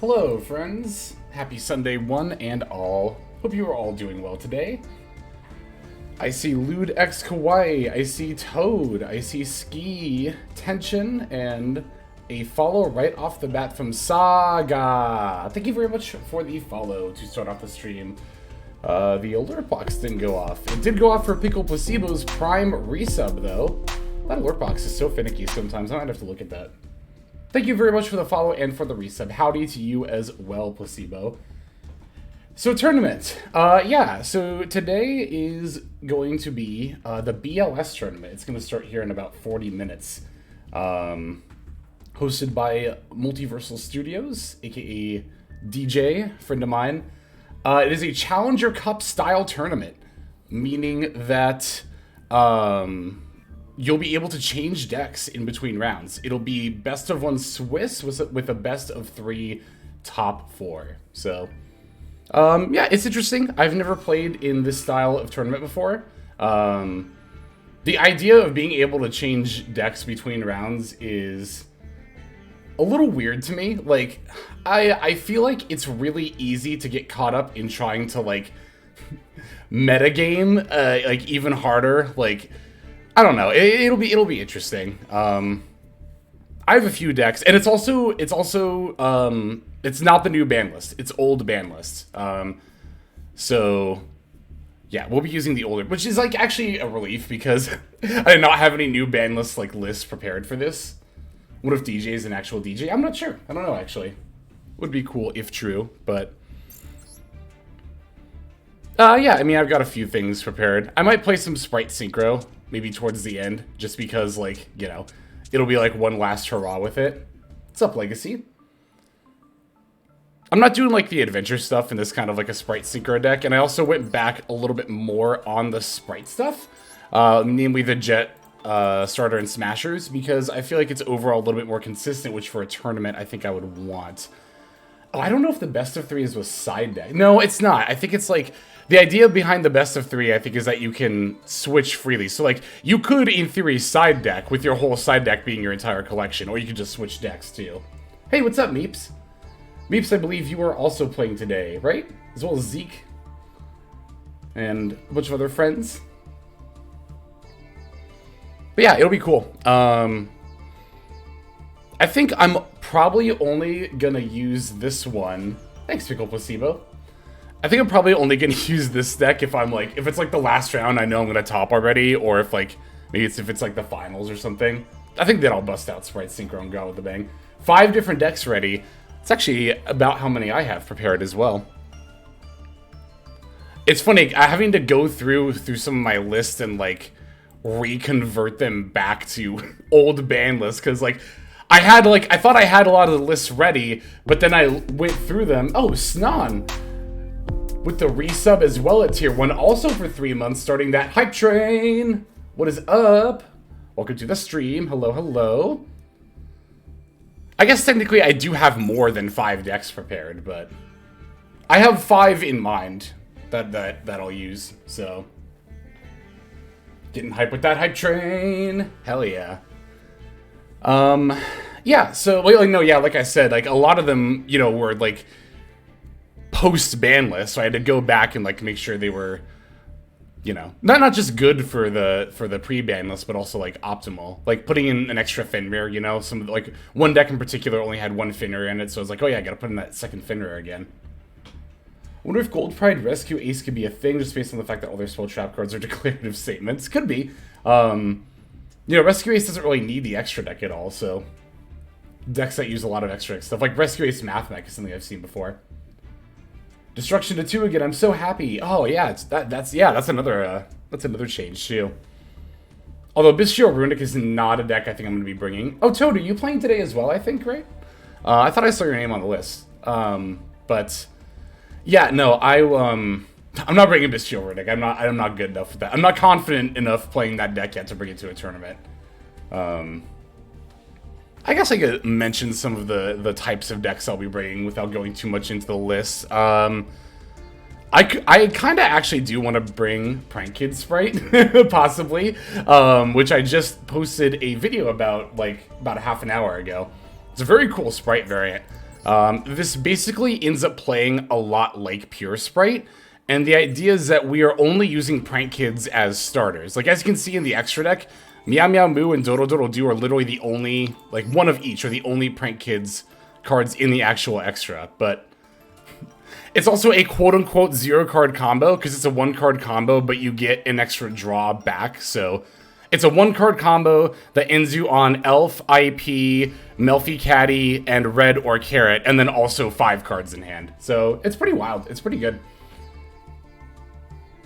Hello friends, happy Sunday one and all. Hope you are all doing well today. I see Lude X Kawaii, I see Toad, I see Ski, Tension, and a follow right off the bat from Saga. Thank you very much for the follow to start off the stream. The alert box didn't go off. It did go off for Pickle Placebo's Prime resub, though. That alert box is so finicky sometimes, I might have to look at that. Thank you very much for the follow and for the resub. Howdy to you as well, Placebo. So tournament, yeah, so today is going to be the BLS tournament. It's going to start here in about 40 minutes. Hosted by Multiversal Studios, aka DJ, friend of mine. It is a Challenger Cup style tournament, meaning that you'll be able to change decks in between rounds. It'll be best of one Swiss with a best of three top four. So, yeah, it's interesting. I've never played in this style of tournament before. The idea of being able to change decks between rounds is a little weird to me. Like, I feel like it's really easy to get caught up in trying to, like, metagame, like, even harder. Like, I don't know. It'll be interesting. I have a few decks, and it's not the new ban list. It's old ban list. So, yeah, we'll be using the older, which is, like, actually a relief, because I did not have any new ban lists, like, lists prepared for this. What if DJ is an actual DJ? I'm not sure. I don't know, actually. Would be cool if true, but... yeah, I mean, I've got a few things prepared. I might play some Sprite Synchro, maybe towards the end, just because, like, you know, it'll be, like, one last hurrah with it. What's up, Legacy? I'm not doing, like, the adventure stuff in this kind of, like, a Sprite Synchro deck, and I also went back a little bit more on the Sprite stuff, namely the Jet Starter and Smashers, because I feel like it's overall a little bit more consistent, which for a tournament I think I would want. Oh, I don't know if the best of three is with side deck. No, it's not. I think it's like, the idea behind the best of three, I think, is that you can switch freely. So, like, you could, in theory, side deck, with your whole side deck being your entire collection, or you could just switch decks, too. Hey, what's up, Meeps? Meeps, I believe you are also playing today, right? As well as Zeke. And a bunch of other friends. But yeah, it'll be cool. I think I'm probably only gonna use this one. Thanks, Pickle Placebo. I think I'm probably only gonna use this deck if I'm like, if it's like the last round I know I'm gonna top already, or if like, maybe if it's like the finals or something. I think then I'll bust out Sprite Synchro and go with the bang. 5 different decks ready. It's actually about how many I have prepared as well. It's funny, having to go through some of my lists and like, reconvert them back to old ban lists, because like I thought I had a lot of the lists ready, but then I went through them. Oh, Snan with the resub as well at tier 1, also for 3 months, starting that hype train. What is up? Welcome to the stream. Hello, hello. I guess technically I do have more than 5 decks prepared, but I have 5 in mind that I'll use, so getting hype with that hype train. Hell yeah. Yeah, so, like, no, yeah, like I said, like, a lot of them, you know, were, like, post-ban list, so I had to go back and, like, make sure they were, you know, not just good for the pre-ban list, but also, like, optimal. Like, putting in an extra Fenrir, you know, like, one deck in particular only had 1 Fenrir in it, so I was like, oh yeah, I gotta put in that second Fenrir again. I wonder if Gold Pride Rescue Ace could be a thing, just based on the fact that all their spell trap cards are declarative statements. Could be. You know, Rescue Ace doesn't really need the extra deck at all, so decks that use a lot of extra stuff, like Rescue Ace Math Mech is something I've seen before. Destruction to 2 again, I'm so happy. Oh yeah, that's another change too. Although Bistio Runic is not a deck I think I'm gonna be bringing. Oh, Toad, are you playing today as well, I think, right? I thought I saw your name on the list. But yeah, no, I'm not bringing Bistio Runic. I'm not good enough for that. I'm not confident enough playing that deck yet to bring it to a tournament. I guess I could mention some of the types of decks I'll be bringing without going too much into the list. I kind of actually do want to bring Prank Kid Sprite, possibly, which I just posted a video about, like, about a half an hour ago. It's a very cool Sprite variant. This basically ends up playing a lot like Pure Sprite, And the idea is that we are only using Prank Kids as starters. Like, as you can see in the extra deck, Meow Meow Moo and Doodle Doodle Doo are literally the only, like, one of each are the only Prank Kids cards in the actual extra. But it's also a quote-unquote 0-card combo, because it's a 1-card combo, but you get an extra draw back, so it's a 1-card combo that ends you on Elf, IP, Melfi Caddy, and Red or Carrot, and then also 5 cards in hand. So it's pretty wild. It's pretty good.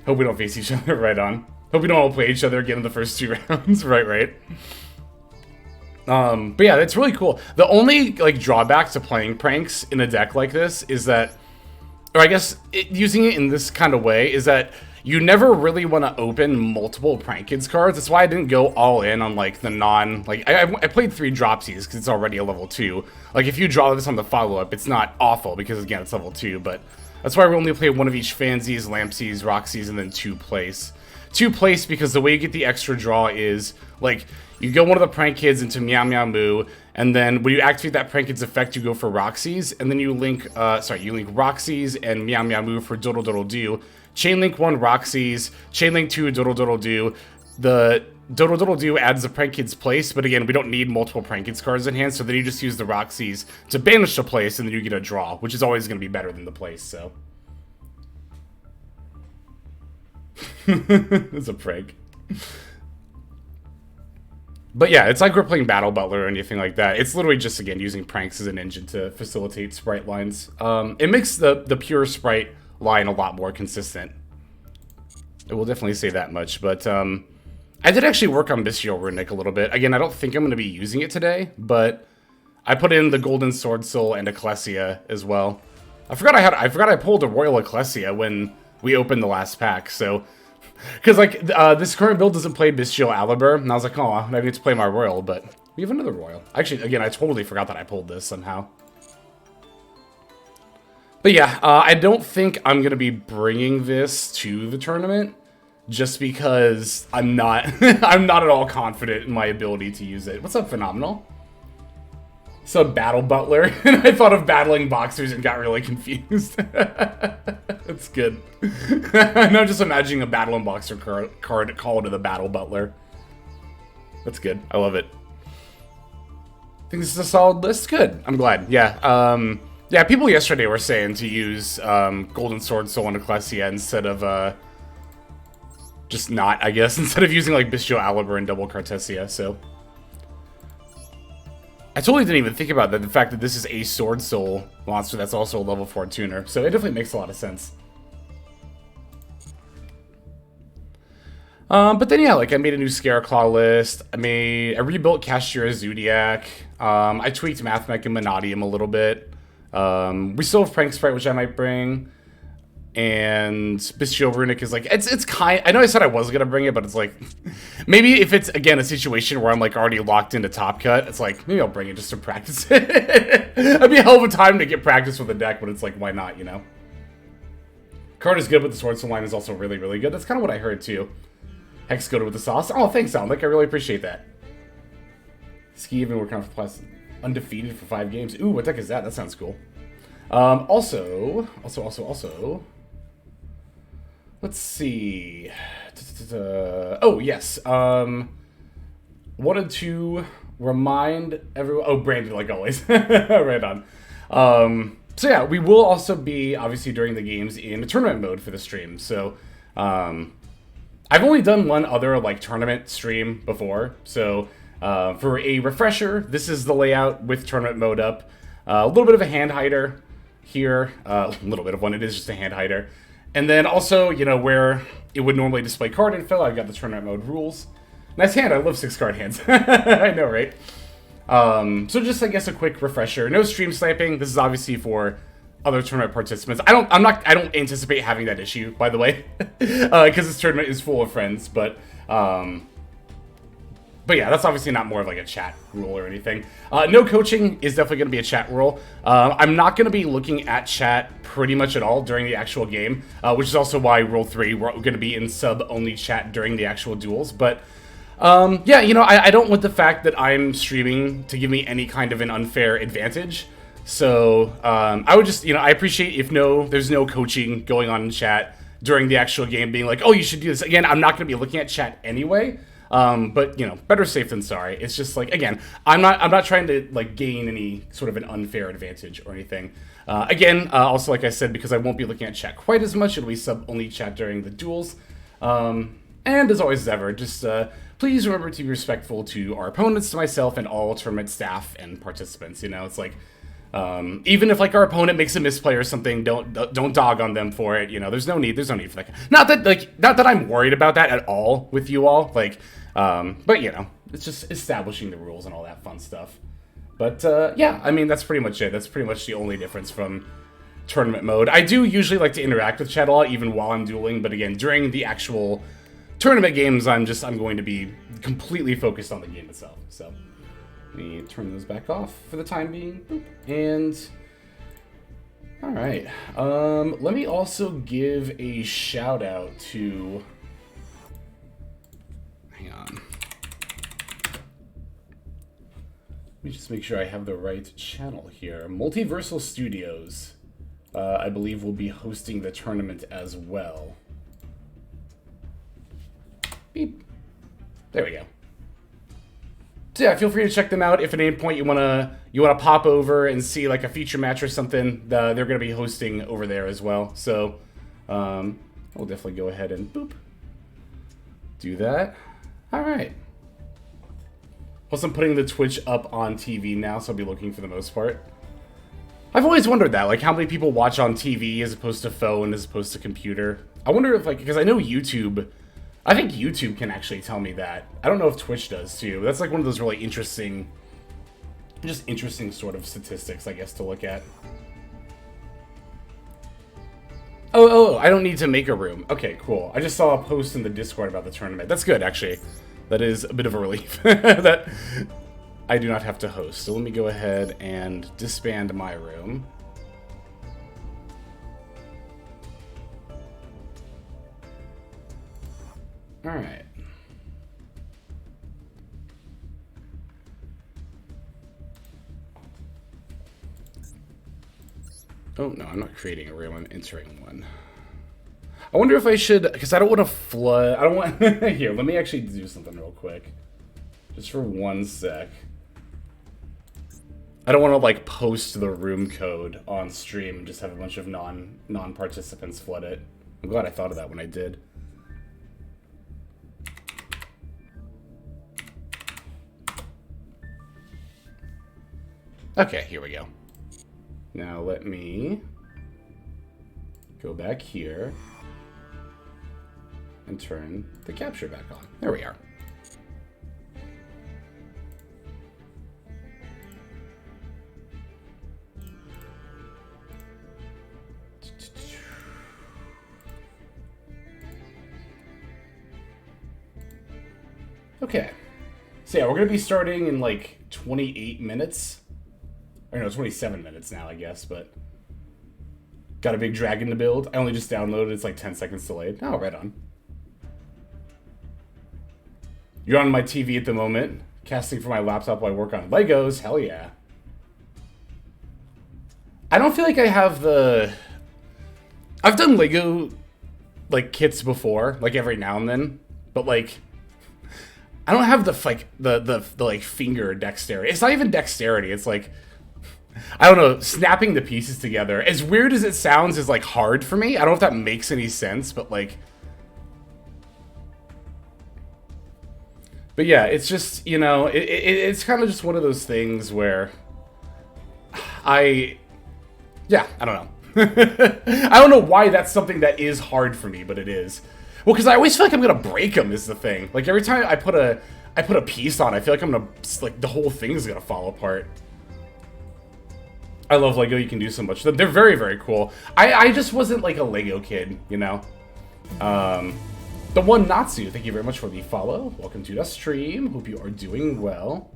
Hope we don't face each other right on. Hope we don't all play each other again in the first 2 rounds. Right. But yeah, it's really cool. The only, like, drawback to playing pranks in a deck like this is that, or I guess using it in this kind of way, is that you never really want to open multiple Prank Kids cards. That's why I didn't go all in on, like, the non... Like, I played 3 Dropsies, because it's already a level 2. Like, if you draw this on the follow-up, it's not awful, because, again, it's level 2, but that's why we only play 1 of each Fansies, Lampsies, Roxies, and then 2 Place. 2 Place, because the way you get the extra draw is, like, you go one of the Prank Kids into Meow Meow Moo, and then when you activate that Prank Kids effect, you go for Roxies, and then you link, you link Roxies and Meow Meow Moo for Doodle Doodle Doo. Chainlink 1 Roxies, Chainlink 2 Doodle Doodle Doo. The Doodle Doodle Doo adds the Prank Kids Place, but again, we don't need multiple Prank Kids cards in hand, so then you just use the Roxies to banish the Place, and then you get a draw, which is always going to be better than the Place, so. It's a prank. But yeah, it's like we're playing Battle Butler or anything like that. It's literally just, again, using pranks as an engine to facilitate sprite lines. It makes the pure sprite line a lot more consistent. I will definitely say that much, but I did actually work on Bestial Runic a little bit. Again, I don't think I'm going to be using it today, but I put in the Golden Sword Soul and Ecclesia as well. I forgot I pulled a Royal Ecclesia when we opened the last pack, so... Because, like, this current build doesn't play Bestial Aliber, and I was like, oh, I need to play my Royal, but we have another Royal. Actually, again, I totally forgot that I pulled this somehow. But yeah, I don't think I'm going to be bringing this to the tournament, just because I'm not, I'm not at all confident in my ability to use it. What's up, Phenomenal? So Battle Butler, and I thought of battling boxers and got really confused. That's good. I'm just imagining a Battle and Boxer card called the Battle Butler. That's good. I love it. I think this is a solid list. Good. I'm glad. Yeah. Yeah, people yesterday were saying to use Golden Sword Soul and Ecclesia instead of just not, I guess, instead of using like Bestial Aliber and Double Cartesia, so... I totally didn't even think about that, the fact that this is a Sword Soul monster that's also a level 4 tuner, so it definitely makes a lot of sense. But then yeah, like I made a new Scareclaw list, I rebuilt Cashier Zodiac, I tweaked Mathmech and Monadium a little bit, we still have Prank Sprite, which I might bring, and Bestial Runic is like, it's kind, I know I said I was gonna bring it, but it's like, maybe if it's, again, a situation where I'm like already locked into Top Cut, it's like, maybe I'll bring it just to practice it. That'd be a hell of a time to get practice with the deck, but it's like, why not, you know? Card is good, but the Sword Soul line is also really, really good. That's kind of what I heard too. Hex good with the sauce. Oh, thanks, Soundlick, I really appreciate that. Ski even working on plus undefeated for 5 games. Ooh, what deck is that? That sounds cool. Also, let's see. Oh, yes. Wanted to remind everyone... Oh, Brandon, like always. Right on. So yeah, we will also be, obviously, during the games in a tournament mode for the stream. So, I've only done one other, like, tournament stream before. So, for a refresher, this is the layout with tournament mode up. A little bit of a hand hider here. A little bit of one. It is just a hand hider. And then also, you know, where it would normally display card info, I've got the tournament mode rules. Nice hand. I love 6-card hands. I know, right? So just, I guess, a quick refresher. No stream sniping. This is obviously for other tournament participants. I don't anticipate having that issue, by the way, because this tournament is full of friends. But yeah, that's obviously not more of like a chat rule or anything. No coaching is definitely going to be a chat rule. I'm not going to be looking at chat pretty much at all during the actual game, which is also why Rule 3, we're going to be in sub-only chat during the actual duels. But yeah, you know, I don't want the fact that I'm streaming to give me any kind of an unfair advantage. So I would just, you know, I appreciate if there's no coaching going on in chat. during the actual game being like, oh, you should do this. Again, I'm not going to be looking at chat anyway. But you know, better safe than sorry. It's just like, again, I'm not trying to like gain any sort of an unfair advantage or anything. Again, also like I said, because I won't be looking at chat quite as much, it'll be sub-only chat during the duels. And as always as ever, just please remember to be respectful to our opponents, to myself, and all tournament staff and participants. You know, it's like, even if like our opponent makes a misplay or something, don't dog on them for it. You know, there's no need for that. Not that I'm worried about that at all with you all. Like, but you know, it's just establishing the rules and all that fun stuff. But yeah, I mean, that's pretty much it. That's pretty much the only difference from tournament mode. I do usually like to interact with chat a lot, even while I'm dueling. But again, during the actual tournament games, I'm going to be completely focused on the game itself. So let me turn those back off for the time being. Boop. And all right, let me also give a shout out to. Hang on. Let me just make sure I have the right channel here. Multiversal Studios, I believe, will be hosting the tournament as well. Beep. There we go. So yeah, feel free to check them out if at any point you wanna pop over and see like a feature match or something. They're gonna be hosting over there as well. So we'll definitely go ahead and boop. Do that. All right. Plus, I'm putting the Twitch up on TV now, so I'll be looking for the most part. I've always wondered that, like, how many people watch on TV as opposed to phone, as opposed to computer. I wonder if, like, because I know YouTube, I think YouTube can actually tell me that. I don't know if Twitch does, too. That's, like, one of those really interesting, just interesting sort of statistics, I guess, to look at. Oh, I don't need to make a room. Okay, cool. I just saw a post in the Discord about the tournament. That's good, actually. That is a bit of a relief that I do not have to host. So let me go ahead and disband my room. All right. Oh, no, I'm not creating a room. I'm entering one. I wonder if I should, because I don't want to flood. I don't want. Here, let me actually do something real quick. Just for 1 sec. I don't want to, like, post the room code on stream and just have a bunch of non-participants flood it. I'm glad I thought of that when I did. Okay, here we go. Now let me go back here and turn the capture back on. There we are. Okay. So yeah, we're going to be starting in like 28 minutes. Or no, 27 minutes now, I guess, but got a big dragon to build. I only just downloaded, it's like 10 seconds delayed. Oh, right on. You're on my TV at the moment, casting for my laptop while I work on Legos. Hell yeah. I don't feel like I have the... I've done Lego, like, kits before, like, every now and then, but, like, I don't have the, like, the like, finger dexterity. It's not even dexterity, it's, like, I don't know, snapping the pieces together. As weird as it sounds is, like, hard for me. I don't know if that makes any sense, but, like... But yeah, it's just, you know, it's kind of just one of those things where I don't know. I don't know why that's something that is hard for me, but it is. Well, because I always feel like I'm gonna break them is the thing. Like every time I put a piece on, I feel like I'm gonna, like, the whole thing's gonna fall apart. I love Lego. You can do so much. They're very, very cool. I just wasn't like a Lego kid, you know. The one Natsu, thank you very much for the follow. Welcome to the stream. Hope you are doing well.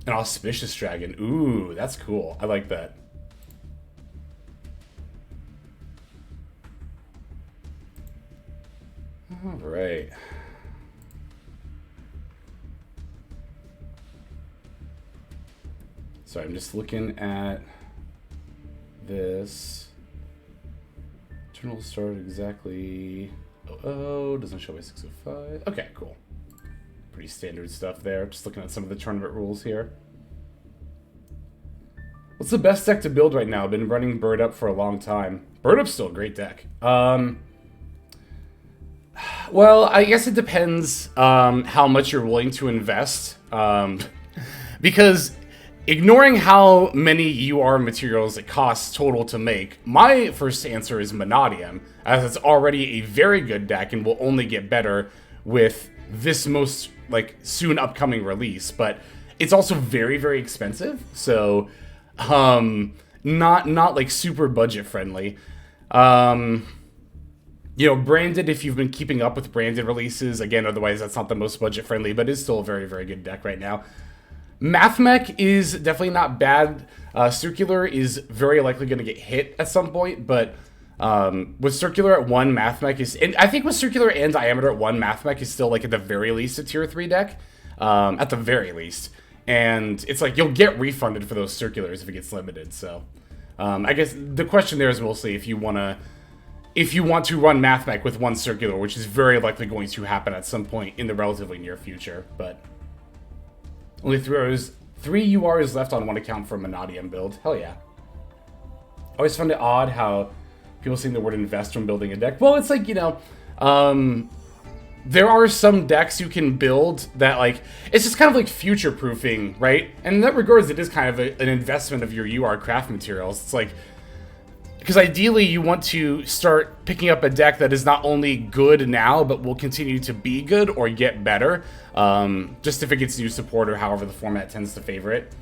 An auspicious dragon. Ooh, that's cool. I like that. All right. So I'm just looking at this Journal started exactly... Oh, doesn't show by 6:05. Okay, cool. Pretty standard stuff there. Just looking at some of the tournament rules here. What's the best deck to build right now? I've been running Bird Up for a long time. Bird Up's still a great deck. Well, I guess it depends how much you're willing to invest. Because ignoring how many UR materials it costs total to make, my first answer is Monadium, as it's already a very good deck and will only get better with this most soon upcoming release. But it's also very, very expensive, so not like super budget friendly. You know, branded, if you've been keeping up with branded releases, again, otherwise that's not the most budget friendly, but is still a very, very good deck right now. Mathmech is definitely not bad. Circular is very likely going to get hit at some point, but with Circular at 1, Mathmech is... And I think with Circular and Diameter at 1, Mathmech is still, at the very least, a Tier 3 deck. At the very least. And it's you'll get refunded for those Circulars if it gets limited, so... I guess the question there is mostly if you want to run Mathmech with 1 Circular, which is very likely going to happen at some point in the relatively near future, but... Only 3 URs left on 1 account for a Monadium build. Hell yeah. Always find it odd how people saying the word invest when building a deck. Well, it's there are some decks you can build that, it's just kind of future-proofing, right? And in that regards, it is kind of an investment of your UR craft materials. It's because ideally you want to start picking up a deck that is not only good now, but will continue to be good or get better, just if it gets new support or however the format tends to favor it.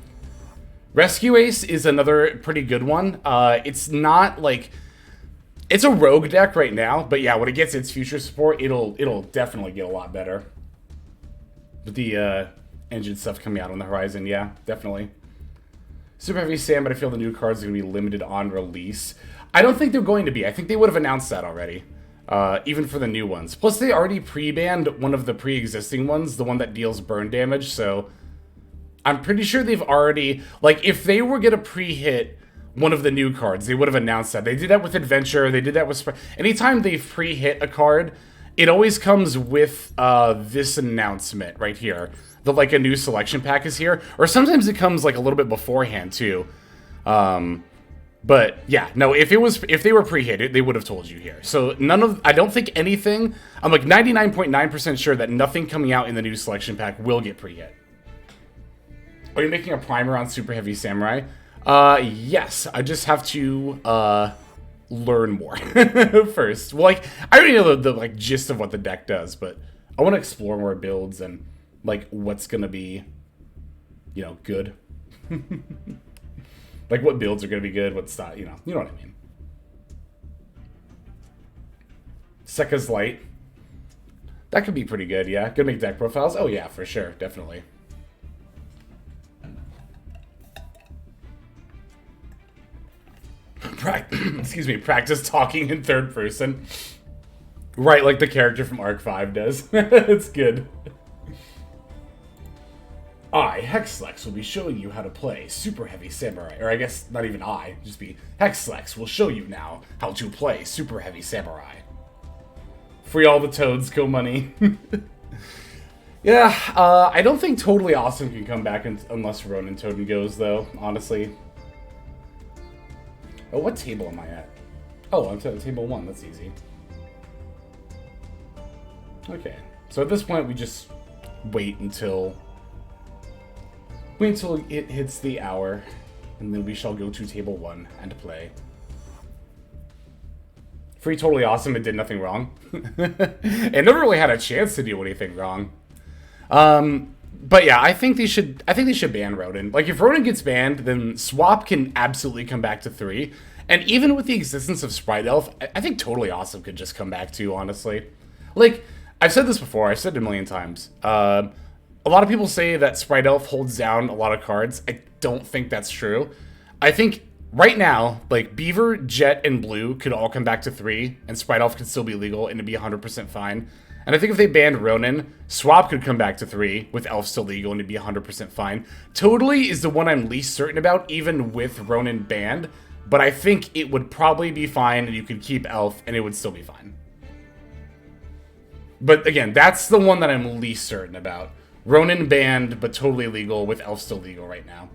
Rescue Ace is another pretty good one. It's not it's a rogue deck right now, but yeah, when it gets its future support, it'll definitely get a lot better. With the engine stuff coming out on the horizon, yeah, definitely. Super Heavy Sam, but I feel the new cards are going to be limited on release. I don't think they're going to be. I think they would have announced that already, even for the new ones. Plus, they already pre-banned one of the pre-existing ones, the one that deals burn damage, so I'm pretty sure they've already... if they were going to pre-hit one of the new cards, they would have announced that. They did that with Adventure, they did that with... Anytime they've pre-hit a card, it always comes with this announcement right here. That a new selection pack is here, or sometimes it comes a little bit beforehand too. But yeah, no, if they were pre-hit, they would have told you here. So I don't think anything. I'm 99.9% sure that nothing coming out in the new selection pack will get pre-hit. Are you making a primer on Super Heavy Samurai? Yes, I just have to learn more first. Well, I already know the gist of what the deck does, but I want to explore more builds and what's gonna be, good. What builds are gonna be good, what's not, you know what I mean. Sekka's Light. That could be pretty good, yeah. Gonna make deck profiles? Oh yeah, for sure, definitely. Excuse me, practice talking in third person. Right, like the character from Arc 5 does. It's good. I, Hexlex, will be showing you how to play Super Heavy Samurai. Or I guess not even I, just be Hexlex will show you now how to play Super Heavy Samurai. Free all the toads, go money. Yeah, I don't think Totally Awesome can come back unless Ronin Totem goes, though, honestly. Oh, what table am I at? Oh, I'm at table 1, that's easy. Okay, so at this point we just wait until it hits the hour, and then we shall go to table 1 and play. Free Totally Awesome, it did nothing wrong. It never really had a chance to do anything wrong. But yeah, I think they should ban Ronin. If Ronin gets banned, then Swap can absolutely come back to 3. And even with the existence of Sprite Elf, I think Totally Awesome could just come back too, honestly. I've said this before, I've said it a million times. A lot of people say that Sprite Elf holds down a lot of cards. I don't think that's true. I think right now, Beaver, Jet, and Blue could all come back to 3, and Sprite Elf could still be legal, and it'd be 100% fine. And I think if they banned Ronin, Swap could come back to 3, with Elf still legal, and it'd be 100% fine. Totally is the one I'm least certain about, even with Ronin banned, but I think it would probably be fine, and you could keep Elf, and it would still be fine. But again, that's the one that I'm least certain about. Ronin banned, but totally legal, with Elf still legal right now.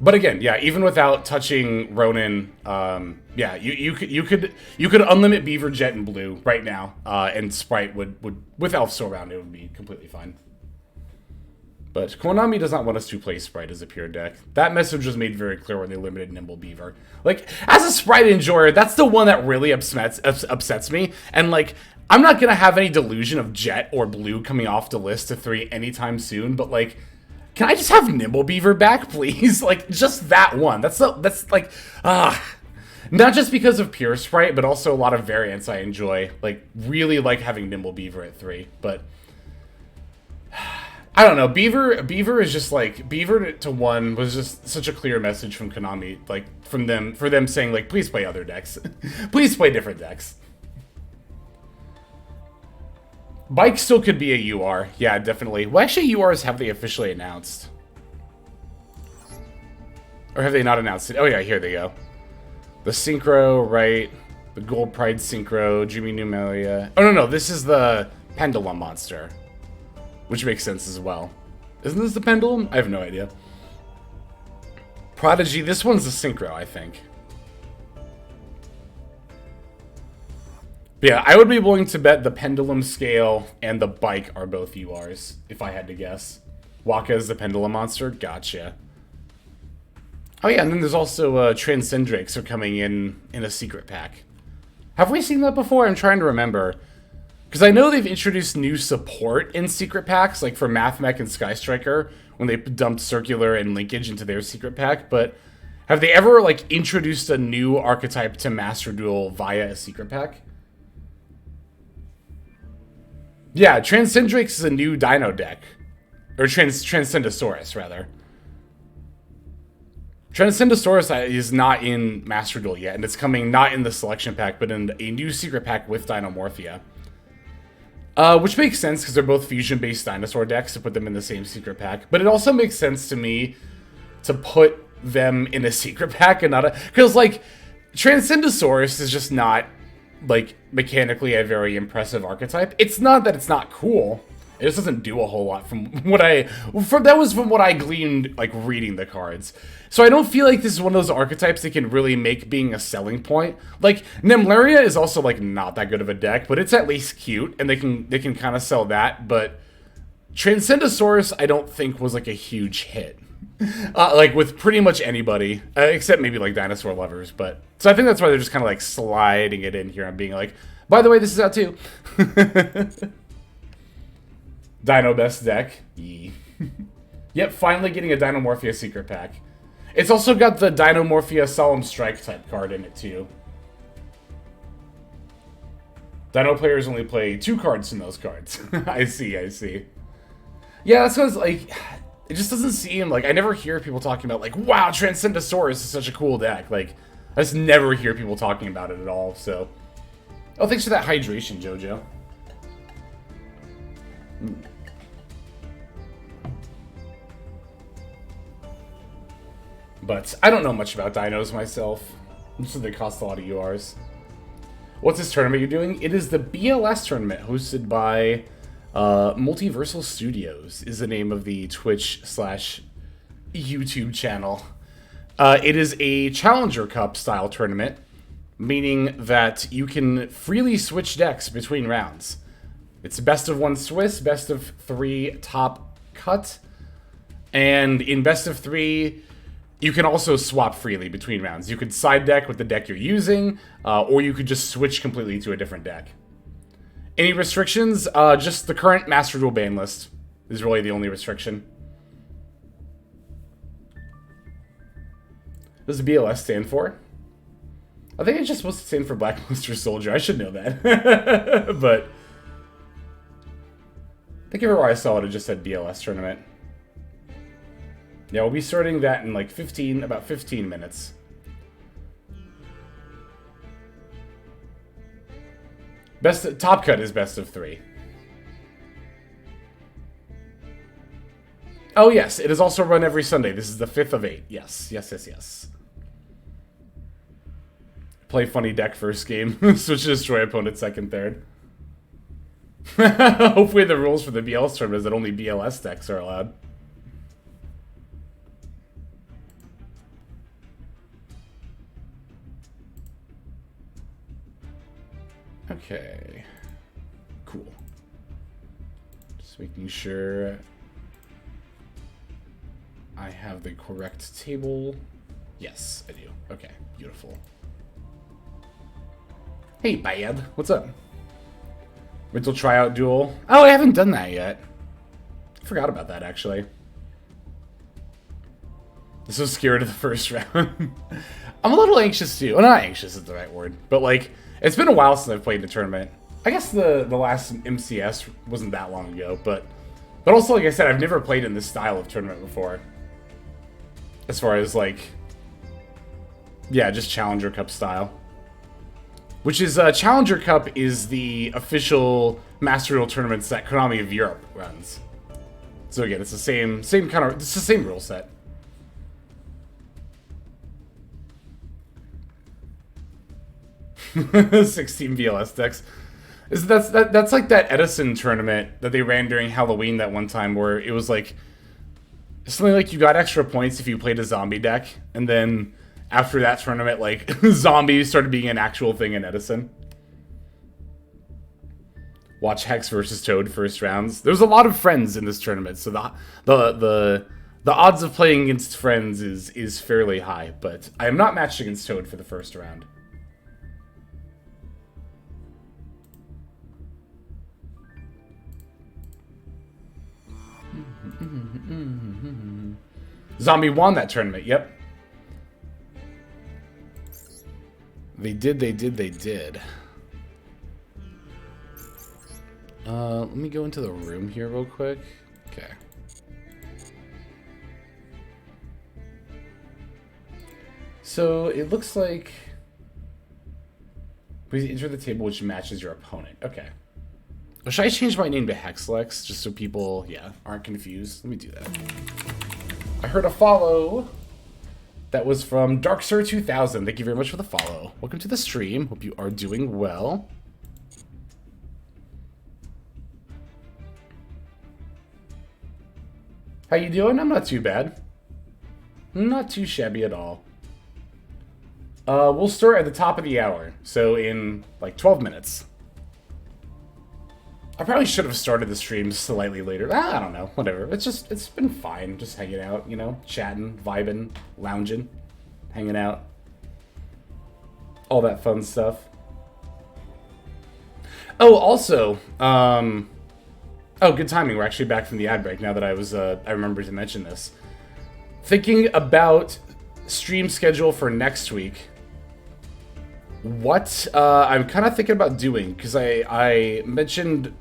But again, yeah, even without touching Ronin, yeah, you could unlimit Beaver, Jet, and Blue right now, and Sprite would with Elf still around, it would be completely fine. But Konami does not want us to play Sprite as a pure deck. That message was made very clear when they limited Nimble Beaver. Like, as a Sprite enjoyer, that's the one that really upsets me. And, like, I'm not going to have any delusion of Jet or Blue coming off the list to 3 anytime soon, but, like, can I just have Nimble Beaver back, please? Like, just that one. That's like, not just because of pure Sprite, but also a lot of variants I enjoy. Like, really like having Nimble Beaver at 3, but I don't know. Beaver is just like, Beaver to 1 was just such a clear message from Konami, like for them saying like, please play other decks. Please play different decks. Bike still could be a UR. Yeah, definitely. Well, actually, URs have they officially announced? Or have they not announced it? Oh yeah, here they go. The Synchro, right? The Gold Pride Synchro, Jimmy Numelia. Oh no, this is the Pendulum monster. Which makes sense as well. Isn't this the Pendulum? I have no idea. Prodigy, this one's the Synchro, I think. But yeah, I would be willing to bet the Pendulum Scale and the Bike are both URs, if I had to guess. Waka is the Pendulum monster? Gotcha. Oh yeah, and then there's also Transcendrix are coming in a secret pack. Have we seen that before? I'm trying to remember. Because I know they've introduced new support in secret packs, like for Mathmech and Sky Striker, when they dumped Circular and Linkage into their secret pack, but have they ever, like, introduced a new archetype to Master Duel via a secret pack? Yeah, Transcendrix is a new Dino deck. Or Transcendosaurus, rather. Transcendosaurus is not in Master Duel yet, and it's coming not in the selection pack, but in a new secret pack with Dinomorphia. Which makes sense, because they're both fusion-based dinosaur decks, to put them in the same secret pack. But it also makes sense to me to put them in a secret pack and not a... Because, like, Transcendosaurus is just not, like, mechanically a very impressive archetype. It's not that it's not cool. It just doesn't do a whole lot from what that was from what I gleaned, like, reading the cards. So I don't feel like this is one of those archetypes that can really make being a selling point. Like, Nemlaria is also, like, not that good of a deck, but it's at least cute, and they can kind of sell that, but Transcendosaurus, I don't think, was, like, a huge hit. Like, with pretty much anybody, except maybe, like, dinosaur lovers, but... So I think that's why they're just kind of, like, sliding it in here and being like, by the way, this is out too. Dino best deck. Yee. Yep, finally getting a Dinomorphia secret pack. It's also got the Dinomorphia Solemn Strike type card in it too. Dino players only play 2 cards in those cards. I see. Yeah, that's because, like, it just doesn't seem like, I never hear people talking about, like, wow, Transcendosaurus is such a cool deck. Like, I just never hear people talking about it at all, so. Oh, thanks for that hydration, Jojo. But I don't know much about dinos myself, so they cost a lot of URs. What's this tournament you're doing? It is the BLS tournament hosted by Multiversal Studios is the name of the Twitch/YouTube channel. It is a Challenger Cup style tournament, meaning that you can freely switch decks between rounds. It's best of 1 Swiss, best of 3 top cut, and in best of 3, you can also swap freely between rounds. You could side deck with the deck you're using, or you could just switch completely to a different deck. Any restrictions? Just the current Master Duel ban list is really the only restriction. What does BLS stand for? I think it's just supposed to stand for Blackluster Soldier. I should know that. But I think everywhere I saw it, it just said BLS tournament. Yeah, we'll be starting that in like about 15 minutes. Top cut is best of 3. Oh, yes. It is also run every Sunday. This is the 5th of 8. Yes. Yes, yes, yes. Play funny deck first game. Switch to destroy opponent second, third. Hopefully the rules for the BLS tournament is that only BLS decks are allowed. Okay. Cool. Just making sure I have the correct table. Yes, I do. Okay, beautiful. Hey, Bad. What's up? Mental tryout duel. Oh, I haven't done that yet. I forgot about that, actually. I'm so scared of the first round. I'm a little anxious, too. Well, not anxious is the right word. But, like, it's been a while since I've played in a tournament. I guess the last MCS wasn't that long ago, but also, like I said, I've never played in this style of tournament before. As far as, like, yeah, just Challenger Cup style. Which is, Challenger Cup is the official Master Duel tournaments that Konami of Europe runs. So again, it's the same kind of, it's the same rule set. "16 VLS decks." That's like that Edison tournament that they ran during Halloween that one time, where it was like something like you got extra points if you played a zombie deck, and then after that tournament, like, zombies started being an actual thing in Edison. Watch Hex versus Toad first rounds. There's a lot of friends in this tournament, so the odds of playing against friends is fairly high, but I am not matched against Toad for the first round. Zombie won that tournament, yep. They did. Let me go into the room here real quick. Okay. So, it looks like... please enter the table which matches your opponent. Okay. Well, should I change my name to Hexlex, just so people, yeah, aren't confused? Let me do that. I heard a follow. That was from Darksir2000. Thank you very much for the follow. Welcome to the stream. Hope you are doing well. How you doing? I'm not too bad. Not too shabby at all. We'll start at the top of the hour, so in like 12 minutes. I probably should have started the stream slightly later. I don't know, whatever. It's been fine, just hanging out, you know, chatting, vibing, lounging, hanging out. All that fun stuff. Oh, also, oh, good timing. We're actually back from the ad break now that I remembered to mention this. Thinking about stream schedule for next week. What I'm kind of thinking about doing, because I mentioned...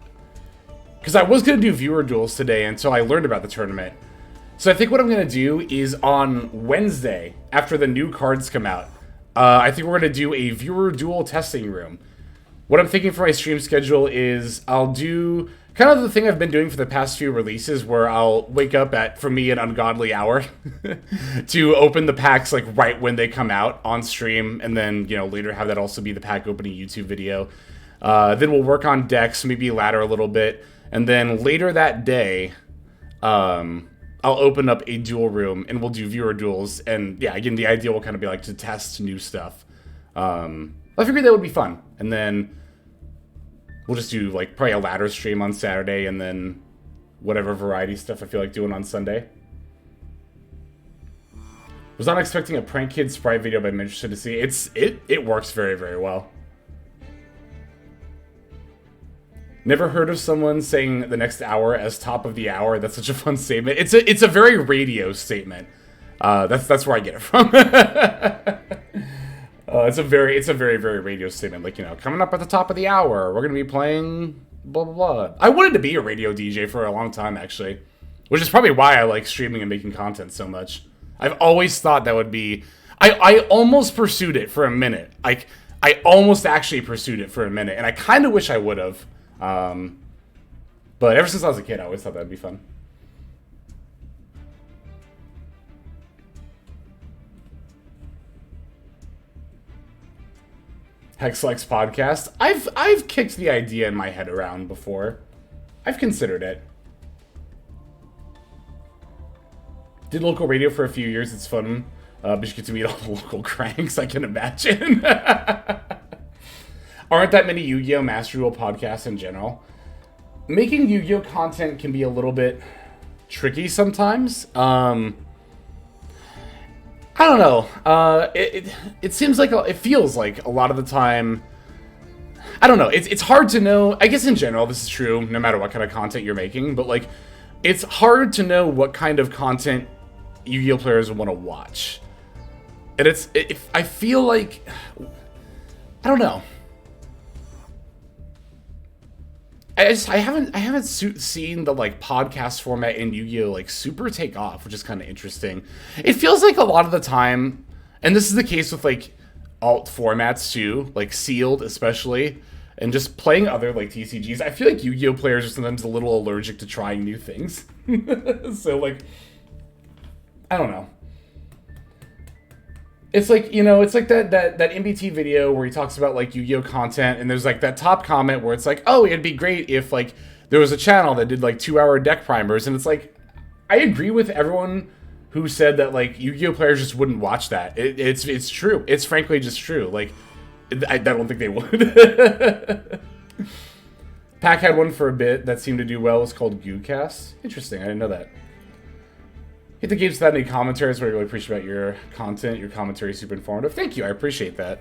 because I was going to do viewer duels today until I learned about the tournament. So I think what I'm going to do is on Wednesday, after the new cards come out, I think we're going to do a viewer duel testing room. What I'm thinking for my stream schedule is I'll do kind of the thing I've been doing for the past few releases, where I'll wake up at, for me, an ungodly hour to open the packs like right when they come out on stream, and then, you know, later have that also be the pack opening YouTube video. Then we'll work on decks, maybe ladder a little bit. And then later that day, I'll open up a duel room and we'll do viewer duels. And yeah, again, the idea will kind of be like to test new stuff. I figured that would be fun. And then we'll just do like probably a ladder stream on Saturday, and then whatever variety stuff I feel like doing on Sunday. Was not expecting a Prank Kid Sprite video, but I'm interested to see. It works very, very well. Never heard of someone saying the next hour as top of the hour. That's such a fun statement. It's a very radio statement. That's where I get it from. It's a very, very radio statement. Like, you know, coming up at the top of the hour, we're gonna be playing blah blah blah. I wanted to be a radio DJ for a long time, actually, which is probably why I like streaming and making content so much. I've always thought that would be. I almost pursued it for a minute. Like, I almost actually pursued it for a minute, and I kind of wish I would have. But ever since I was a kid, I always thought that'd be fun. Hexlex podcast. I've kicked the idea in my head around before. I've considered it. Did local radio for a few years. It's fun, but you get to meet all the local cranks. I can imagine. Aren't that many Yu-Gi-Oh! Master Duel podcasts in general? Making Yu-Gi-Oh! Content can be a little bit tricky sometimes. I don't know. It seems like it feels like a lot of the time. I don't know. It's hard to know. I guess in general this is true no matter what kind of content you're making. But like, it's hard to know what kind of content Yu-Gi-Oh! Players want to watch. And I feel like, I don't know. I haven't seen the like podcast format in Yu-Gi-Oh! Like super take off, which is kind of interesting. It feels like a lot of the time, and this is the case with like alt formats too, like sealed especially, and just playing other like TCGs. I feel like Yu-Gi-Oh! Players are sometimes a little allergic to trying new things. So like, I don't know. It's like, you know, it's like that MBT video where he talks about like Yu-Gi-Oh! Content, and there's like that top comment where it's like, oh, it'd be great if like there was a channel that did like 2-hour deck primers, and it's like, I agree with everyone who said that like Yu-Gi-Oh! Players just wouldn't watch that. It's true. It's frankly just true. Like, I don't think they would. Pack had one for a bit that seemed to do well. It was called GooCast. Interesting. I didn't know that. Hit the games without any commentaries. I really appreciate about your content. Your commentary is super informative. Thank you. I appreciate that.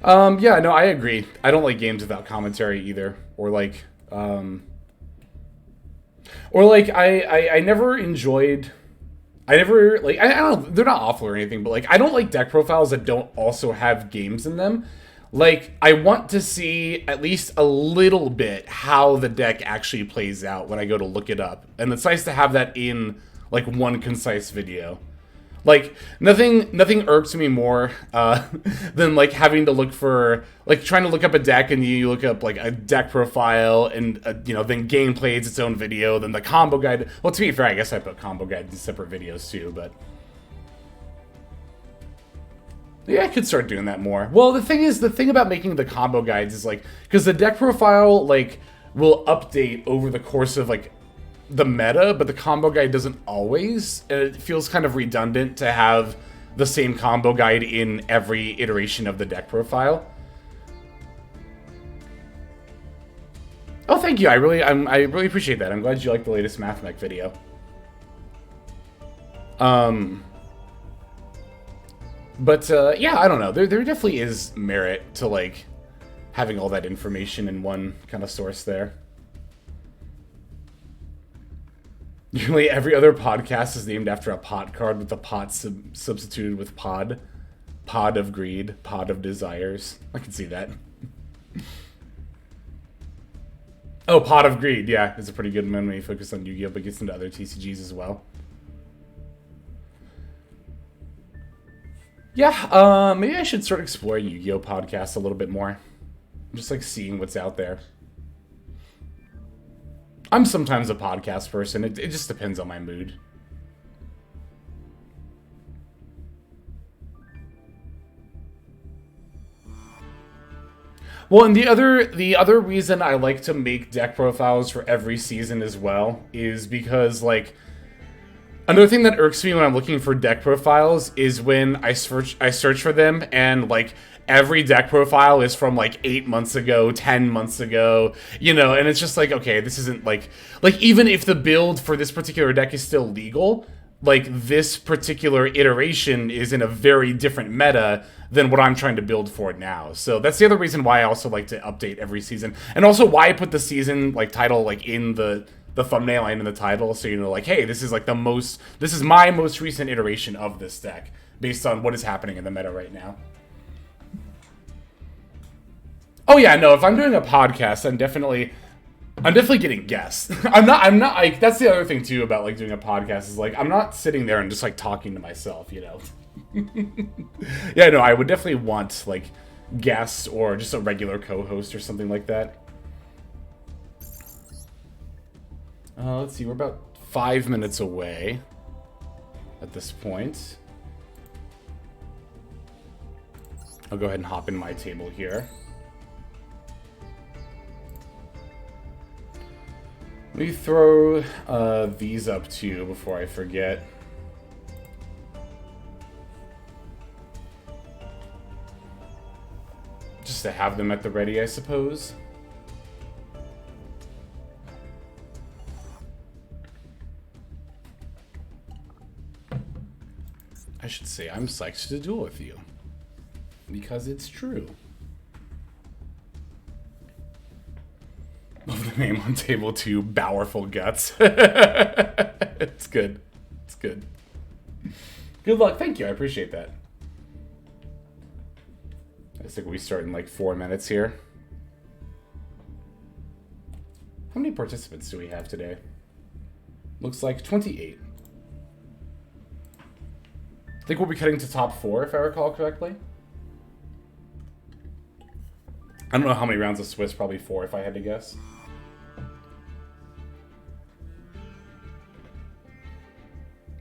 Yeah, no, I agree. I don't like games without commentary either. Or like, I never enjoyed. I never, like, I don't know, they're not awful or anything, but like, I don't like deck profiles that don't also have games in them. Like, I want to see at least a little bit how the deck actually plays out when I go to look it up. And it's nice to have that in, like, one concise video. Like, nothing irks me more than, like, having to look for, like, trying to look up a deck and you look up, like, a deck profile and, you know, then gameplay is its own video, then the combo guide. Well, to be fair, I guess I put combo guides in separate videos, too, but yeah, I could start doing that more. Well, the thing about making the combo guides is like, because the deck profile like will update over the course of like the meta, but the combo guide doesn't always. And it feels kind of redundant to have the same combo guide in every iteration of the deck profile. Oh, thank you. I really appreciate that. I'm glad you liked the latest Math Mech video. But, yeah, I don't know. There definitely is merit to, like, having all that information in one kind of source there. Nearly every other podcast is named after a pot card with the pot substituted with pod. Pod of greed, pod of desires. I can see that. Oh, pot of greed, yeah. It's a pretty good one when you focus on Yu-Gi-Oh! But gets into other TCGs as well. Yeah, maybe I should start exploring Yu-Gi-Oh! Podcasts a little bit more. Just like seeing what's out there. I'm sometimes a podcast person. It just depends on my mood. Well, and the other reason I like to make deck profiles for every season as well is because, like, another thing that irks me when I'm looking for deck profiles is when I search for them and, like, every deck profile is from, like, 8 months ago, 10 months ago, you know, and it's just like, okay, this isn't, like, even if the build for this particular deck is still legal, like, this particular iteration is in a very different meta than what I'm trying to build for now. So that's the other reason why I also like to update every season, and also why I put the season, like, title, like, in the thumbnail and in the title, so you know, like, hey, this is like this is my most recent iteration of this deck based on what is happening in the meta right now. Oh yeah, no, if I'm doing a podcast, I'm definitely getting guests. I'm not like, that's the other thing too about like doing a podcast is like I'm not sitting there and just like talking to myself, you know. Yeah, no, I would definitely want like guests or just a regular co-host or something like that. Let's see, we're about 5 minutes away at this point. I'll go ahead and hop in my table here. Let me throw these up too before I forget. Just to have them at the ready, I suppose. I should say I'm psyched to duel with you. Because it's true. Love the name on table 2, Bowerful Guts. It's good. It's good. Good luck. Thank you. I appreciate that. I think we start in like 4 minutes here. How many participants do we have today? Looks like 28. I think we'll be cutting to top 4 if I recall correctly. I don't know how many rounds of Swiss, probably 4 if I had to guess.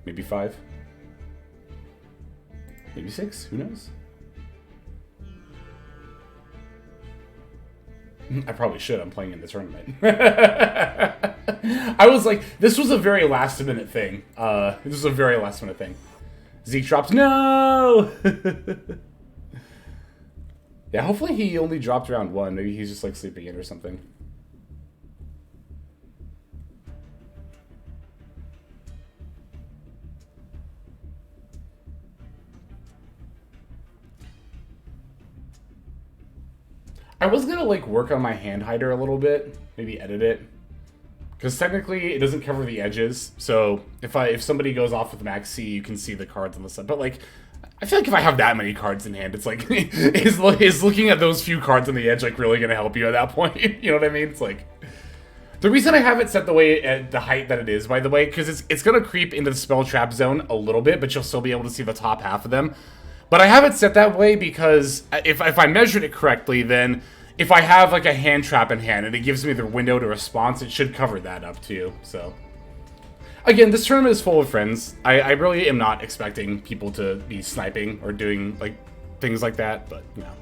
Maybe 5. Maybe 6, who knows? I probably should, I'm playing in the tournament. I was like, this was a very last minute thing. This was a very last minute thing. Zeke dropped, no! Yeah, hopefully he only dropped round 1. Maybe he's just like sleeping in or something. I was gonna like work on my hand hider a little bit, maybe edit it. Because technically it doesn't cover the edges, so if somebody goes off with max C, you can see the cards on the side. But like, I feel like if I have that many cards in hand, it's like, is looking at those few cards on the edge like really gonna help you at that point? You know what I mean? It's like, the reason I have it set the way at the height that it is, by the way, because it's gonna creep into the spell trap zone a little bit, but you'll still be able to see the top half of them. But I have it set that way because if I measured it correctly, then if I have like a hand trap in hand and it gives me the window to response, it should cover that up too. So again, this tournament is full of friends. I really am not expecting people to be sniping or doing like things like that, but you know,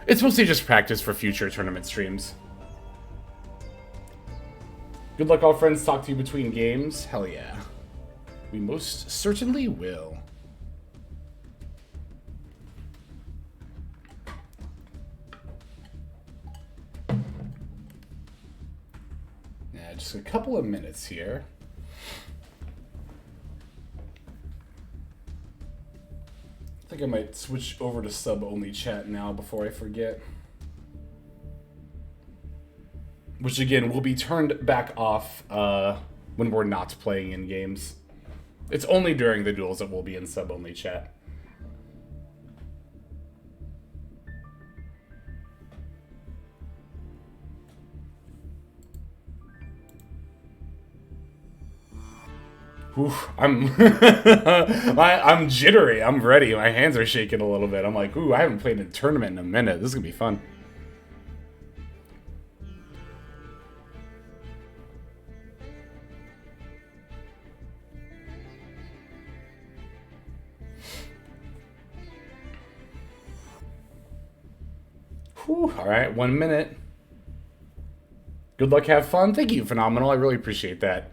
it's mostly just practice for future tournament streams. Good luck, all friends. Talk to you between games. Hell yeah. We most certainly will. Yeah, just a couple of minutes here. I think I might switch over to sub-only chat now before I forget. Which again will be turned back off when we're not playing in games. It's only during the duels that we'll be in sub-only chat. Oof, I'm jittery. I'm ready. My hands are shaking a little bit. I'm like, ooh, I haven't played in a tournament in a minute. This is gonna be fun. Whew, all right, 1 minute. Good luck, have fun. Thank you, Phenomenal. I really appreciate that.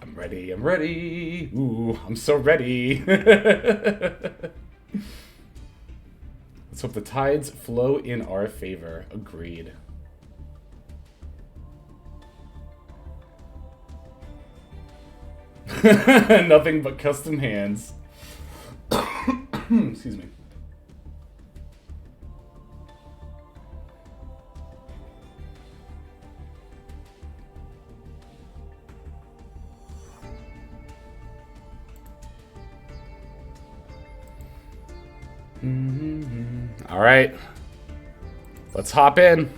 I'm ready, I'm ready. Ooh, I'm so ready. Let's hope the tides flow in our favor. Agreed. Nothing but custom hands. Excuse me. All right, let's hop in.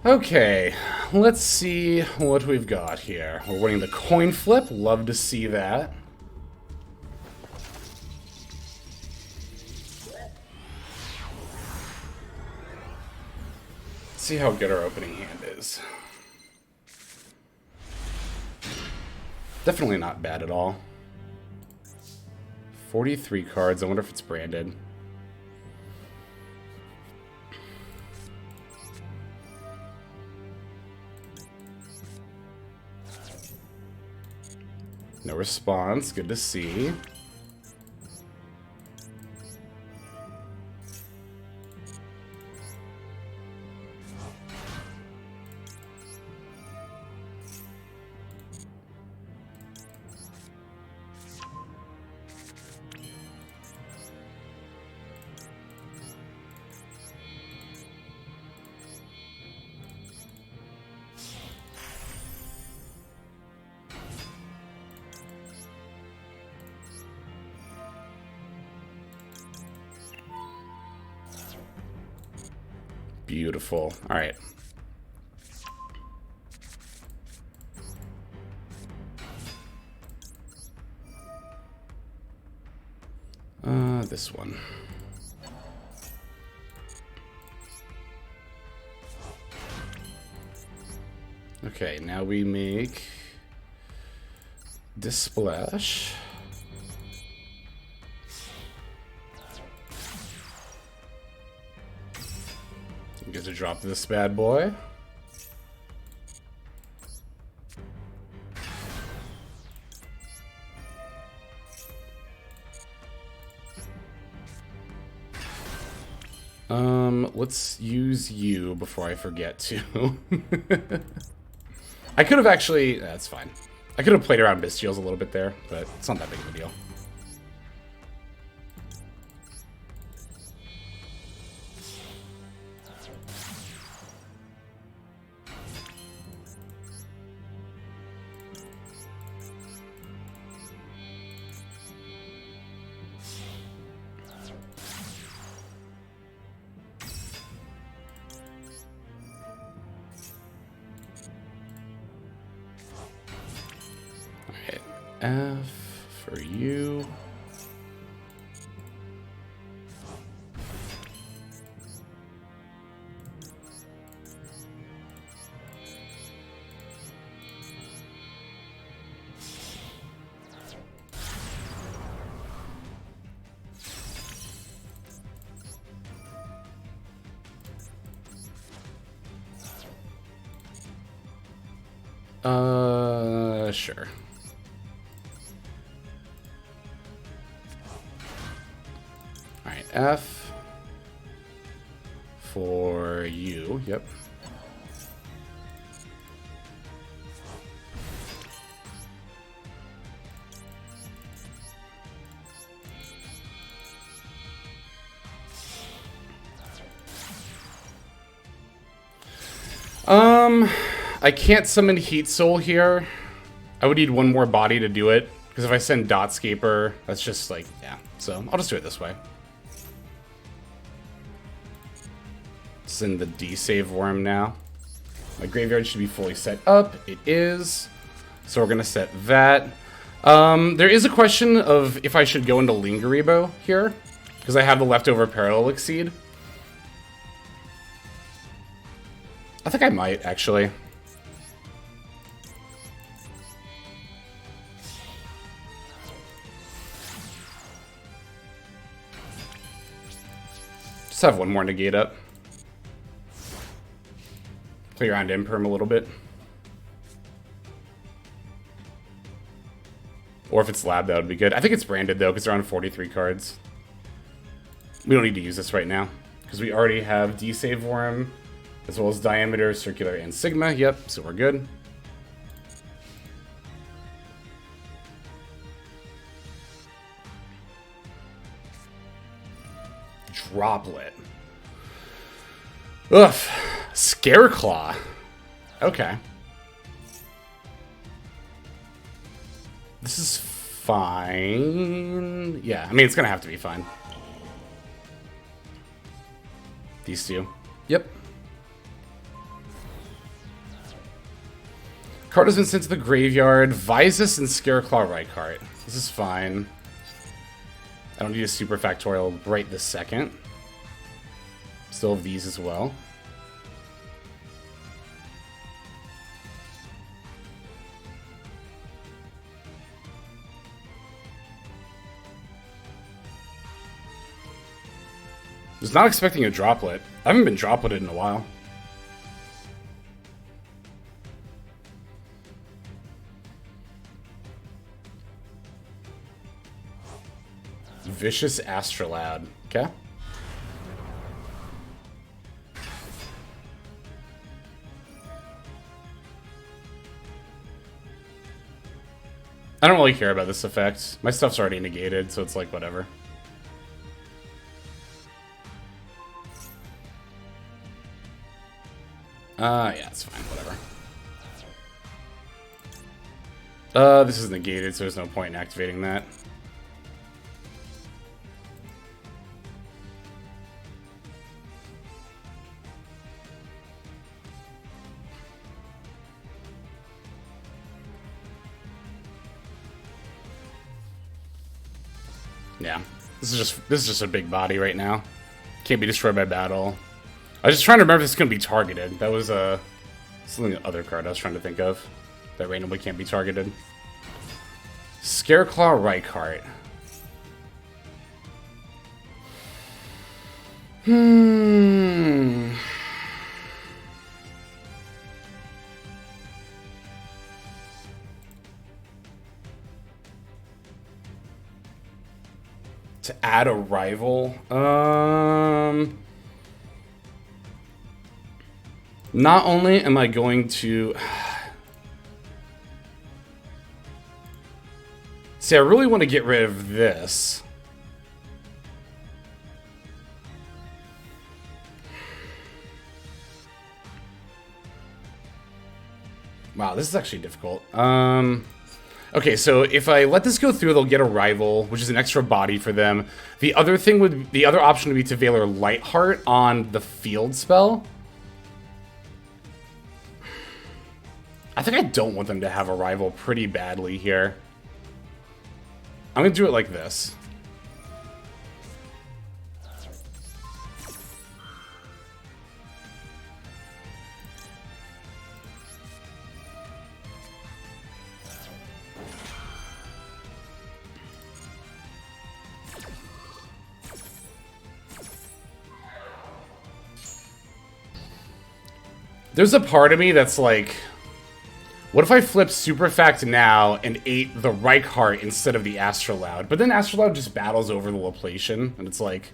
Okay, let's see what we've got here. We're winning the coin flip. Love to see that. Let's see how good our opening hand is. Definitely not bad at all. 43 cards. I wonder if it's branded. No response. Good to see. Beautiful. All right. This one. Okay, now we make Displash. Get to drop this bad boy. Let's use you before I forget to. I could have actually... That's fine. I could have played around Bystials a little bit there, but it's not that big of a deal. F for you. Sure. Alright, F for you. Yep. I can't summon Heat Soul here. I would need one more body to do it, because if I send Dotscaper, that's just like, yeah. So I'll just do it this way. Send the D-Save Worm now. My graveyard should be fully set up. It is. So we're going to set that. There is a question of if I should go into Lingaribo here, because I have the leftover Parallel Exceed. I think I might, actually. Just have one more negate up. Play around Imperm a little bit. Or if it's Lab, that would be good. I think it's branded, though, because they're on 43 cards. We don't need to use this right now, because we already have D-Save Worm, as well as Diameter, Circular, and Sigma. Yep, so we're good. Droplet. Ugh. Scareclaw. Okay. This is fine. Yeah, I mean, it's gonna have to be fine. These two. Yep. Card has been sent to the graveyard. Visus and Scareclaw Rykart. This is fine. I don't need a super factorial right this second. Still have these as well. I was not expecting a droplet. I haven't been dropleted in a while. Vicious Astrolabe. Okay. I don't really care about this effect. My stuff's already negated, so it's like whatever. Yeah, it's fine, whatever. This is negated, so there's no point in activating that. Yeah, this is just a big body right now. Can't be destroyed by battle. I was just trying to remember if this is gonna be targeted. That was something other card I was trying to think of that randomly can't be targeted. Scareclaw Rykart. To add a rival, not only am I going to see, I really want to get rid of this. Wow, this is actually difficult. Okay, so if I let this go through, they'll get a rival, which is an extra body for them. The other option would be to Valor Lightheart on the field spell. I think I don't want them to have a rival pretty badly here. I'm gonna do it like this. There's a part of me that's like, what if I flip Super Fact now and ate the Rykart instead of the Astrolabe? But then Astrolabe just battles over the Laplation, and it's like...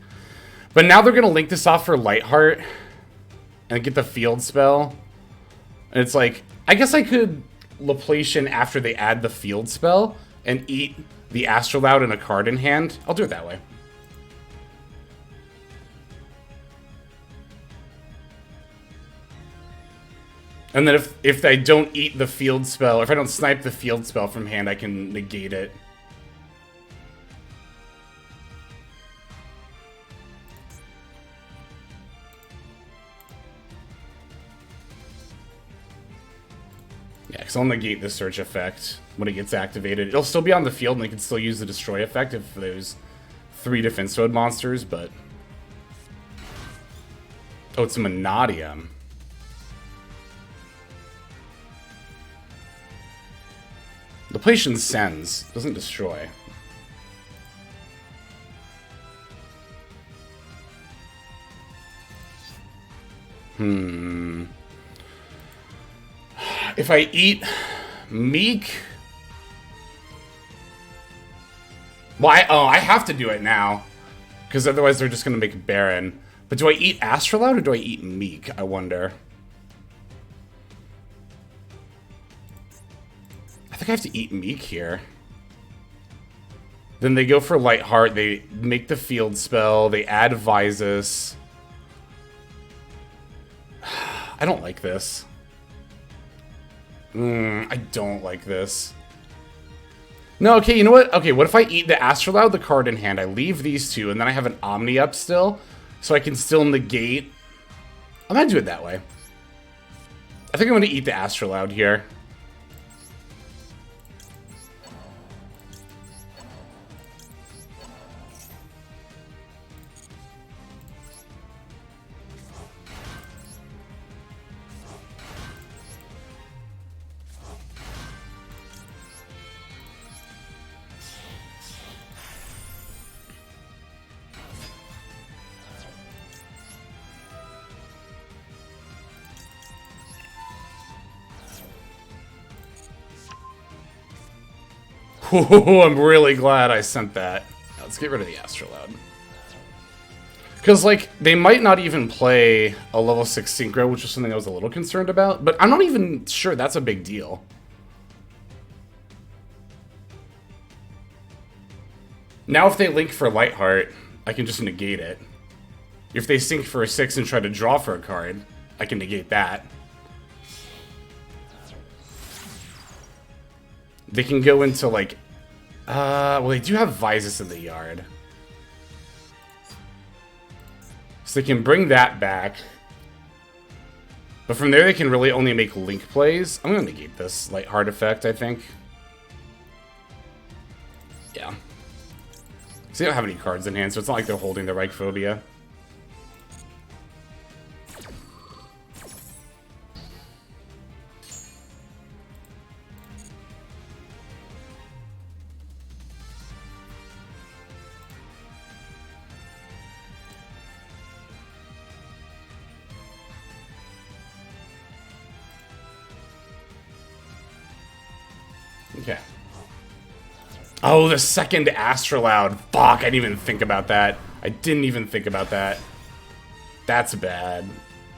But now they're going to link this off for Lightheart and get the field spell. And it's like, I guess I could Laplation after they add the field spell and eat the Astrolabe and a card in hand. I'll do it that way. And then if I don't eat the field spell, or if I don't snipe the field spell from hand, I can negate it. Yeah, because I'll negate the search effect when it gets activated. It'll still be on the field, and they can still use the destroy effect if there's 3 defense mode monsters, but... Oh, it's a Monadium. Laplation sends, doesn't destroy. If I eat Meek... Well, I have to do it now. Because otherwise they're just going to make a Baron. But do I eat Astrolabe or do I eat Meek, I wonder? I think I have to eat Meek here. Then they go for Lightheart, they make the field spell, they add Visus. I don't like this. I don't like this. No, okay, you know what? Okay, what if I eat the Astrolabe, the card in hand, I leave these two, and then I have an Omni up still, so I can still negate... I'm gonna do it that way. I think I'm gonna eat the Astrolabe here. Ooh, I'm really glad I sent that. Let's get rid of the Astrolabe. Because, like, they might not even play a level 6 Synchro, which is something I was a little concerned about. But I'm not even sure that's a big deal. Now if they link for Lightheart, I can just negate it. If they sync for a 6 and try to draw for a card, I can negate that. They can go into, like... well, they do have Vysis in the yard. So they can bring that back. But from there, they can really only make link plays. I'm going to negate this Lightheart effect, I think. Yeah. So they don't have any cards in hand, so it's not like they're holding the Reichphobia. Okay. Oh, the second Astrolabe. Fuck, I didn't even think about that. I didn't even think about that. That's bad.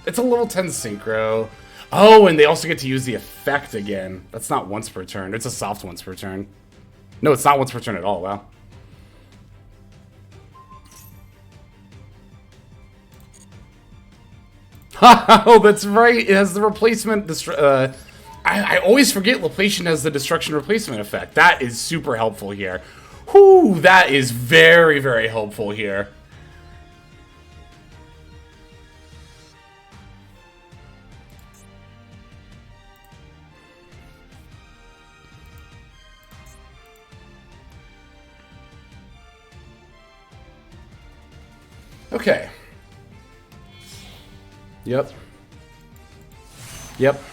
It's a level 10 Synchro. Oh, and they also get to use the effect again. That's not once per turn. It's a soft once per turn. No, it's not once per turn at all. Wow. Oh, that's right. It has the replacement... I always forget Laplacian has the destruction replacement effect. That is super helpful here. Whew, that is very, very helpful here. Okay. Yep. Yep.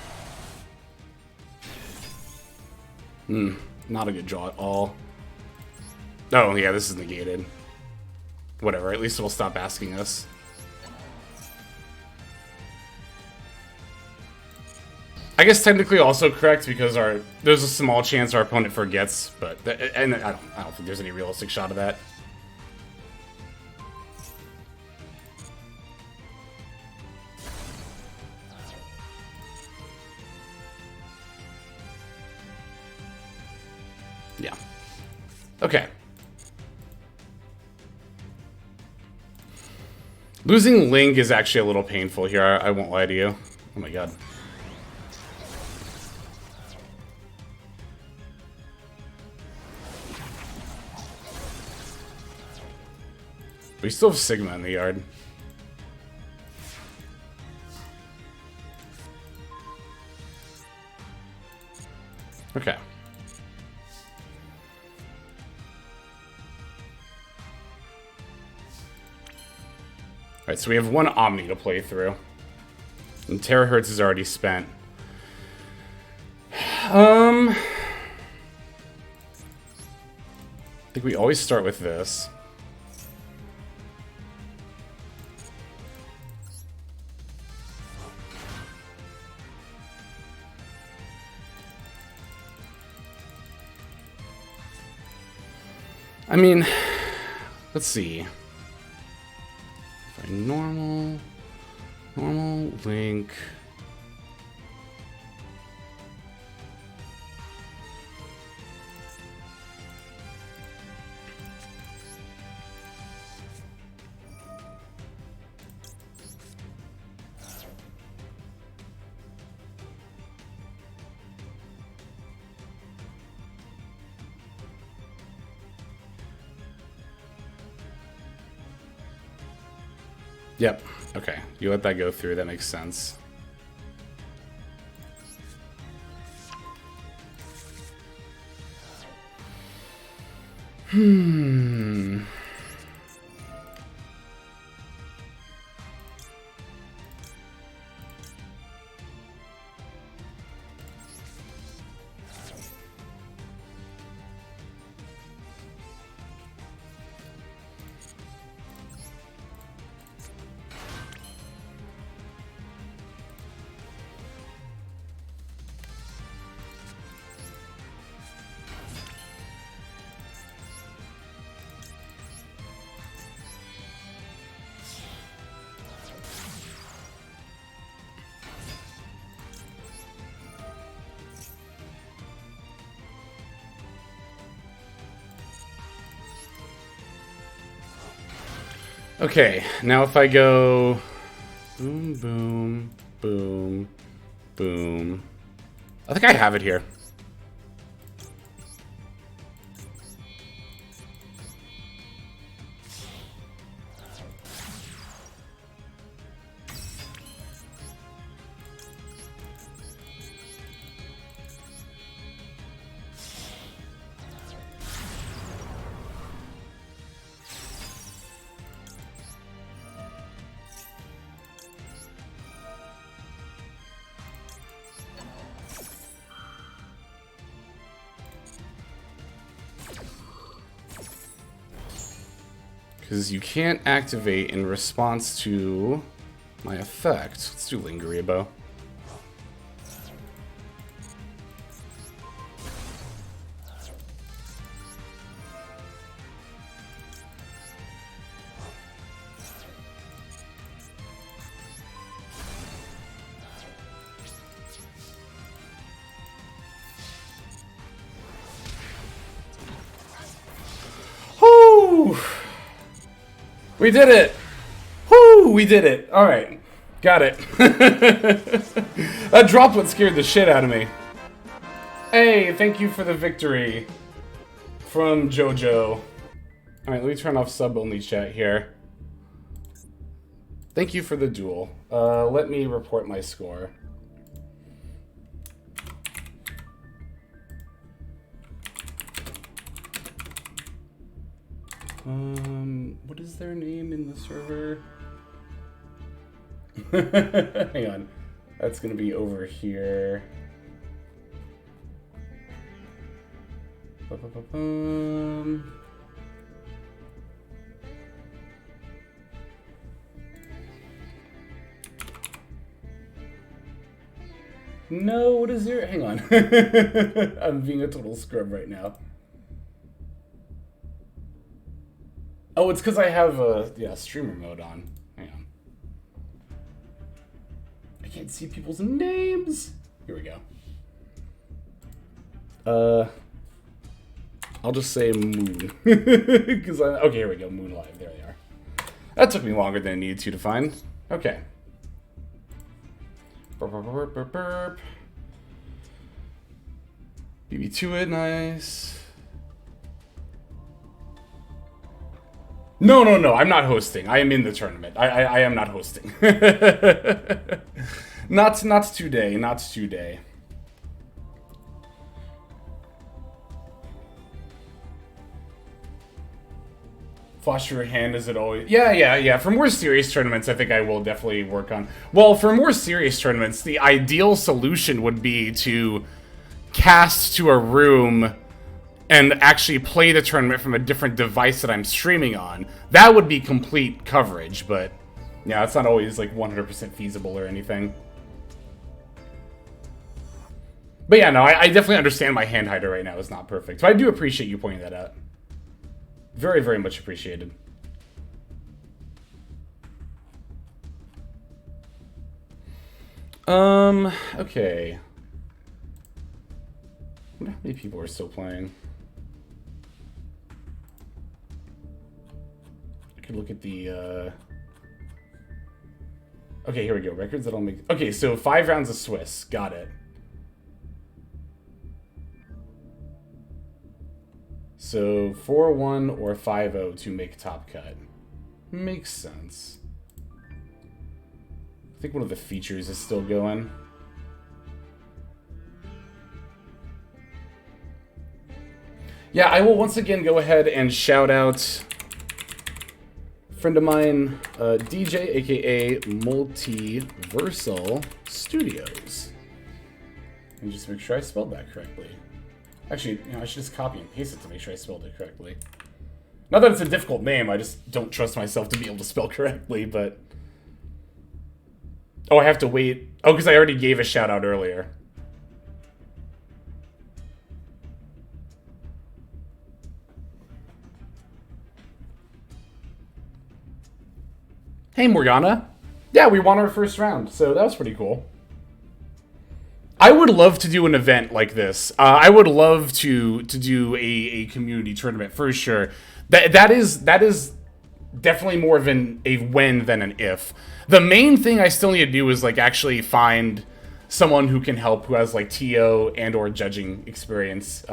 Not a good draw at all. Oh, yeah, this is negated. Whatever, at least it'll stop asking us. I guess technically also correct because there's a small chance our opponent forgets, but and I don't think there's any realistic shot of that. Yeah. Okay. Losing Link is actually a little painful here, I won't lie to you. Oh my god. We still have Sigma in the yard. Okay. Alright, so we have one Omni to play through. And Terahertz is already spent. I think we always start with this. I mean, let's see. Normal, Link. Yep. Okay. You let that go through. That makes sense. Okay, now if I go boom, boom, boom, boom. I think I have it here. Because you can't activate in response to my effect. Let's do Lingeribo. Whoo! We did it! Whoo! We did it! Alright. Got it. That droplet scared the shit out of me. Hey, thank you for the victory. From Jojo. Alright, let me turn off sub-only chat here. Thank you for the duel. Let me report my score. What is their name in the server? Hang on. That's gonna be over here. No, what is your... Hang on. I'm being a total scrub right now. Oh, it's because I have streamer mode on. Hang on. I can't see people's names. Here we go. I'll just say Moon. Because okay, here we go. Moon Live. There they are. That took me longer than it needed to find. Okay. Burp, burp, burp, burp, burp. BB2 it, nice. No, I'm not hosting. I am in the tournament. I am not hosting. Not today, not today. Flash your hand as it always... Yeah. For more serious tournaments, I think I will definitely work on... Well, for more serious tournaments, the ideal solution would be to cast to a room and actually play the tournament from a different device that I'm streaming on. That would be complete coverage, but yeah, it's not always like 100% feasible or anything. But yeah, no, I definitely understand my hand hider right now is not perfect. But I do appreciate you pointing that out. Very, very much appreciated. Okay. I wonder how many people are still playing. I could look at the, Okay, here we go. Records that'll make... Okay, so 5 rounds of Swiss. Got it. So 4-1 or 5-0 to make top cut. Makes sense. I think one of the features is still going. Yeah, I will once again go ahead and shout out a friend of mine, DJ, aka Multiversal Studios. And just make sure I spelled that correctly. Actually, you know, I should just copy and paste it to make sure I spelled it correctly. Not that it's a difficult name, I just don't trust myself to be able to spell correctly, but... Oh, I have to wait. Oh, because I already gave a shout out earlier. Hey, Morgana. Yeah, we won our first round, so that was pretty cool. I would love to do an event like this. I would love to do a community tournament for sure. That is definitely more of a when than an if. The main thing I still need to do is like actually find someone who can help, who has like TO and or judging experience.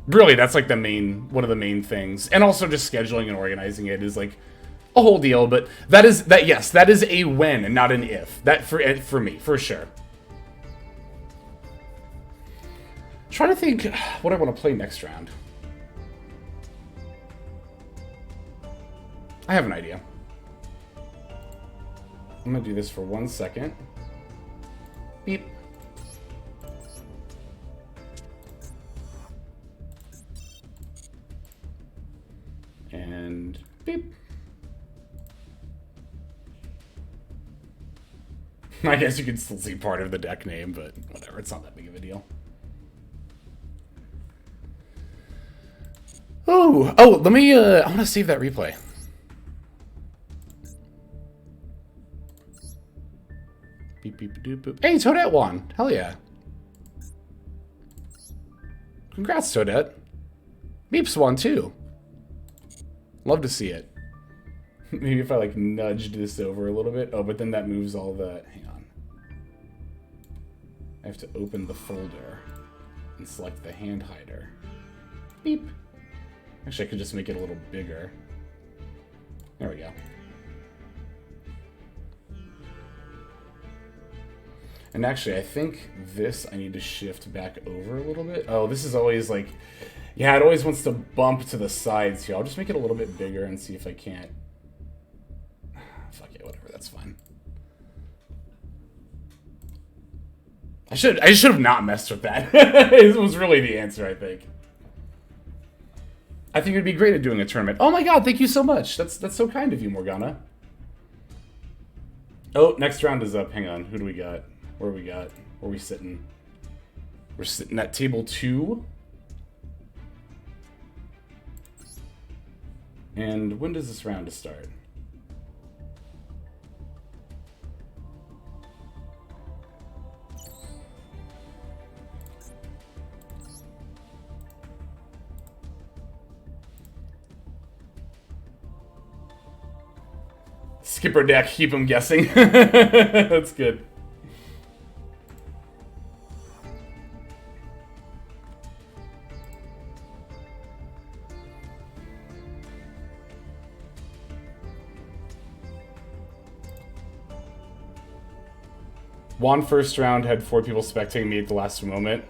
Really, that's like one of the main things, and also just scheduling and organizing it is like a whole deal. But yes, that is a when and not an if. That for me for sure. Trying to think what I want to play next round. I have an idea. I'm gonna do this for 1 second. Beep. And beep. I guess you can still see part of the deck name, but whatever, it's not that big of a deal. Oh, let me, I want to save that replay. Beep, beep, doop, boop. Hey, Toadette won. Hell yeah. Congrats, Toadette. Beeps won, too. Love to see it. Maybe if I, like, nudged this over a little bit. Oh, but then that moves all the... Hang on. I have to open the folder and select the hand hider. Beep. Actually, I could just make it a little bigger. There we go. And actually, I think this I need to shift back over a little bit. Oh, this is always like... Yeah, it always wants to bump to the sides here. I'll just make it a little bit bigger and see if I can't... Fuck it, whatever, that's fine. I should have not messed with that. It was really the answer, I think. I think it'd be great at doing a tournament. Oh my god, thank you so much. That's so kind of you, Morgana. Oh, next round is up. Hang on. Who do we got? Where we got? Where are we sitting? We're sitting at table 2. And when does this round start? Skipper deck, keep him guessing. That's good. Juan first round had 4 people spectating me at the last moment.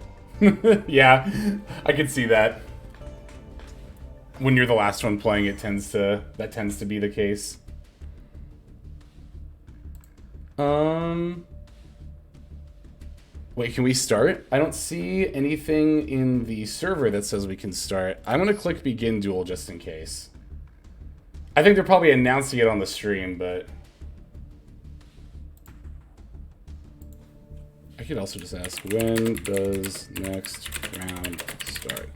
Yeah, I could see that. When you're the last one playing, that tends to be the case. Wait, can we start? I don't see anything in the server that says we can start. I'm gonna click begin duel just in case. I think they're probably announcing it on the stream, but... I could also just ask, when does next round start?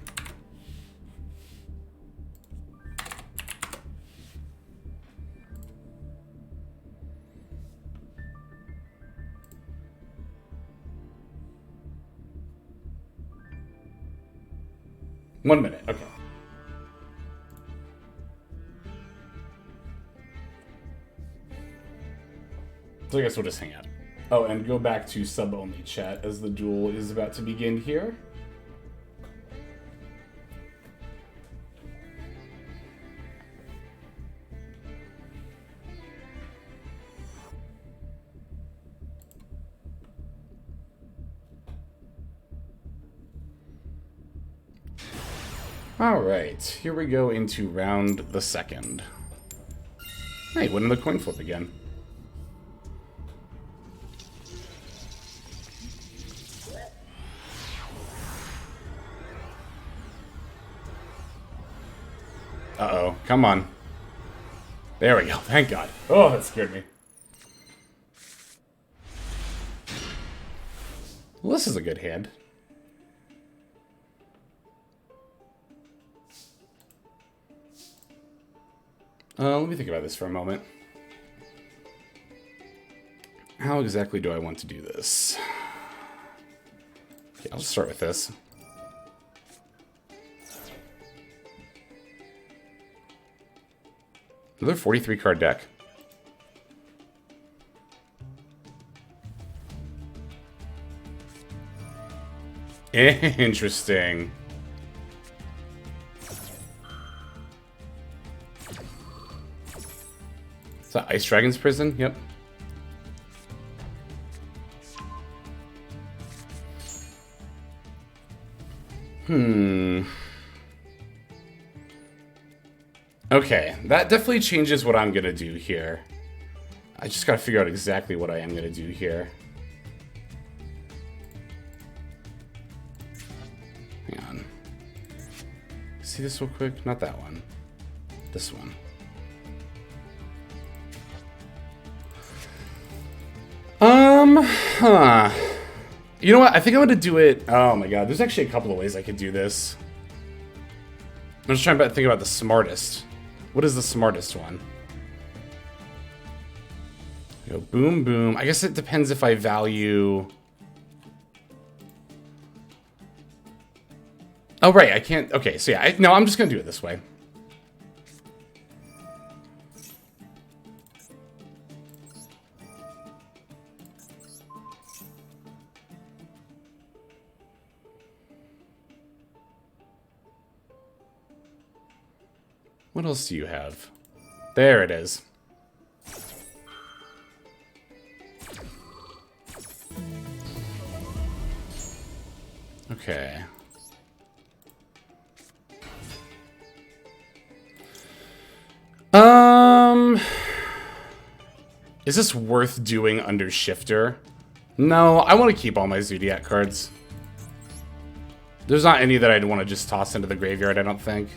One minute, okay. So I guess we'll just hang out. Oh, and go back to sub-only chat as the duel is about to begin here. Alright, here we go into round the second. Hey, winning the coin flip again. Uh-oh, come on. There we go, thank God. Oh, that scared me. Well, this is a good hand. Let me think about this for a moment. How exactly do I want to do this? Okay, I'll start with this. Another 43 card deck. Interesting. Is that Ice Dragon's Prison? Yep. Okay, that definitely changes what I'm gonna do here. I just gotta figure out exactly what I am gonna do here. Hang on. See this real quick? Not that one. This one. Huh. You know what? I think I'm gonna do it. Oh my god, there's actually a couple of ways I could do this. I'm just trying to think about the smartest. What is the smartest one? Go boom, boom. I guess it depends if I value... Oh, right, I can't... Okay, so yeah, no, I'm just gonna do it this way. What else do you have? There it is. Okay. Is this worth doing under Shifter? No, I want to keep all my Zodiac cards. There's not any that I'd want to just toss into the graveyard, I don't think.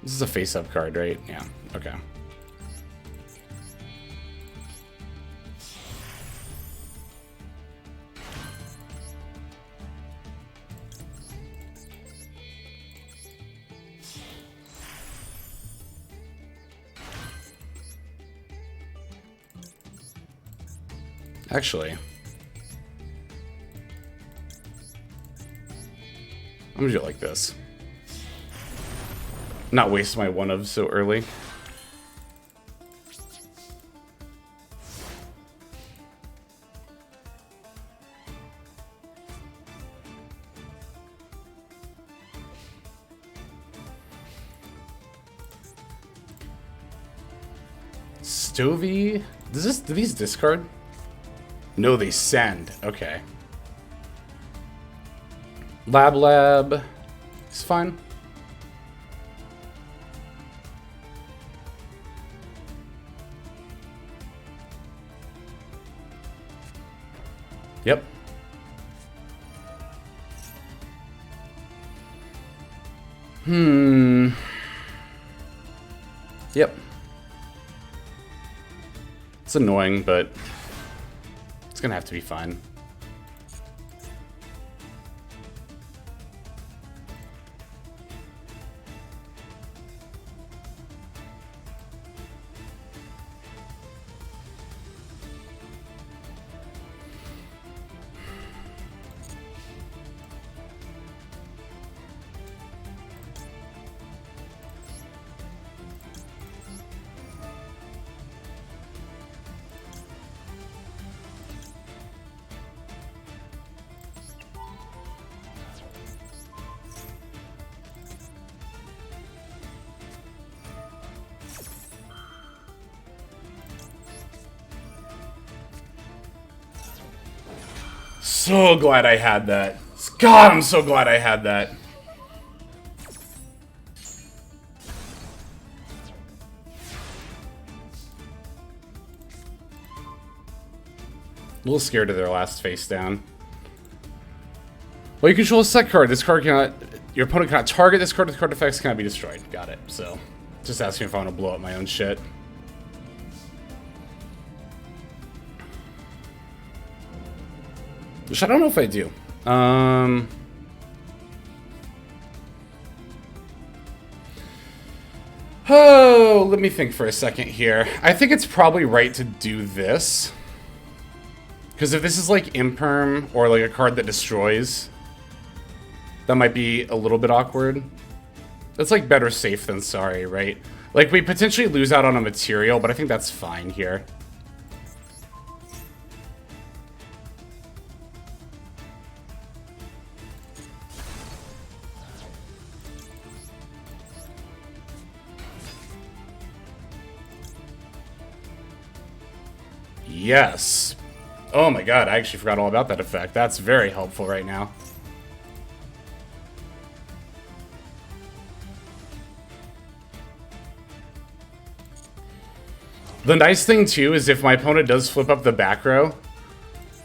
This is a face-up card, right? Yeah, okay. Actually, I'm gonna do it like this. Not waste my one of so early. Stovey? Do these discard? No, they send. Okay. Lab. It's fine. Yep. Yep. It's annoying, but it's gonna have to be fine. So glad I had that. God, I'm so glad I had that. A little scared of their last face down. Well, you control a set card. This card cannot... Your opponent cannot target this card with card effects, cannot be destroyed. Got it. So, just asking if I want to blow up my own shit. Which I don't know if I do. Oh, let me think for a second here. I think it's probably right to do this. Because if this is like Imperm or like a card that destroys, that might be a little bit awkward. That's like better safe than sorry, right? Like, we potentially lose out on a material, but I think that's fine here. Yes. Oh my god, I actually forgot all about that effect. That's very helpful right now. The nice thing, too, is if my opponent does flip up the back row,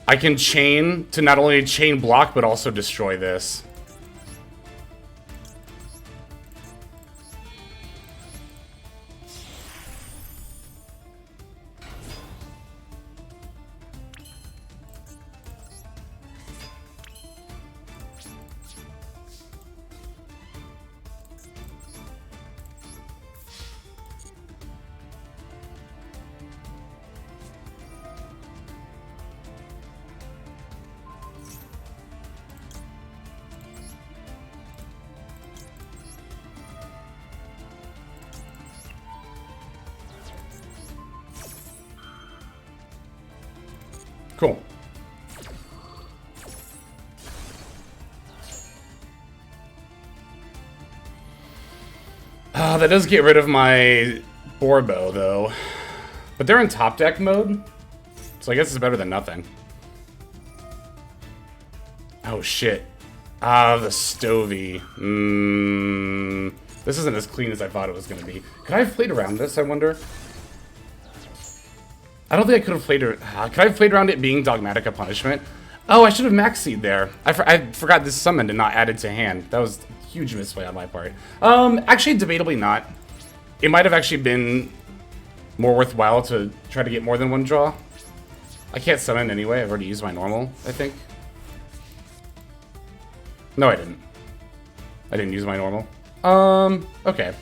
I can chain to not only chain block, but also destroy this. Cool. That does get rid of my Borbo, though. But they're in top deck mode, so I guess it's better than nothing. Oh, shit. The Stovey. This isn't as clean as I thought it was going to be. Could I have played around this, I wonder? I don't think I could have played... could I have played around it being Dogmatica Punishment? Oh, I should have Maxied there. I forgot this summoned and not added to hand. That was a huge misplay on my part. Actually, debatably not. It might have actually been more worthwhile to try to get more than one draw. I can't summon anyway. I've already used my normal, I think. No, I didn't. I didn't use my normal. Okay.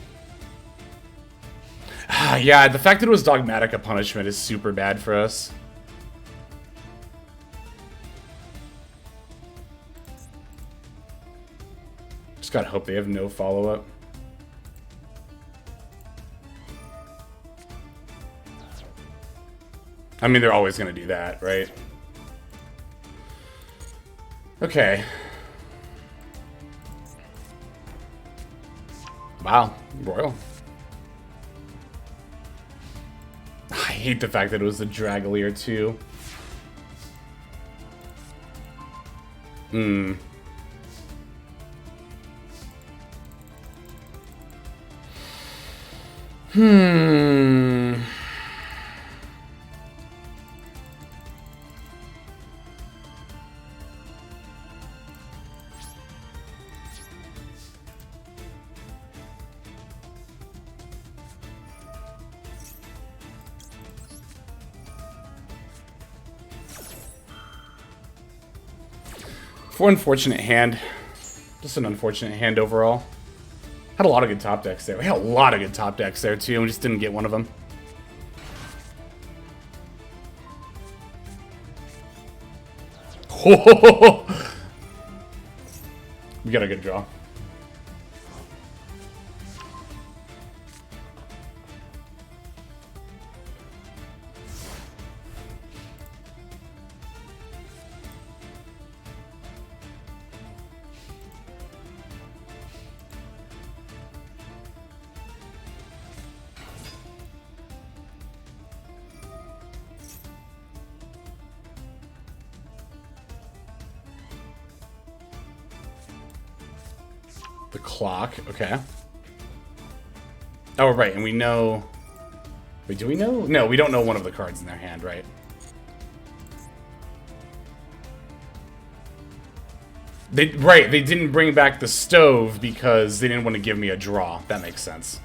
Yeah, the fact that it was Dogmatica Punishment is super bad for us. Just gotta hope they have no follow-up. I mean, they're always gonna do that, right? Okay. Wow, Royal. I hate the fact that it was the Dragolier too. For unfortunate hand. Just an unfortunate hand overall. Had a lot of good top decks there. We had a lot of good top decks there too, and we just didn't get one of them. We got a good draw. The clock, okay. Oh, right, and we know... Wait, do we know? No, we don't know one of the cards in their hand, right? Right, they didn't bring back the stove because they didn't want to give me a draw. That makes sense.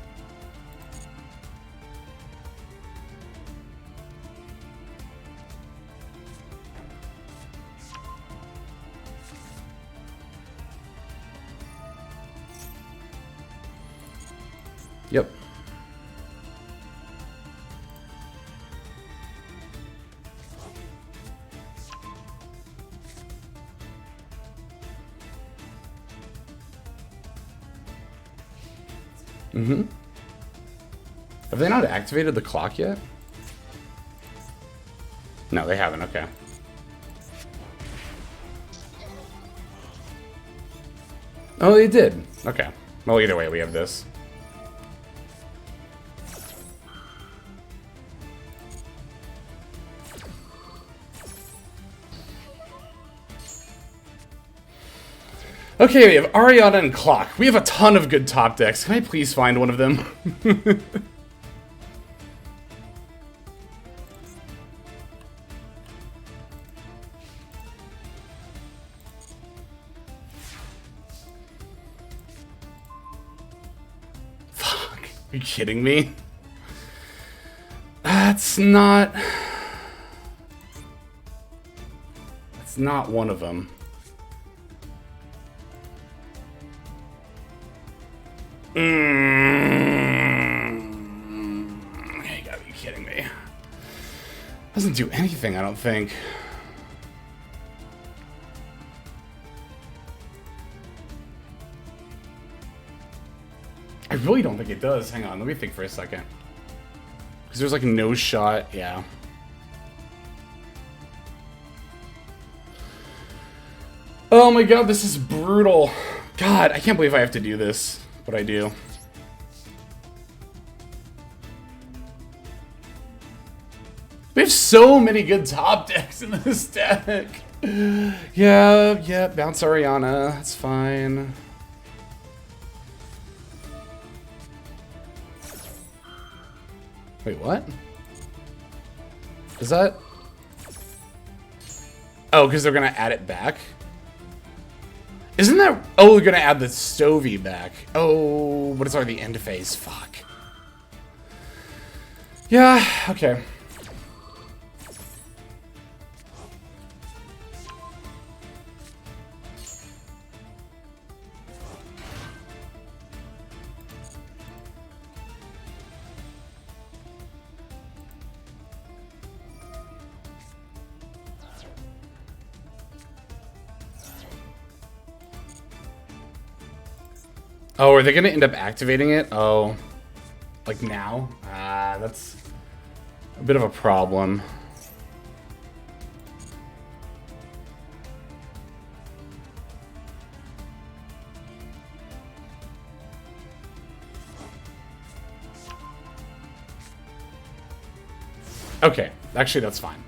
Yep. Have they not activated the clock yet? No, they haven't. Okay. Oh, they did. Okay. Well, either way, we have this. Okay, we have Ariana and Clock. We have a ton of good top decks. Can I please find one of them? Fuck. Are you kidding me? That's not one of them. You gotta be kidding me. Doesn't do anything, I don't think. I really don't think it does. Hang on, let me think for a second. Because there's like no shot, yeah. Oh my god, this is brutal. God, I can't believe I have to do this. But I do. We have so many good top decks in this deck. Yeah, bounce Ariana. That's fine. Wait, what? Is that... Oh, because they're going to add it back? Isn't that... Oh, we're gonna add the Stovey back. Oh, but it's already the end phase. Fuck. Yeah, okay. Oh, are they gonna end up activating it? Oh, like now? Ah, that's a bit of a problem. Okay, actually that's fine.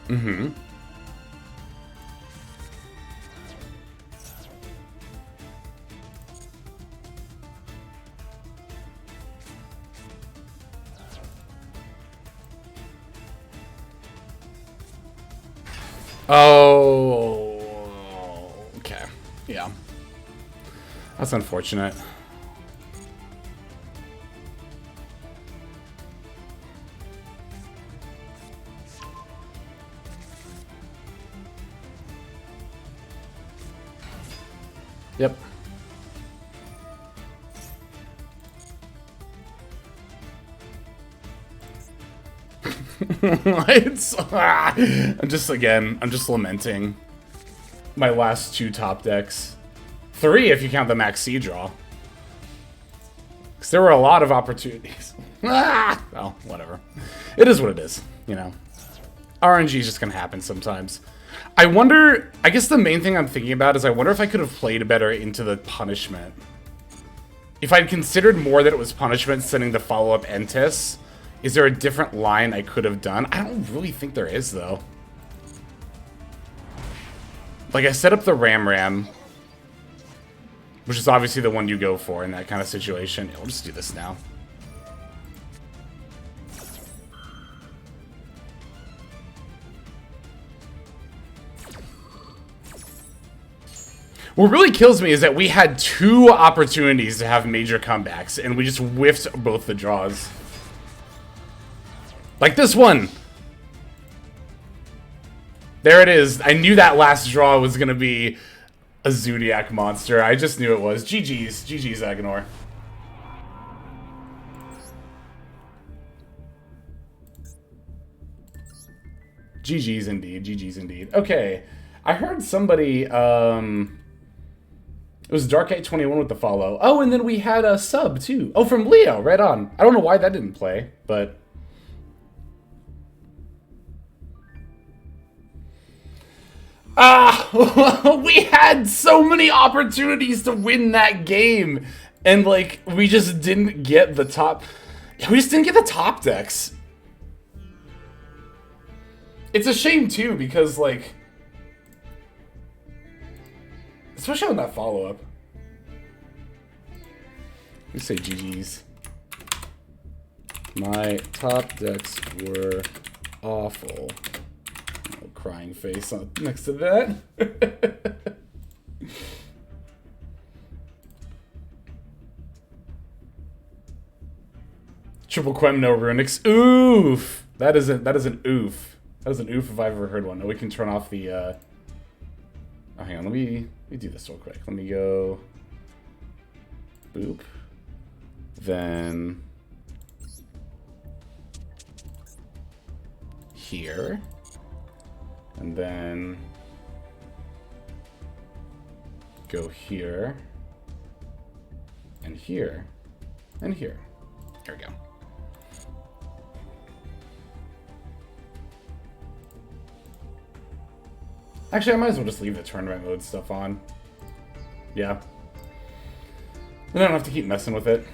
Mm-hmm. Oh, okay. Yeah. That's unfortunate. Yep. I'm just lamenting my last two top decks. 3 if you count the Max C draw. Because there were a lot of opportunities. Well, whatever. It is what it is, you know. RNG is just going to happen sometimes. I wonder, I guess the main thing I'm thinking about is I wonder if I could have played better into the punishment. If I'd considered more that it was punishment sending the follow-up Entis, is there a different line I could have done? I don't really think there is, though. Like, I set up the Ram, which is obviously the one you go for in that kind of situation. Yeah, we'll just do this now. What really kills me is that we had 2 opportunities to have major comebacks, and we just whiffed both the draws. Like this one! There it is. I knew that last draw was going to be a Zodiac monster. I just knew it was. GG's. GG's, Agonor. GG's indeed. GG's indeed. Okay. I heard somebody, it was Dark821 with the follow. Oh, and then we had a sub, too. Oh, from Leo, right on. I don't know why that didn't play, but... we had so many opportunities to win that game, and, like, we just didn't get the top... We just didn't get the top decks. It's a shame, too, because, like... Especially on that follow-up. Let me say GG's. My top decks were awful. Oh, crying face on next to that. Triple Quem, no Runix. Oof! That is an oof. That is an oof if I've ever heard one. Oh, we can turn off the, Oh, hang on, let me do this real quick. Let me go... Boop. Then... Here. And then... Go here. And here. And here. There we go. Actually, I might as well just leave the tournament mode stuff on. Yeah. Then I don't have to keep messing with it.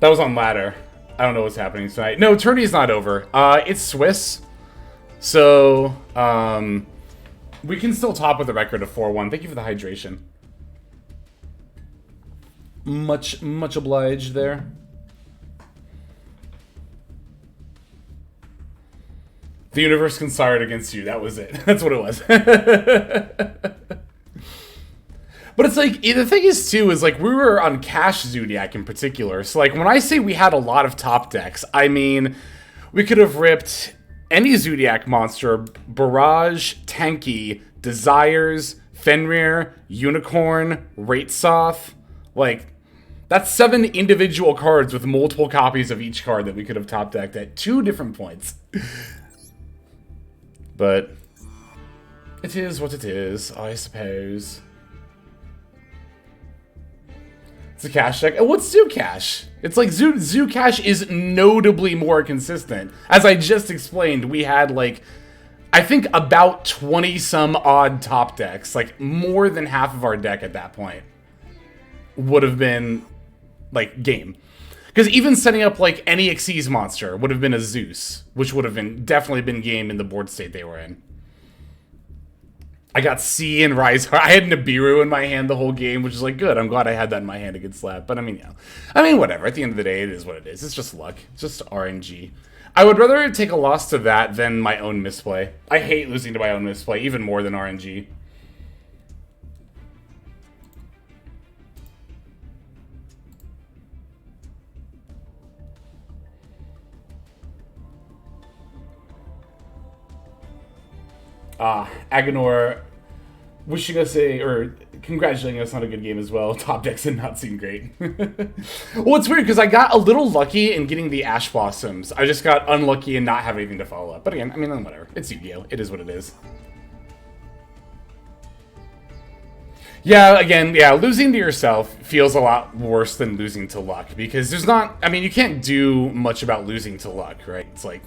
That was on ladder. I don't know what's happening tonight. No, tourney's not over. It's Swiss. So, we can still top with a record of 4-1. Thank you for the hydration. Much obliged there. The universe conspired against you. That was it. That's what it was. But it's like, the thing is too, is like, we were on Cash Zodiac in particular. So like, when I say we had a lot of top decks, I mean, we could have ripped any Zodiac monster, Barrage, Tenki, Desires, Fenrir, Unicorn, Ratesoth. Like, that's 7 individual cards with multiple copies of each card that we could have top decked at 2 different points. But it is what it is, I suppose. It's a cash deck. And what's Zoo Cash? It's like Zoo Cash is notably more consistent. As I just explained, we had like, I think about 20 some odd top decks. Like more than half of our deck at that point would have been like game. Because even setting up, like, any Xyz monster would have been a Zeus, which would have been definitely been game in the board state they were in. I got C and Rise. I had Nibiru in my hand the whole game, which is, like, good. I'm glad I had that in my hand against Slap. But, I mean, yeah. I mean, whatever. At the end of the day, it is what it is. It's just luck. It's just RNG. I would rather take a loss to that than my own misplay. I hate losing to my own misplay, even more than RNG. Agonor wishing us or congratulating us on a good game as well. Top decks did not seem great. Well, it's weird because I got a little lucky in getting the Ash Blossoms. I just got unlucky and not have anything to follow up. But again, I mean, whatever. It's Yu-Gi-Oh! It is what it is. Yeah, again, yeah, losing to yourself feels a lot worse than losing to luck. Because there's not, I mean, you can't do much about losing to luck, right? It's like,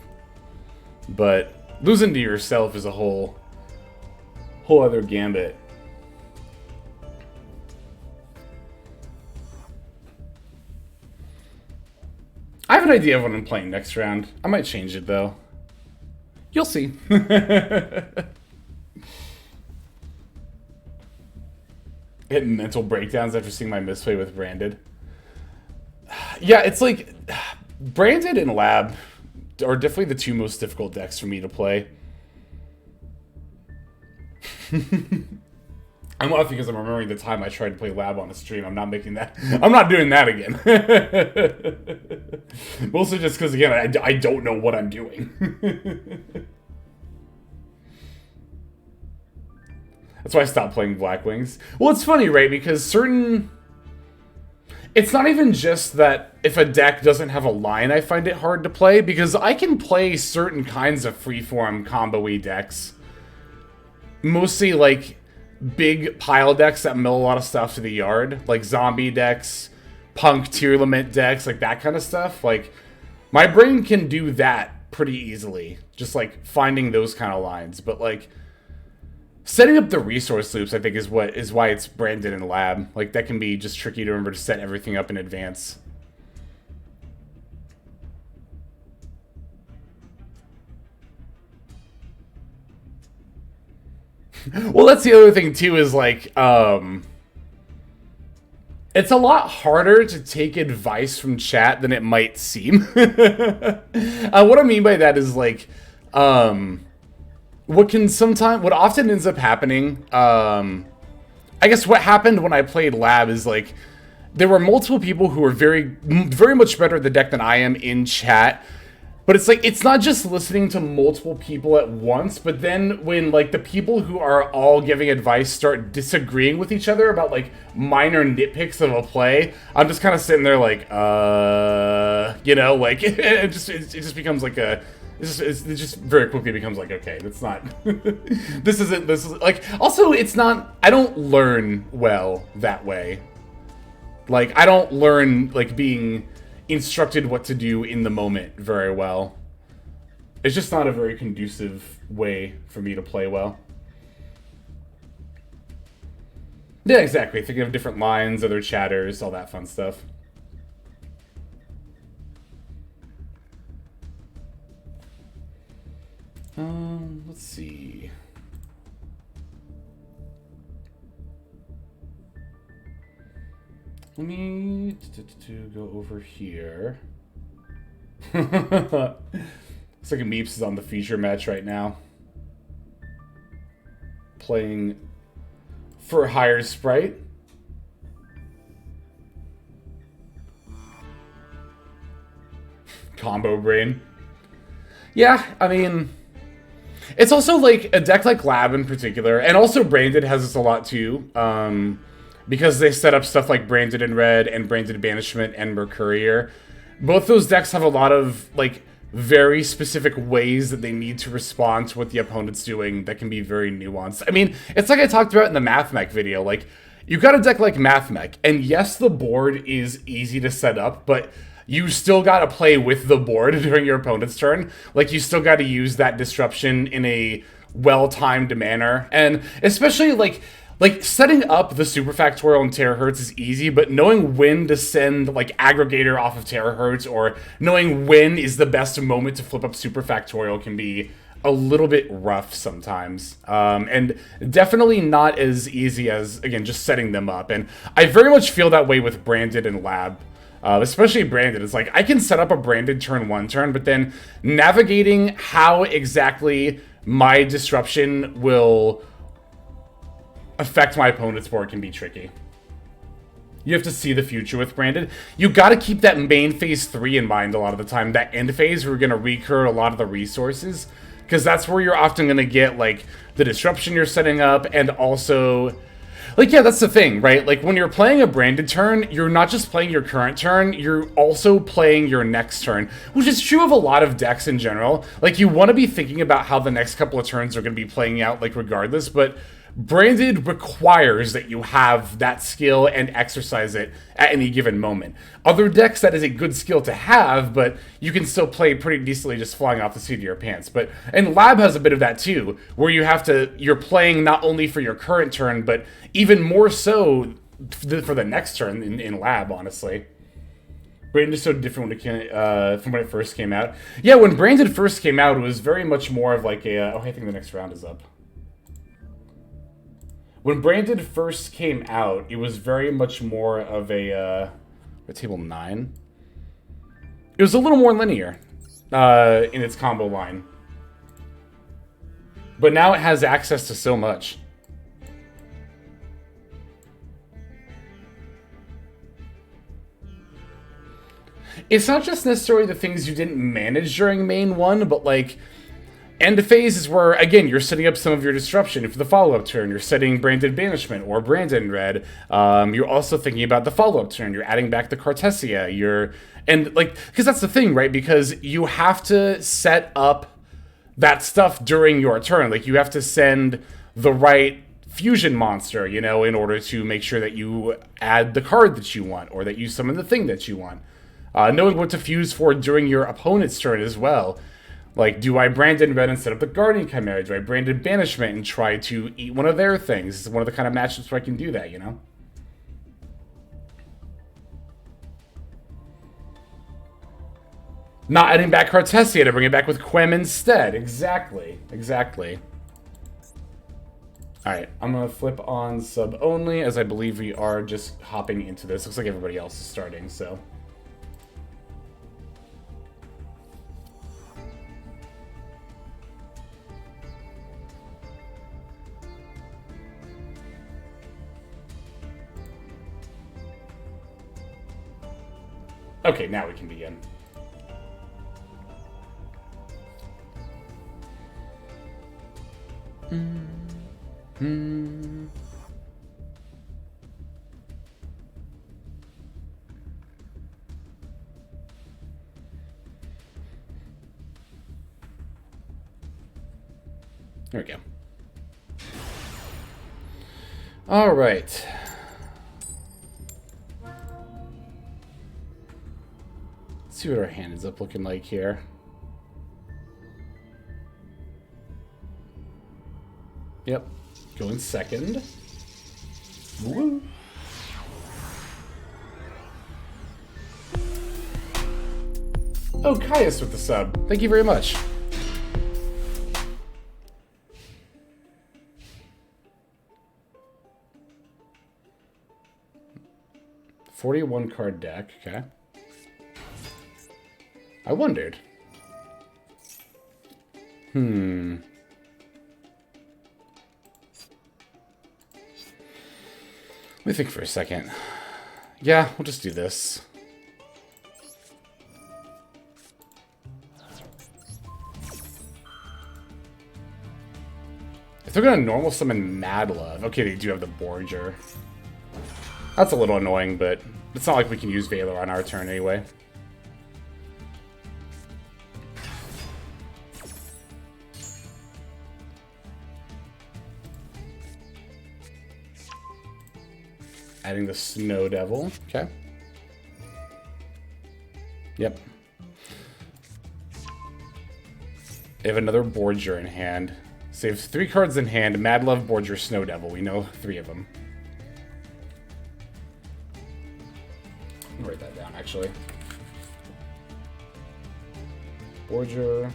but losing to yourself is a whole other gambit. I have an idea of what I'm playing next round. I might change it, though. You'll see. Hitting mental breakdowns after seeing my misplay with Branded. Yeah, it's like... Branded and Lab are definitely the 2 most difficult decks for me to play. I'm laughing because I'm remembering the time I tried to play Lab on a stream. I'm not making that. I'm not doing that again. Mostly just because, again, I don't know what I'm doing. That's why I stopped playing Black Wings. Well, it's funny, right? Because certain... It's not even just that if a deck doesn't have a line, I find it hard to play, because I can play certain kinds of freeform combo-y decks. Mostly, like, big pile decks that mill a lot of stuff to the yard. Like zombie decks, punk tier limit decks, like that kind of stuff. Like, my brain can do that pretty easily. Just, like, finding those kind of lines. But, like, setting up the resource loops, I think, is why it's branded in lab. Like, that can be just tricky to remember to set everything up in advance. Well, that's the other thing, too, is, like, it's a lot harder to take advice from chat than it might seem. What I mean by that is, like, what often ends up happening, I guess what happened when I played Lab is, like, there were multiple people who were very, very much better at the deck than I am in chat. But it's like, it's not just listening to multiple people at once, but then when, like, the people who are all giving advice start disagreeing with each other about, like, minor nitpicks of a play, I'm just kind of sitting there like, you know, like, it just becomes like a... it just very quickly becomes like, okay, that's not... this is, like... Also, it's not... I don't learn well that way. Like, I don't learn, like, being instructed what to do in the moment very well. It's just not a very conducive way for me to play well. Yeah, exactly. Thinking of different lines, other chatters, all that fun stuff. Let's see. Let me go over here. Looks like Meeps is on the feature match right now. Playing for a higher sprite. Combo brain. Yeah, I mean... it's also like a deck like Lab in particular, and also Branded has this a lot too. Because they set up stuff like Branded in Red and Branded Banishment and Mercurier. Both those decks have a lot of, like, very specific ways that they need to respond to what the opponent's doing that can be very nuanced. I mean, it's like I talked about in the MathMech video. Like, you got a deck like MathMech, and yes, the board is easy to set up, but you still got to play with the board during your opponent's turn. Like, you still got to use that disruption in a well-timed manner. And especially, like, setting up the Superfactorial in Terahertz is easy, but knowing when to send, like, Aggregator off of Terahertz, or knowing when is the best moment to flip up Superfactorial can be a little bit rough sometimes. And definitely not as easy as, again, just setting them up. And I very much feel that way with Branded and Lab. Especially Branded. It's like, I can set up a Branded turn but then navigating how exactly my disruption will affect my opponent's board can be tricky. You have to see the future with Branded. You gotta keep that main phase 3 in mind a lot of the time. That end phase, we're gonna recur a lot of the resources, because that's where you're often gonna get, like, the disruption you're setting up, and also... like, yeah, that's the thing, right? Like, when you're playing a Branded turn, you're not just playing your current turn, you're also playing your next turn, which is true of a lot of decks in general. Like, you want to be thinking about how the next couple of turns are going to be playing out, like, regardless, but Branded requires that you have that skill and exercise it at any given moment. Other decks, that is a good skill to have, but you can still play pretty decently just flying off the seat of your pants. And Lab has a bit of that too, where you're playing not only for your current turn, but even more so for the next turn in Lab, honestly. Branded is so different from when it first came out. Yeah, when Branded first came out, it was very much more of like a... oh, I think the next round is up. When Branded first came out, it was very much more of a table 9. It was a little more linear in its combo line. But now it has access to so much. It's not just necessarily the things you didn't manage during main 1, but, like, End phase is where, again, you're setting up some of your disruption for the follow-up turn. You're setting Branded Banishment or Brandon Red. You're also thinking about the follow-up turn. You're adding back the Cartesia. And, like, because that's the thing, right? Because you have to set up that stuff during your turn. Like, you have to send the right fusion monster, you know, in order to make sure that you add the card that you want or that you summon the thing that you want. Knowing what to fuse for during your opponent's turn as well. Like, do I Brandon Red and set up the Guardian Chimera? Do I Brandon Banishment and try to eat one of their things? This is one of the kind of matchups where I can do that, you know? Not adding back Cartesia to bring it back with Quem instead. Exactly. Exactly. Alright, I'm going to flip on sub only, as I believe we are just hopping into this. Looks like everybody else is starting, so... Okay, now we can begin. There we go. All right. Let's see what our hand ends up looking like here. Yep. Going second. Woo. Oh, Caius with the sub. Thank you very much. $41 card deck, okay. I wondered. Let me think for a second. Yeah, we'll just do this. If they're gonna normal summon Mad Love, okay, they do have the Borger. That's a little annoying, but it's not like we can use Valor on our turn anyway. Adding the Snow Devil. Okay. Yep. They have another Borger in hand. So they have 3 cards in hand. Mad Love, Borger, Snow Devil. We know 3 of them. I'll write that down, actually. Borger,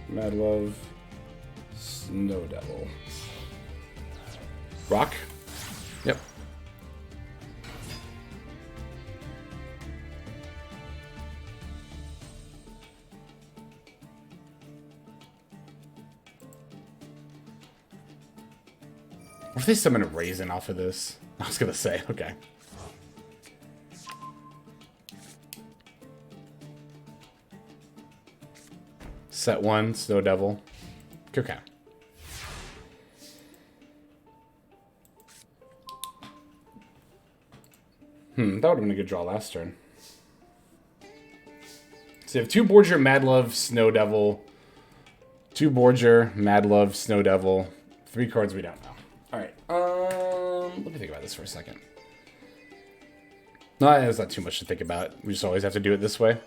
Mad Love, Snow Devil. Rock? Yep. What if they summon a Raisin off of this? I was gonna say, okay. Set 1, Snow Devil. Okay. That would have been a good draw last turn. So you have 2 Borger, Mad Love, Snow Devil. 2 Borger, Mad Love, Snow Devil. 3 cards we don't know. Alright, let me think about this for a second. No, there's not too much to think about. We just always have to do it this way.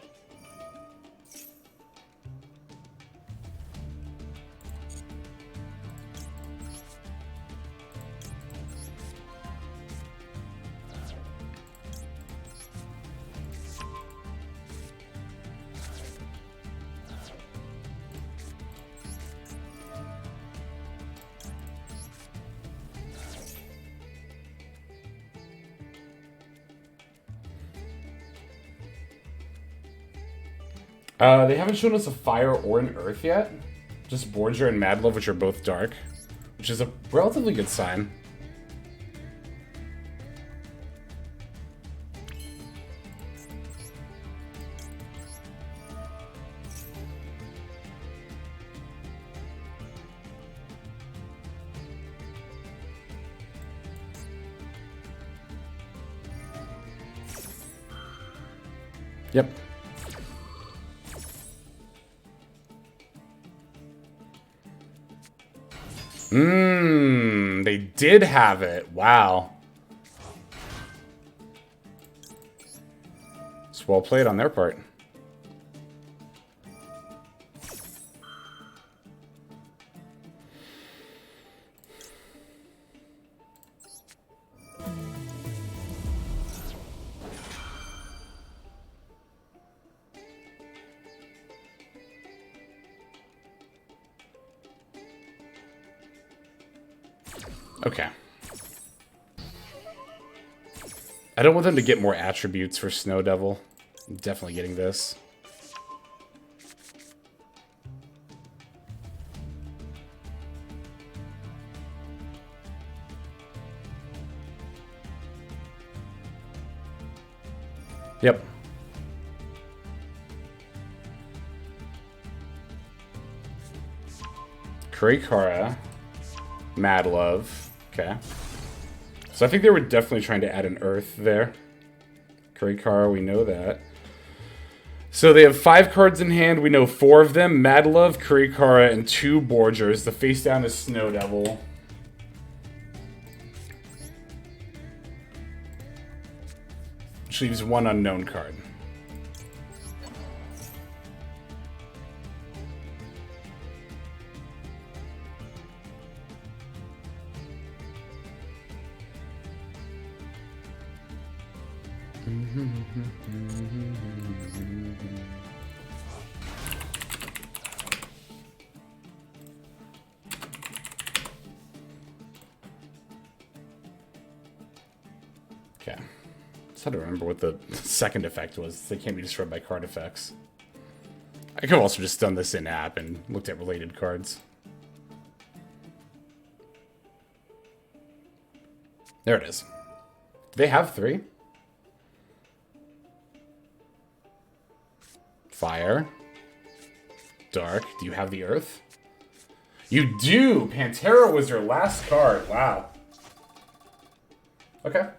They haven't shown us a fire or an earth yet. Just Borger and Mad Love, which are both dark. Which is a relatively good sign. Yep. They did have it. Wow. It's well played on their part. Okay. I don't want them to get more attributes for Snow Devil. I'm definitely getting this. Yep. Kurikara. Mad Love. Okay. So I think they were definitely trying to add an Earth there. Kurikara, we know that. So they have 5 cards in hand. We know 4 of them. Mad Love, Kurikara, and 2 Borgers. The face down is Snow Devil. Which leaves 1 unknown card. Okay. Just had to remember what the second effect was. They can't be destroyed by card effects. I could have also just done this in-app and looked at related cards. There it is. Do they have 3? Fire. Dark. Do you have the Earth? You do! Pantera was your last card. Wow. Okay.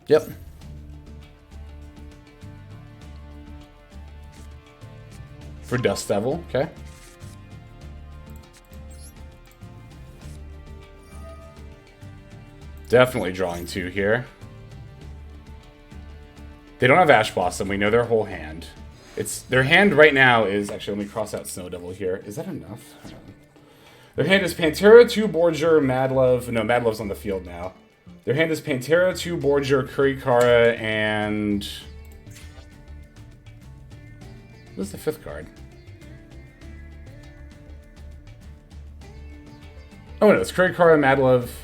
Yep. For Dust Devil, okay. Definitely drawing 2 here. They don't have Ash Blossom. We know their whole hand. It's their hand right now is actually. Let me cross out Snow Devil here. Is that enough? Their hand is Pantera, 2 Borger, Mad Love. No, Mad Love's on the field now. Their hand is Pantera, 2 Borger, Kurikara, and what's the 5th card? Oh no, it's Kurikara, Mad Love,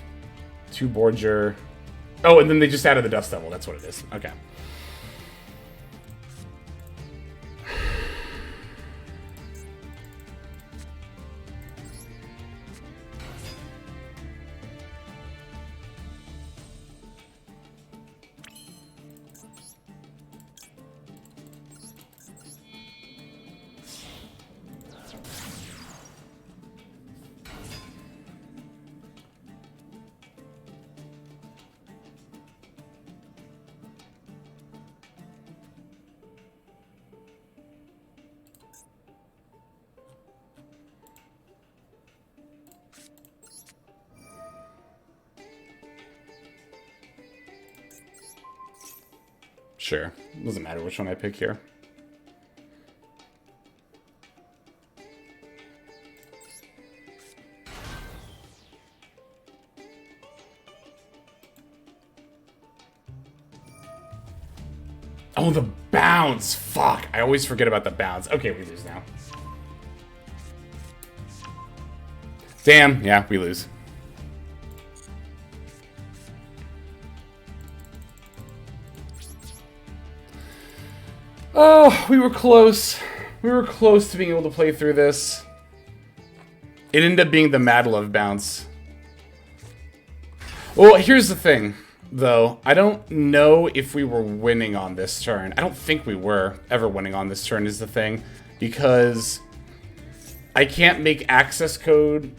2 Borger. Oh, and then they just added the Dust Devil. That's what it is. Okay. Sure. Doesn't matter which one I pick here. Oh, the bounce! Fuck! I always forget about the bounce. Okay, we lose now. Damn, yeah, we lose. Oh, we were close. We were close to being able to play through this. It ended up being the Mad Love bounce. Well, here's the thing, though. I don't know if we were winning on this turn. I don't think we were ever winning on this turn is the thing. Because I can't make access code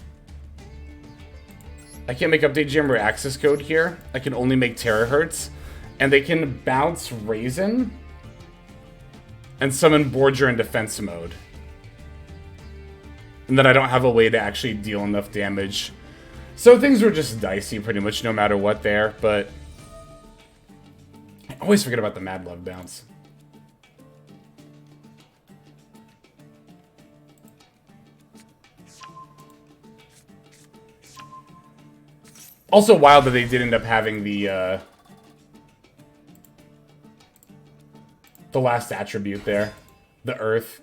I can't make update gem or access code here. I can only make terahertz. And they can bounce Raisin and summon Borger in defense mode. And then I don't have a way to actually deal enough damage. So things were just dicey pretty much no matter what there, but I always forget about the Mad Love bounce. Also wild that they did end up having the last attribute there. The Earth.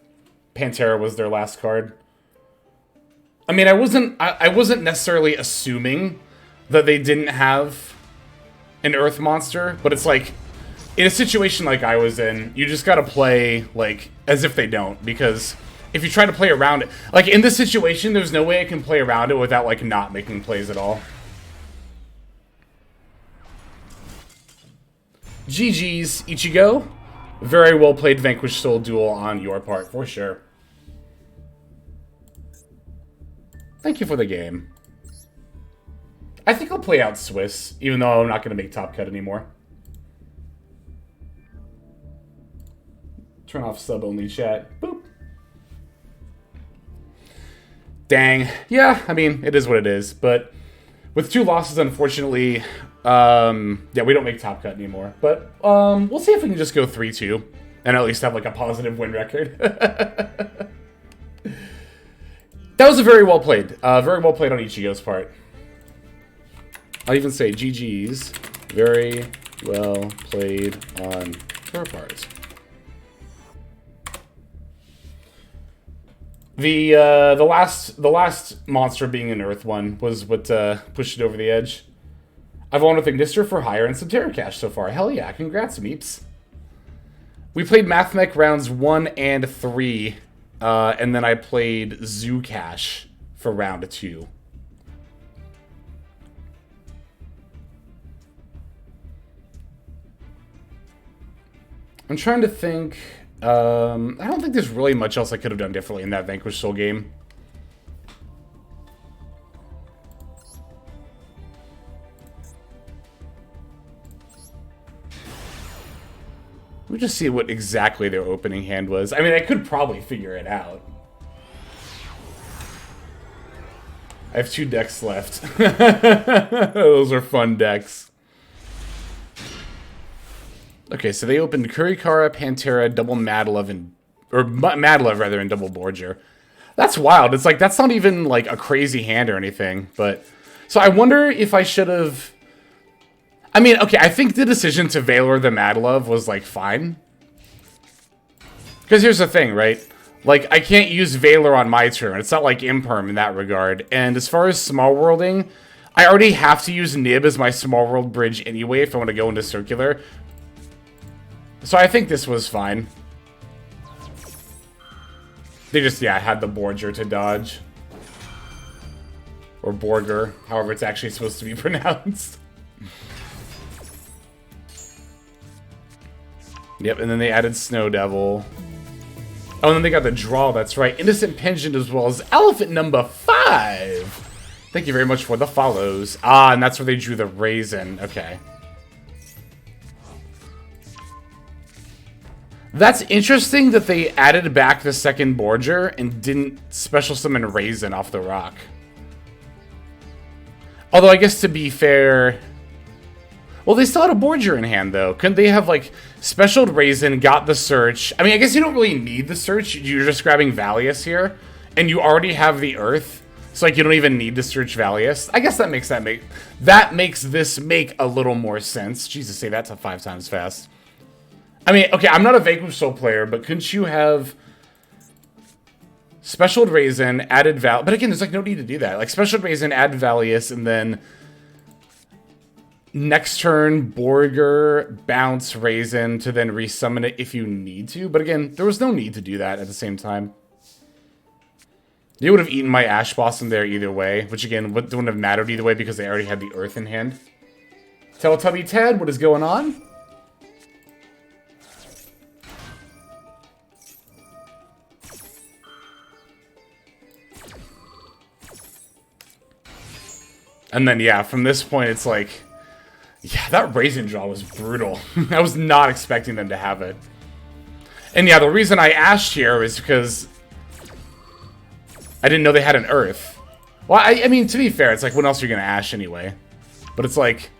Pantera was their last card. I mean, I wasn't necessarily assuming that they didn't have an Earth monster, but it's like, in a situation like I was in, you just gotta play, like, as if they don't, because if you try to play around it, like, in this situation, there's no way I can play around it without, like, not making plays at all. GG's, Ichigo. Very well played Vanquish Soul Duel on your part, for sure. Thank you for the game. I think I'll play out Swiss, even though I'm not going to make Top Cut anymore. Turn off sub-only chat. Boop. Dang. Yeah, I mean, it is what it is. But with 2 losses, unfortunately, yeah, we don't make Top Cut anymore. But we'll see if we can just go 3-2 and at least have like a positive win record. That was a very well played on Ichigo's part. I'll even say GG's. Very well played on her part. The last monster being an Earth one was what pushed it over the edge. I've won with Ignister for hire and some Terror Cash so far. Hell yeah, congrats, Meeps. We played Mathmech rounds 1 and 3, and then I played Zoo Cash for round 2. I'm trying to think. I don't think there's really much else I could have done differently in that Vanquish Soul game. Let me just see what exactly their opening hand was. I mean, I could probably figure it out. I have 2 decks left. Those are fun decks. Okay, so they opened Kurikara, Pantera, double Madlove, and... Or Madlove, rather, and double Borger. That's wild. It's like, that's not even, like, a crazy hand or anything, but... So I wonder if I should have... I mean, okay, I think the decision to Valor the Madlove was, like, fine. Because here's the thing, right? Like, I can't use Valor on my turn. It's not like Imperm in that regard. And as far as Small Worlding, I already have to use Nib as my Small World bridge anyway if I want to go into Circular. So I think this was fine. They just, yeah, had the Borger to dodge. Or Borger, however it's actually supposed to be pronounced. Yep, and then they added Snow Devil. Oh, and then they got the draw, that's right. Innocent Pension as well as Elephant number 5. Thank you very much for the follows. Ah, and that's where they drew the Raisin. Okay. That's interesting that they added back the second Borger and didn't special summon Raisin off the rock. Although I guess to be fair... Well, they still had a Borger in hand, though. Couldn't they have, like, specialed Raisin, got the search? I mean, I guess you don't really need the search. You're just grabbing Valius here. And you already have the Earth. So, like, you don't even need to search Valius. I guess that makes this make a little more sense. Jesus, say that to 5 times fast. I mean, okay, I'm not a Vanquish Soul player, but couldn't you have specialed Raisin, added Val... But again, there's, like, no need to do that. Like, specialed Raisin, add Valius, and then... Next turn, Borger, bounce Raisin to then resummon it if you need to. But again, there was no need to do that at the same time. They would have eaten my Ash Blossom there either way. Which again, wouldn't have mattered either way because they already had the Earth in hand. Teletubby Ted, what is going on? And then, yeah, from this point, it's like... Yeah, that Raisin draw was brutal. I was not expecting them to have it. And yeah, the reason I ashed here is because... I didn't know they had an Earth. Well, I mean, to be fair, it's like, when else are you going to ash anyway? But it's like...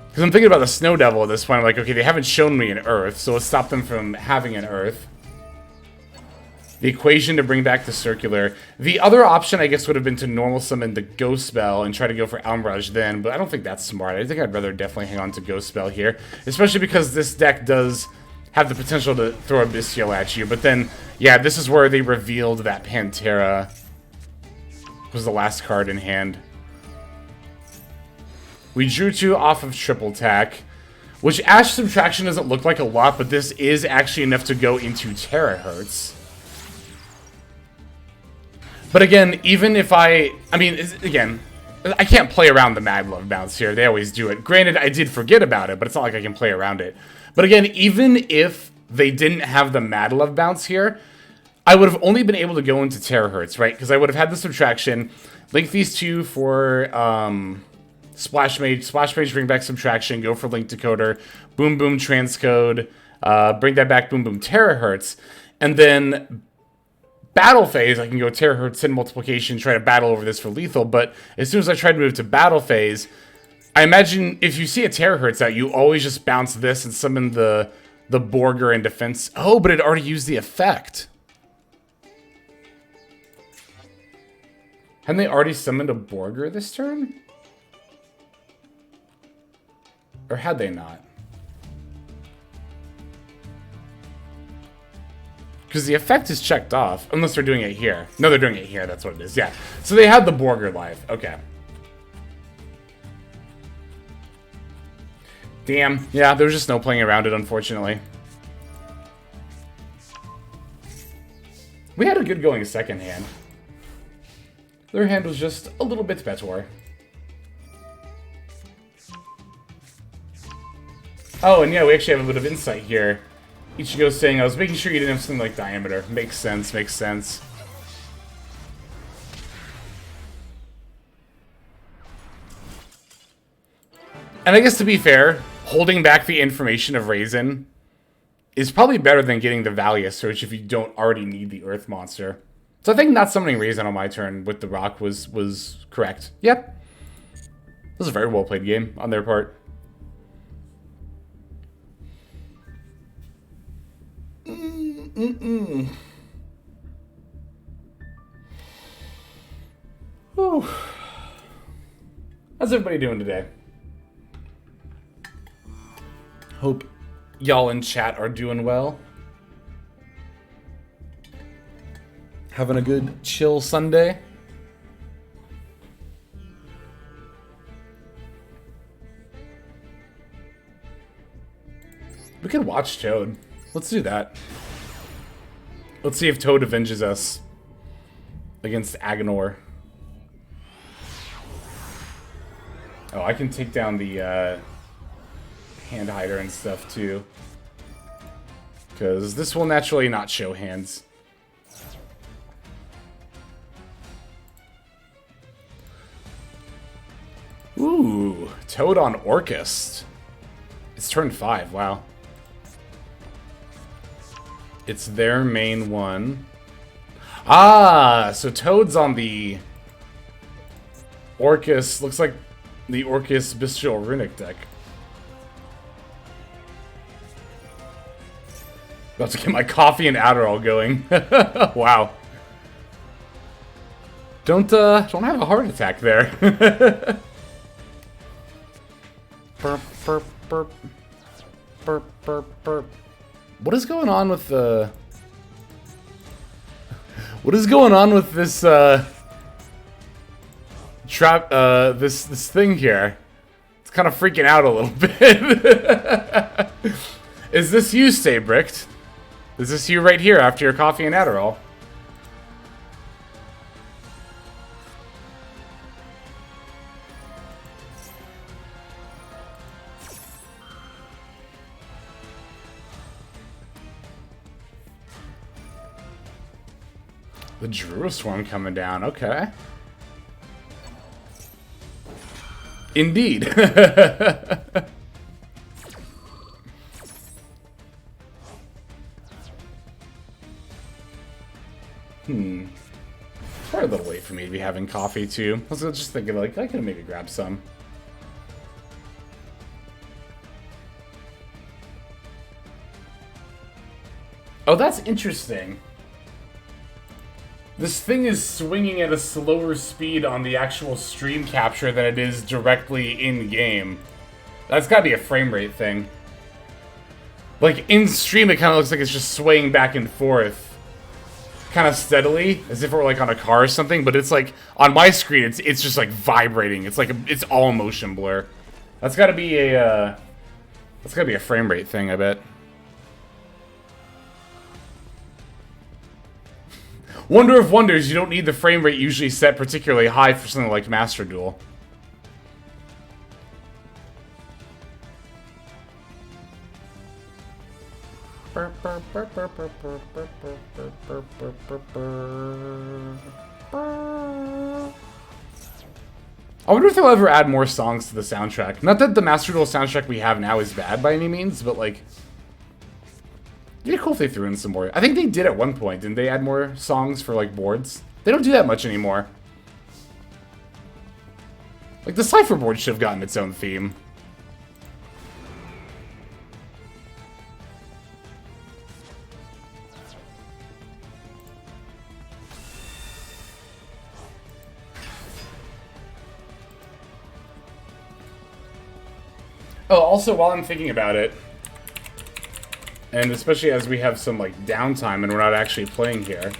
Because I'm thinking about the Snow Devil at this point. I'm like, okay, they haven't shown me an Earth, so let's stop them from having an Earth. The equation to bring back the circular. The other option, I guess, would have been to normal summon the Ghost Spell and try to go for Almirage then, but I don't think that's smart. I think I'd rather definitely hang on to Ghost Spell here, especially because this deck does have the potential to throw a Bestial at you. But then, yeah, this is where they revealed that Pantera was the last card in hand. We drew 2 off of Triple Tack, which Ash Subtraction doesn't look like a lot, but this is actually enough to go into Terahertz. But again, even if I mean, again, I can't play around the Mad Love bounce here. They always do it. Granted, I did forget about it, but it's not like I can play around it. But again, even if they didn't have the Mad Love bounce here, I would have only been able to go into Terahertz, right? Because I would have had the subtraction, link these 2 for Splash Mage, bring back subtraction, go for Link Decoder, Boom Boom Transcode, bring that back, Boom Boom Terahertz, and then Battle Phase, I can go Terahertz, send multiplication, try to battle over this for lethal, but as soon as I try to move to Battle Phase, I imagine if you see a Terahertz out, you always just bounce this and summon the Borger in defense. Oh, but it already used the effect. Hadn't they already summoned a Borger this turn? Or had they not? Because the effect is checked off, unless they're doing it here. No, they're doing it here, that's what it is, yeah. So they had the Borger live, okay. Damn, yeah, there was just no playing around it, unfortunately. We had a good going second hand. Their hand was just a little bit better. Oh, and yeah, we actually have a bit of insight here. Ichigo's saying, I was making sure you didn't have something like diameter. Makes sense, makes sense. And I guess to be fair, holding back the information of Raisin is probably better than getting the Valia search if you don't already need the Earth monster. So I think not summoning Raisin on my turn with the rock was correct. Yep. This was a very well played game on their part. Whew. How's everybody doing today? Hope y'all in chat are doing well. Having a good chill Sunday. We could watch Toad. Let's do that. Let's see if Toad avenges us against Agonor. Oh, I can take down the hand hider and stuff too. Because this will naturally not show hands. Ooh, Toad on Orcust. It's turn 5, wow. It's their main one. Ah, so Toad's on the Orcust. Looks like the Orcust Bestial Runic deck. About to get my coffee and Adderall going. Wow. Don't have a heart attack there. Burp, burp, burp. Burp, burp, burp. What is going on with the... What is going on with this, this thing here? It's kind of freaking out a little bit. Is this you, Stay Bricked? Is this you right here after your coffee and Adderall? The Druid Swarm coming down, okay. Indeed. Probably a little late for me to be having coffee, too. I was just thinking, like, I could maybe grab some. Oh, that's interesting. This thing is swinging at a slower speed on the actual stream capture than it is directly in-game. That's gotta be a frame rate thing. Like, in-stream, it kind of looks like it's just swaying back and forth. Kind of steadily, as if it were like on a car or something, but it's like, on my screen, it's just like vibrating. It's like, it's all motion blur. That's gotta be a frame rate thing, I bet. Wonder of wonders, you don't need the frame rate usually set particularly high for something like Master Duel. I wonder if they'll ever add more songs to the soundtrack. Not that the Master Duel soundtrack we have now is bad by any means, but like... it'd be cool if they threw in some more. I think they did at one point. Didn't they add more songs for like boards? They don't do that much anymore. Like the Cypher board should have gotten its own theme. Oh, also, while I'm thinking about it, and especially as we have some, like, downtime and we're not actually playing here,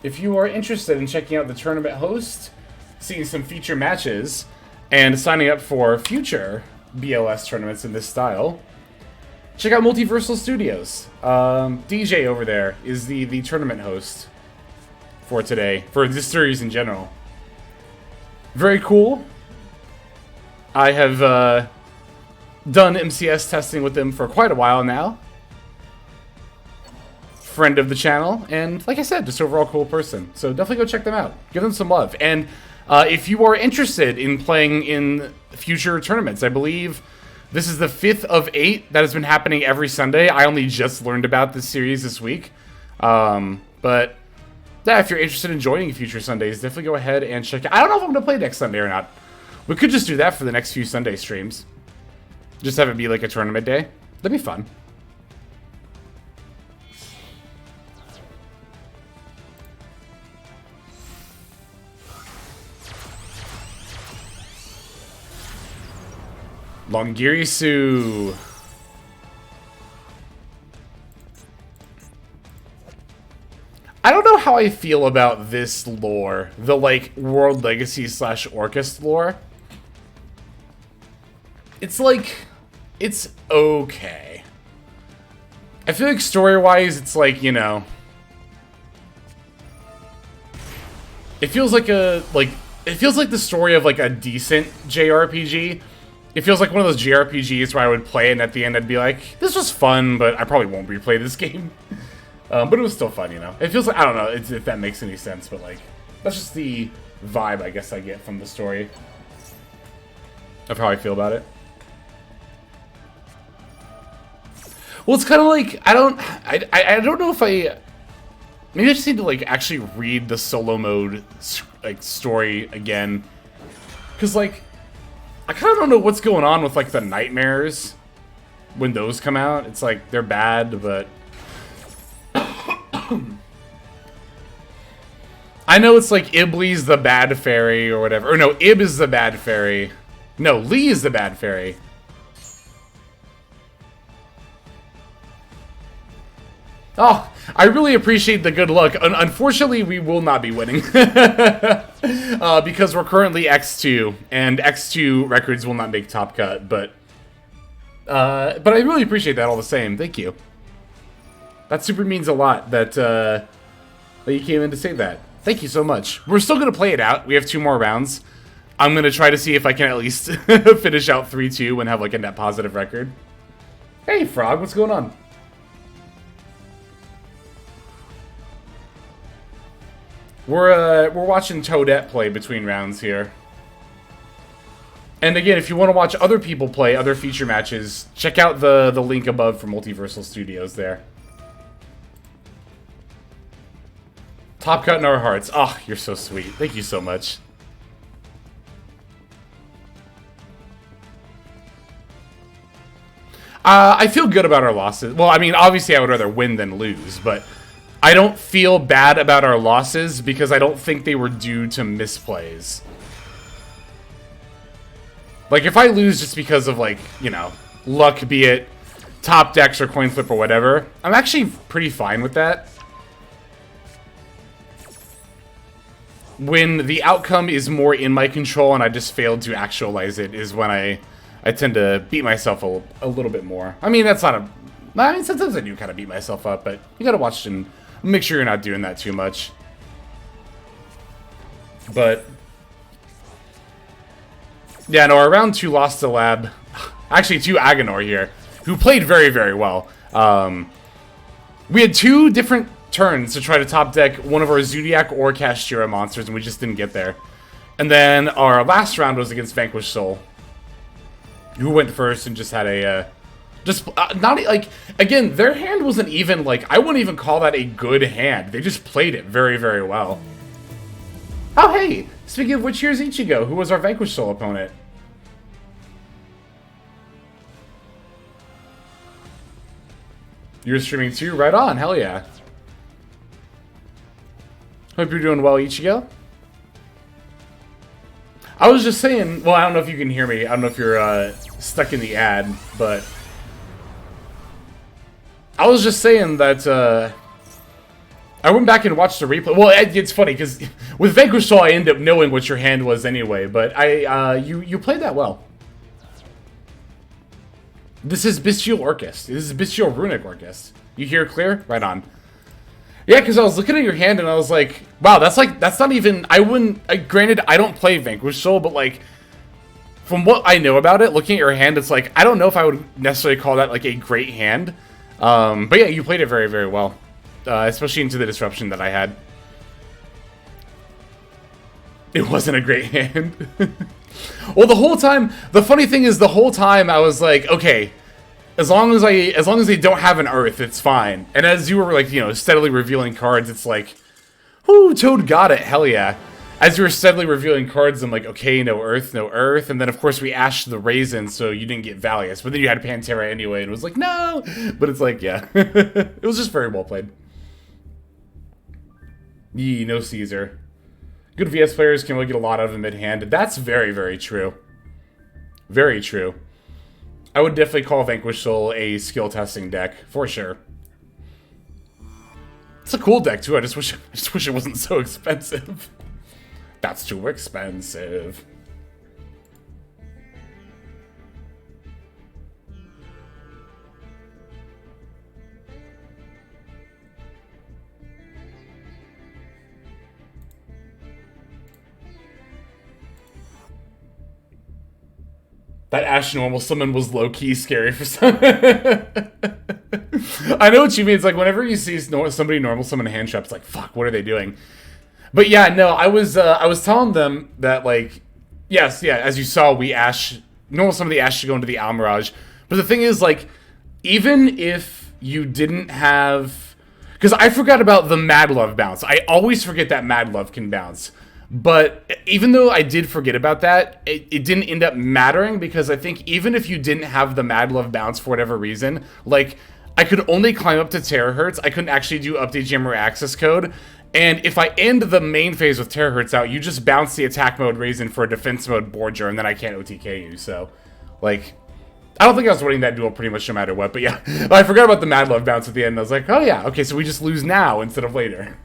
if you are interested in checking out the tournament host, seeing some feature matches, and signing up for future BLS tournaments in this style, check out Multiversal Studios. DJ over there is the tournament host for today, for this series in general. Very cool. I have done MCS testing with them for quite a while now. Friend of the channel, and like I said, just overall cool person. So definitely go check them out. Give them some love. And if you are interested in playing in future tournaments, I believe this is the 5th of 8 that has been happening every Sunday. I only just learned about this series this week. But yeah, if you're interested in joining future Sundays, definitely go ahead and check it. I don't know if I'm going to play next Sunday or not. We could just do that for the next few Sunday streams. Just have it be like a tournament day. That'd be fun. Longirisu. I don't know how I feel about this lore. The, like, World Legacy / Orcust lore. It's like, it's okay. I feel like story-wise, it's like, you know, it feels like it feels like the story of like a decent JRPG. It feels like one of those JRPGs where I would play it and at the end I'd be like, this was fun, but I probably won't replay this game. But it was still fun, you know. It feels like, I don't know if that makes any sense, but like, that's just the vibe I guess I get from the story of how I feel about it. Well, it's kind of like, I don't know if maybe I just need to like actually read the solo mode like story again, because like I kind of don't know what's going on with like the nightmares when those come out. It's like they're bad, but I know it's like Ibli's the bad fairy or whatever, or no, Ib is the bad fairy. No, Lee is the bad fairy. Oh, I really appreciate the good luck. Unfortunately, we will not be winning. Because we're currently X2, and X2 records will not make Top Cut, but I really appreciate that all the same. Thank you. That super means a lot that, that you came in to say that. Thank you so much. We're still going to play it out. We have 2 more rounds. I'm going to try to see if I can at least finish out 3-2 and have like a net positive record. Hey, Frog, what's going on? We're watching Toadette play between rounds here. And again, if you want to watch other people play other feature matches, check out the link above for Multiversal Studios there. Top cut in our hearts. Oh, you're so sweet. Thank you so much. I feel good about our losses. Well, I mean, obviously I would rather win than lose, but I don't feel bad about our losses because I don't think they were due to misplays. Like, if I lose just because of, like, you know, luck, be it top decks or coin flip or whatever, I'm actually pretty fine with that. When the outcome is more in my control and I just failed to actualize it is when I tend to beat myself a little bit more. I mean, that's not a... I mean, sometimes I do kind of beat myself up, but you gotta watch and make sure you're not doing that too much. But... yeah, no, our round 2 lost to Lab. Actually, to Agonor here, who played very, very well. We had 2 different turns to try to top deck one of our Zodiac or Kashtira monsters, and we just didn't get there. And then our last round was against Vanquished Soul, who went first and just had a, not, like, again, their hand wasn't even, like, I wouldn't even call that a good hand. They just played it very, very well. Oh, hey! Speaking of which, here's Ichigo, who was our Vanquished Soul opponent. You're streaming too? Right on, hell yeah. Hope you're doing well, Ichigo. I was just saying, well, I don't know if you can hear me. I don't know if you're stuck in the ad, but I was just saying that I went back and watched the replay. Well, it's funny because with Vanquished Soul, I end up knowing what your hand was anyway. But you played that well. This is Bestial Orcust. This is Bestial Runic Orcust. You hear clear? Right on. Yeah, because I was looking at your hand and I was like, wow, that's not even, I wouldn't, granted, I don't play Vanquished Soul, but like, from what I know about it, looking at your hand, it's like, I don't know if I would necessarily call that like a great hand. But yeah, you played it very, very well. Especially into the disruption that I had. It wasn't a great hand. Well, the whole time, the funny thing is the whole time I was like, okay, as long as they don't have an Earth, it's fine. And as you were, like, you know, steadily revealing cards, it's like, whoo, Toad got it, hell yeah. As you were steadily revealing cards, I'm like, okay, no Earth, no Earth. And then, of course, we ashed the Raisin, so you didn't get Valius. But then you had Pantera anyway, and it was like, no! But it's like, yeah. It was just very well played. Yee, no Caesar. Good VS players can really get a lot out of a mid-hand. That's very, very true. Very true. I would definitely call Vanquished Soul a skill testing deck, for sure. It's a cool deck too. I just wish it wasn't so expensive. That's too expensive. That Ash normal summon was low-key scary for some. I know what you mean. It's like whenever you see somebody normal summon a hand trap, it's like, fuck, what are they doing? But yeah, no, I was telling them that, like, yes, yeah, as you saw, we normal summon the Ash to go into the Almirage. But the thing is, like, even if you didn't have, because I forgot about the Mad Love bounce. I always forget that Mad Love can bounce. But even though I did forget about that, it didn't end up mattering because I think even if you didn't have the Mad Love bounce for whatever reason, like, I could only climb up to Terahertz. I couldn't actually do Update Jam or Access Code. And if I end the main phase with Terahertz out, you just bounce the attack mode Raisin for a defense mode Borger, and then I can't OTK you. So, like, I don't think I was winning that duel pretty much no matter what. But yeah, I forgot about the Mad Love bounce at the end. I was like, oh yeah, okay, so we just lose now instead of later.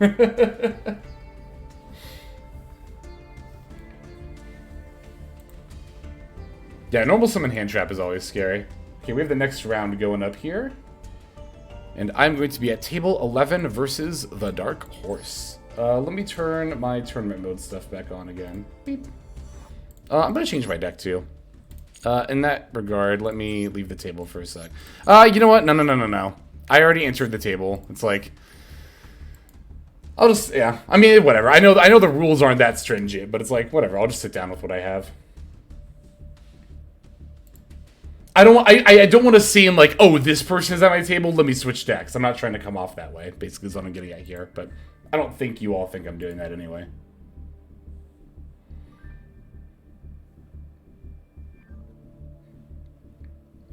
Yeah, normal summon hand trap is always scary. Okay, we have the next round going up here. And I'm going to be at table 11 versus the Dark Horse. Let me turn my tournament mode stuff back on again. Beep. I'm going to change my deck too. In that regard, let me leave the table for a sec. You know what? No. I already entered the table. It's like, I'll just, yeah. I mean, whatever. I know the rules aren't that stringent, but it's like, whatever. I'll just sit down with what I have. I don't want to seem like, oh, this person is at my table, let me switch decks. I'm not trying to come off that way, basically is what I'm getting at here. But I don't think you all think I'm doing that anyway.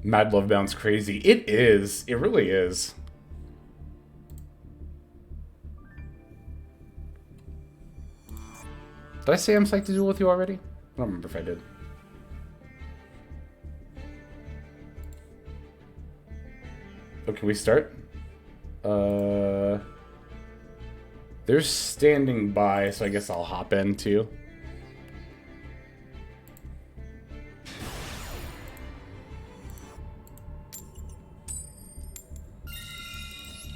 Mad Love Bound's crazy. It is. It really is. Did I say I'm psyched to duel with you already? I don't remember if I did. Oh, can we start? They're standing by, so I guess I'll hop in too.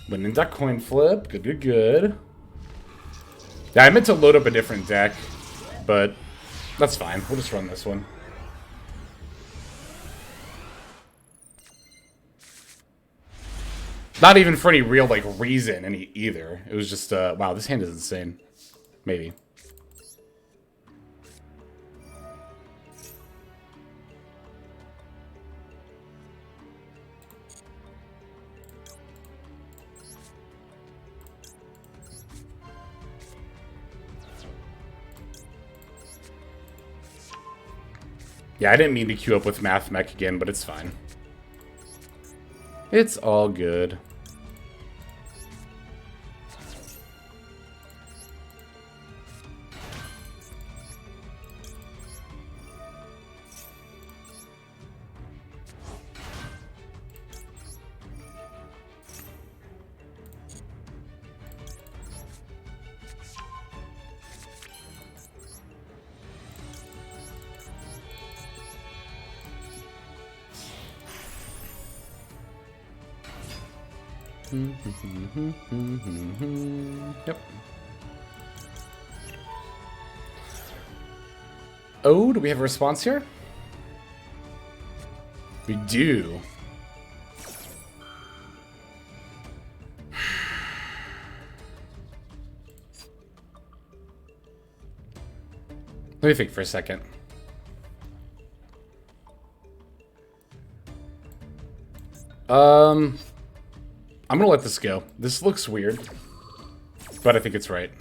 Winning duck coin flip. Good, good, good. Yeah, I meant to load up a different deck, but that's fine. We'll just run this one. Not even for any real, like, reason either. It was just, wow, this hand is insane. Maybe. Yeah, I didn't mean to queue up with Math Mech again, but it's fine. It's all good. Yep. Oh, do we have a response here? We do. Let me think for a second. I'm gonna let this go. This looks weird, but I think it's right.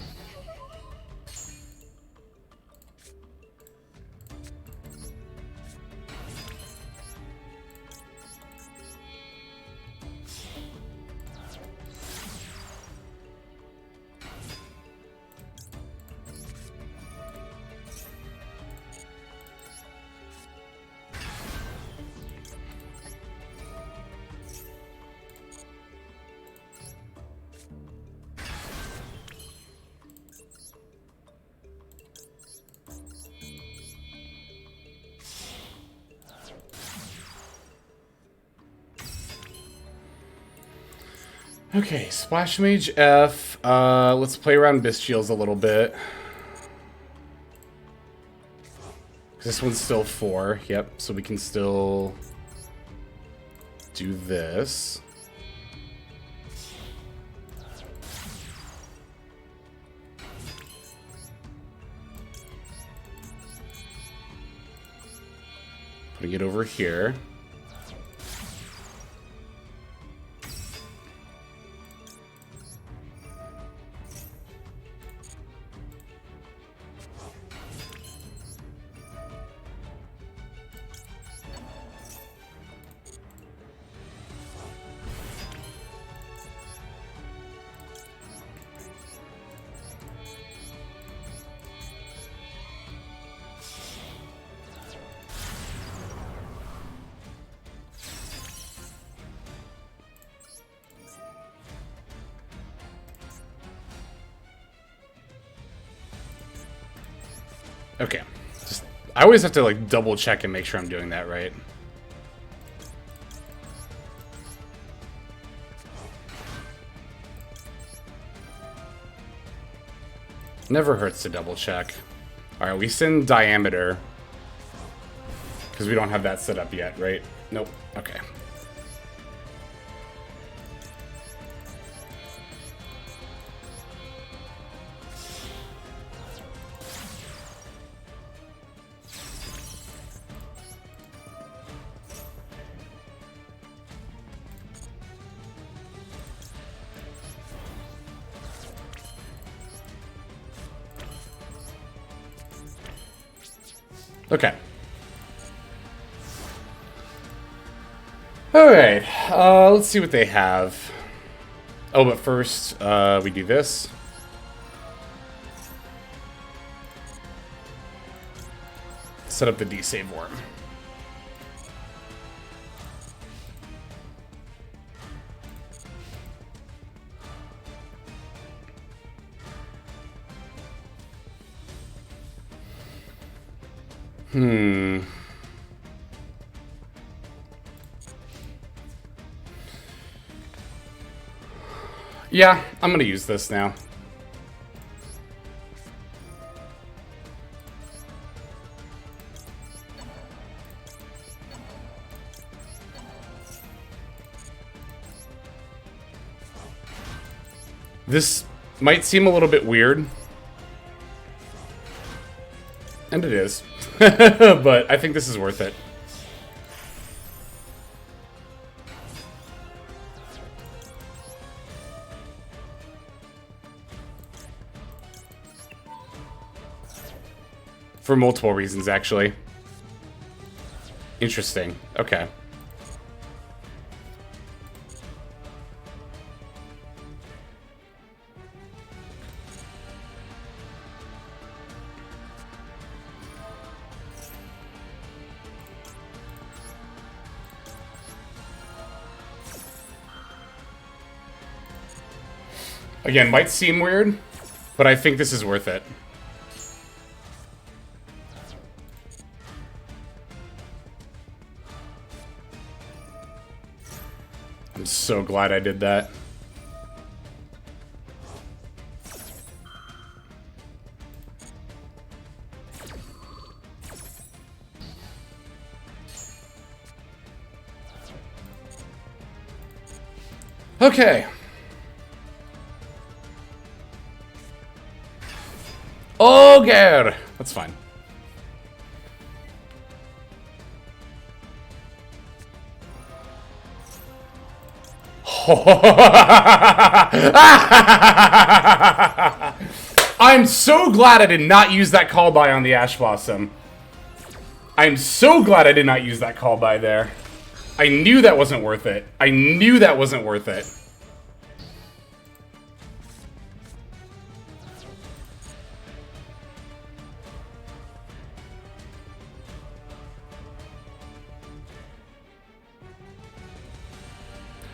Okay, Splash Mage F. Let's play around Bestials a little bit. This one's still 4. Yep, so we can still do this. Putting it over here. Okay. Just, I always have to like double check and make sure I'm doing that right. Never hurts to double check. Alright, we send Diameter. Because we don't have that set up yet, right? Nope. Okay. Okay. Alright, let's see what they have. Oh, but first, we do this. Set up the D-save worm. Yeah, I'm gonna use this now. This might seem a little bit weird. And it is. But I think this is worth it. For multiple reasons, actually. Interesting. Okay. Again, might seem weird, but I think this is worth it. I'm so glad I did that. Okay. Okay. That's fine. I'm so glad I did not use that call by on the Ash Blossom. I'm so glad I did not use that call by there. I knew that wasn't worth it. I knew that wasn't worth it.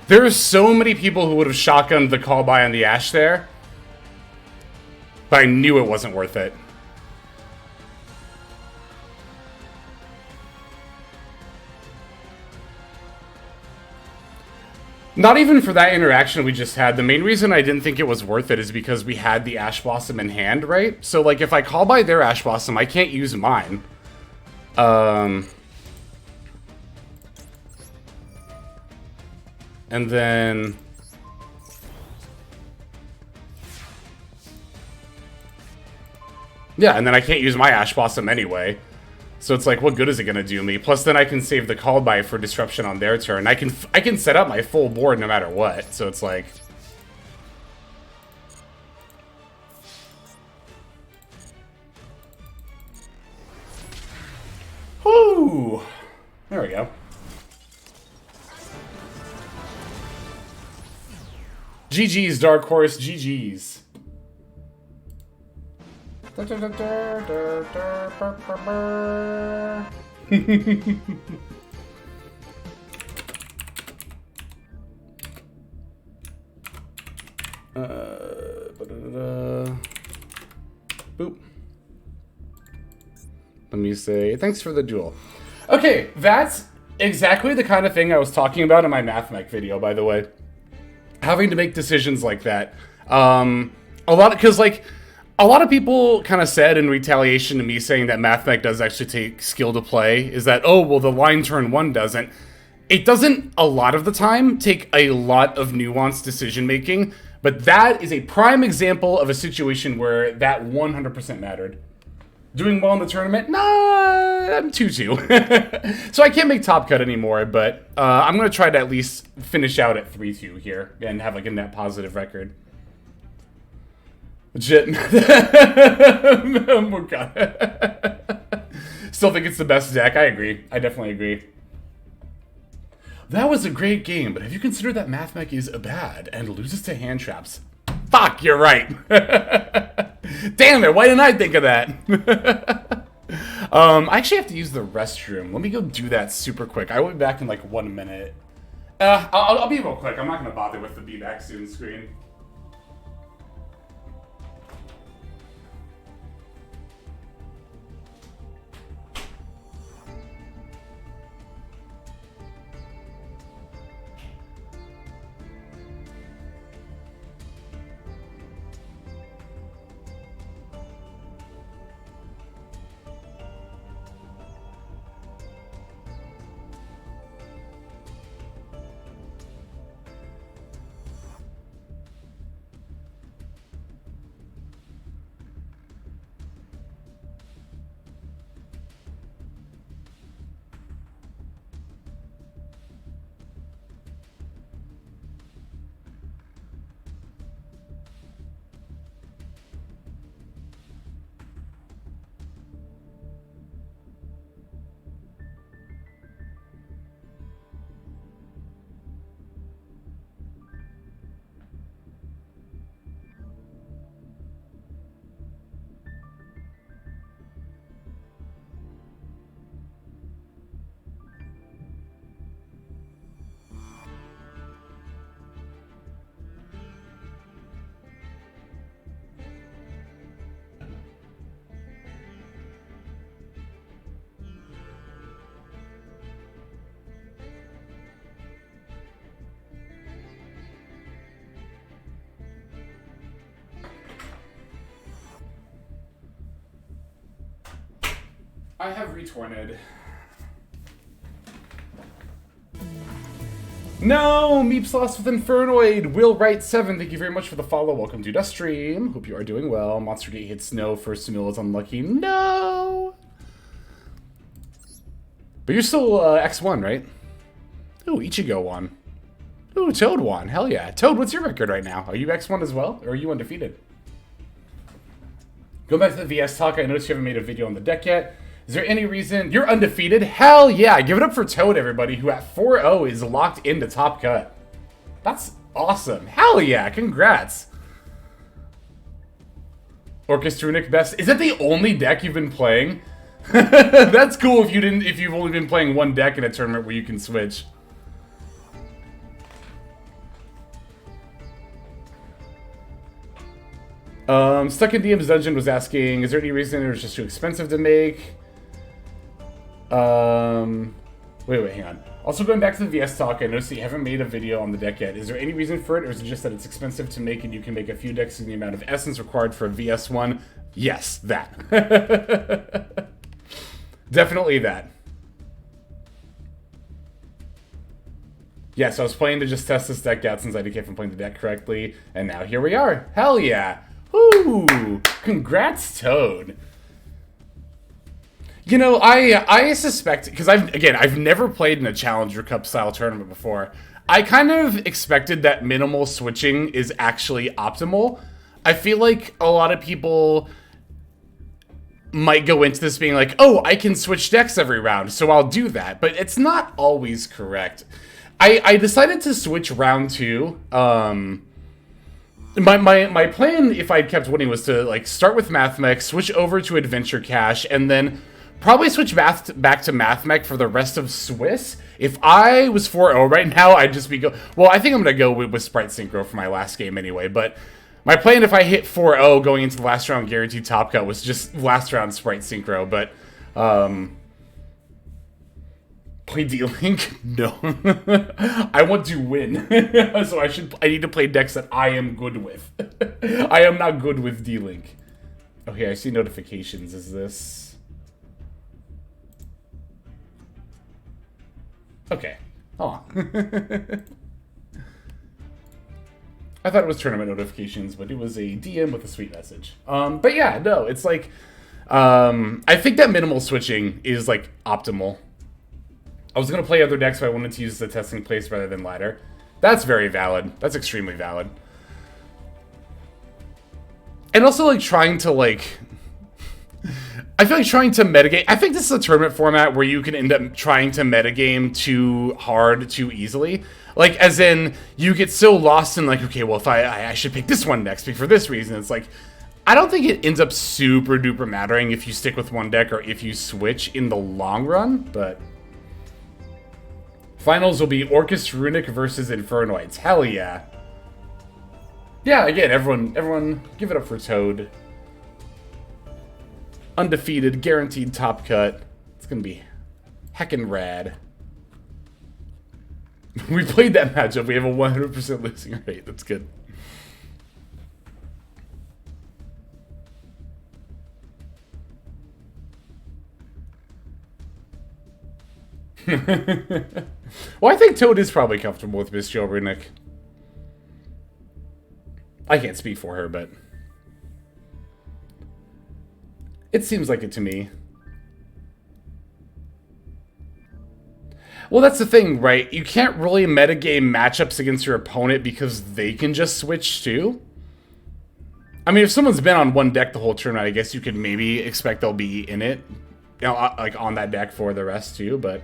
There are so many people who would have shotgunned the call by on the Ash there. But I knew it wasn't worth it. Not even for that interaction we just had. The main reason I didn't think it was worth it is because we had the Ash Blossom in hand, right? So, like, if I call by their Ash Blossom, I can't use mine. And then... yeah, and then I can't use my Ash Blossom anyway. So it's like, what good is it gonna do me? Plus, then I can save the call by for disruption on their turn. I can set up my full board no matter what. So it's like... whoo! There we go. GG's, Dark Horse, GG's. Boop. Let me say, thanks for the duel. Okay, that's exactly the kind of thing I was talking about in my MathMech video, by the way. Having to make decisions like that. A lot of people kind of said in retaliation to me saying that MathMech does actually take skill to play, is that, oh, well, the line turn 1 doesn't. It doesn't a lot of the time take a lot of nuanced decision making, but that is a prime example of a situation where that 100% mattered. Doing well in the tournament? Nah, I'm 2-2. So I can't make top cut anymore, but I'm going to try to at least finish out at 3-2 here and have like a net positive record. Legit. Oh, God. Still think it's the best deck. I agree. I definitely agree. That was a great game, but have you considered that Mathmech is bad and loses to hand traps? Fuck, you're right. Damn it, why didn't I think of that? I actually have to use the restroom. Let me go do that super quick. I will be back in like 1 minute. I'll be real quick. I'm not going to bother with the be back soon screen. I have retorned. No, Meeps lost with Infernoid. Will Wright 7, thank you very much for the follow. Welcome to Dust Stream. Hope you are doing well. Monster Gate hits no. First Sunil is unlucky. No! But you're still X1, right? Ooh, Ichigo won. Ooh, Toad won. Hell yeah. Toad, what's your record right now? Are you X1 as well? Or are you undefeated? Going back to the VS talk, I noticed you haven't made a video on the deck yet. Is there any reason you're undefeated? Hell yeah! Give it up for Toad, everybody, who at 4-0 is locked into top cut. That's awesome. Hell yeah! Congrats. Orcus Runic best. Is that the only deck you've been playing? That's cool if you've only been playing one deck in a tournament where you can switch. Stuck in DM's Dungeon was asking, is there any reason it was just too expensive to make? Wait, hang on. Also, going back to the VS talk, I noticed that you haven't made a video on the deck yet. Is there any reason for it, or is it just that it's expensive to make and you can make a few decks in the amount of essence required for a VS1? Yes, that. Definitely that. Yes, I was planning to just test this deck out since I became from playing the deck correctly, and now here we are. Hell yeah. Woo! Congrats, Toad. You know, I suspect, because I've never played in a Challenger Cup style tournament before. I kind of expected that minimal switching is actually optimal. I feel like a lot of people might go into this being like, oh, I can switch decks every round, so I'll do that. But it's not always correct. I decided to switch round 2. My plan, if I'd kept winning, was to like start with Mathmech, switch over to Adventure Cash, and then probably switch back to Mathmech for the rest of Swiss. If I was 4-0 right now, I'd just be well, I think I'm going to go with Sprite Synchro for my last game anyway, but my plan if I hit 4-0 going into the last round guaranteed top cut was just last round Sprite Synchro, but play D-Link? No. I want to win. So I need to play decks that I am good with. I am not good with D-Link. Okay, I see notifications. Is this... Okay. Oh. I thought it was tournament notifications, but it was a DM with a sweet message. But yeah, no, it's like... I think that minimal switching is, like, optimal. I was going to play other decks, but I wanted to use the testing place rather than ladder. That's very valid. That's extremely valid. And also, like, trying to, like... I feel like trying to metagame. I think this is a tournament format where you can end up trying to metagame too hard, too easily. Like, as in, you get so lost in, like, okay, well, if I should pick this one next for this reason. It's like, I don't think it ends up super duper mattering if you stick with one deck or if you switch in the long run, but... Finals will be Orcus Runic versus Infernoids. Hell yeah. Yeah, again, everyone give it up for Toad. Undefeated, guaranteed top cut. It's gonna be heckin' rad. We played that matchup. We have a 100% losing rate. That's good. Well, I think Toad is probably comfortable with Bestial Runic. I can't speak for her, but... it seems like it to me. Well, that's the thing, right? You can't really metagame matchups against your opponent because they can just switch too. I mean, if someone's been on one deck the whole tournament, I guess you could maybe expect they'll be in it. You know, like on that deck for the rest too, but...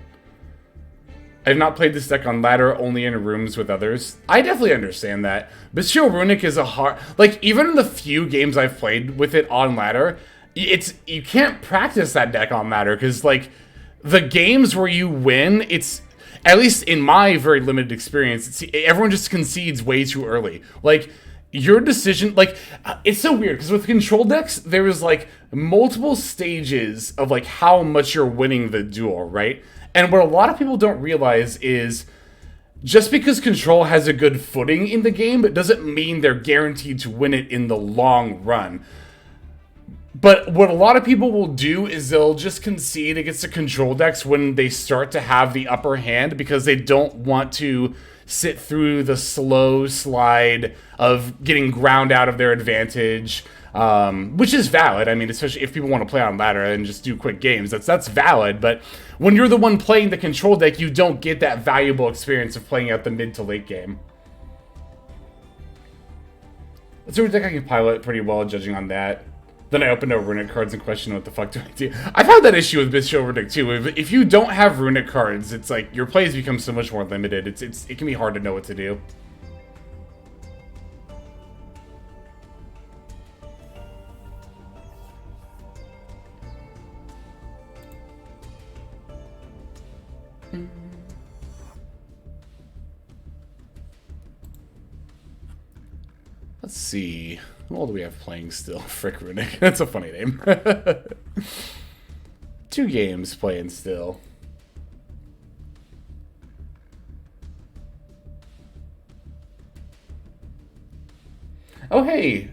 I've not played this deck on ladder, only in rooms with others. I definitely understand that. Bestial Runic is a hard... Like, even in the few games I've played with it on ladder, you can't practice that deck on ladder, because, like, the games where you win, it's... At least in my very limited experience, everyone just concedes way too early. Like, your decision... Like, it's so weird, because with control decks, there is, like, multiple stages of, like, how much you're winning the duel, right? And what a lot of people don't realize is just because control has a good footing in the game, it doesn't mean they're guaranteed to win it in the long run. But what a lot of people will do is they'll just concede against the control decks when they start to have the upper hand because they don't want to sit through the slow slide of getting ground out of their advantage. Which is valid. I mean, especially if people want to play on ladder and just do quick games, that's valid. But when you're the one playing the control deck, you don't get that valuable experience of playing out the mid to late game. It's a deck I can pilot pretty well, judging on that. Then I opened up Runic cards and questioned what the fuck do I do. I've had that issue with Bestial Runic too. If you don't have Runic cards, it's like your plays become so much more limited. It can be hard to know what to do. Let's see. Who all do we have playing still? Frick Runic. That's a funny name. 2 games playing still. Oh, hey.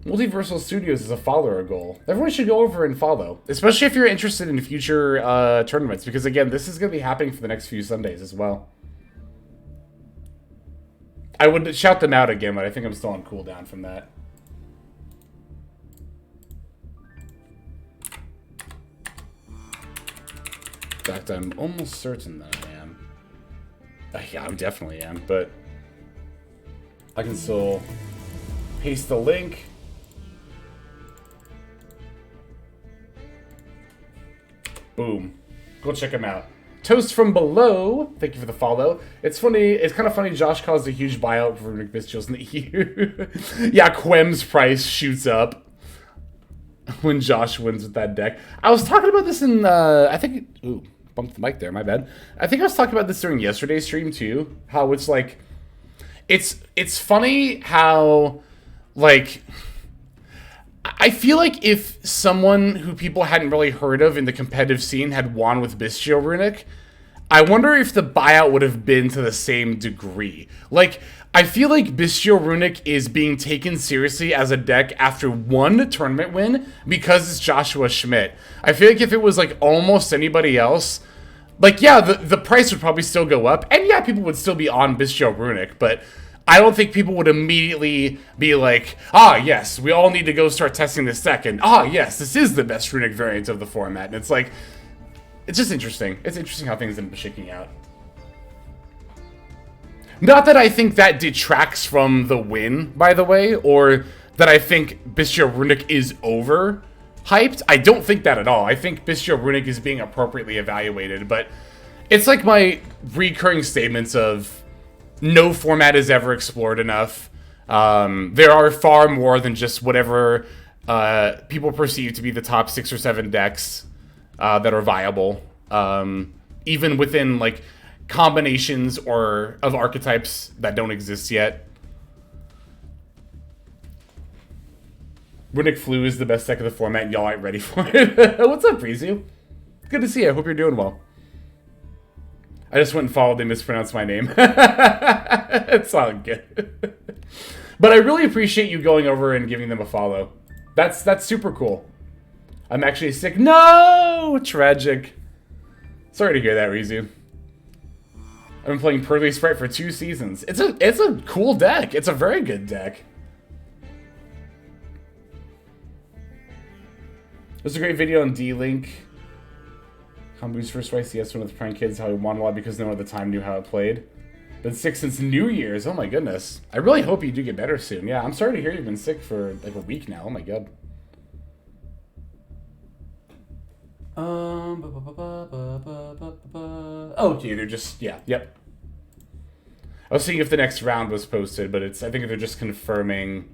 Multiversal Studios is a follower goal. Everyone should go over and follow. Especially if you're interested in future tournaments. Because, again, this is going to be happening for the next few Sundays as well. I would shout them out again, but I think I'm still on cooldown from that. In fact, I'm almost certain that I am. Yeah, I definitely am, but I can still paste the link. Boom. Go check them out. Toast from Below, thank you for the follow. It's funny, it's kind of funny Josh caused a huge buyout for Runic Bestials in the EU. Yeah, Quem's price shoots up when Josh wins with that deck. I was talking about this in, I think, ooh, bumped the mic there, my bad. I think I was talking about this during yesterday's stream too, how it's like, it's funny how, like... I feel like if someone who people hadn't really heard of in the competitive scene had won with Bestial Runic, I wonder if the buyout would have been to the same degree. Like, I feel like Bestial Runic is being taken seriously as a deck after one tournament win because it's Joshua Schmidt. I feel like if it was like almost anybody else, like, yeah, the price would probably still go up, and yeah, people would still be on Bestial Runic, but I don't think people would immediately be like, ah, yes, we all need to go start testing this deck, and ah, yes, this is the best Runic variant of the format. And it's like, it's just interesting. It's interesting how things end up shaking out. Not that I think that detracts from the win, by the way, or that I think Bestial Runic is over. Hyped? I don't think that at all. I think Bistro Runic is being appropriately evaluated, but it's like my recurring statements of no format is ever explored enough. There are far more than just whatever people perceive to be the top 6 or 7 decks that are viable. Even within like combinations or of archetypes that don't exist yet. Runic Flu is the best deck of the format, and y'all ain't ready for it. What's up, Rizu? Good to see you. I hope you're doing well. I just went and followed. They mispronounced my name. It's all good. But I really appreciate you going over and giving them a follow. That's super cool. I'm actually sick. No! Tragic. Sorry to hear that, Rizu. I've been playing Pearly Sprite for 2 seasons. It's a cool deck. It's a very good deck. There's a great video on D-Link. Combo's first YCS one with prank kids how he won a lot because no one at the time knew how it played. Been sick since New Year's. Oh my goodness. I really hope you do get better soon. Yeah, I'm sorry to hear you've been sick for like a week now. Oh my god. Okay, they're just, yeah, yep. I was seeing if the next round was posted, but I think they're just confirming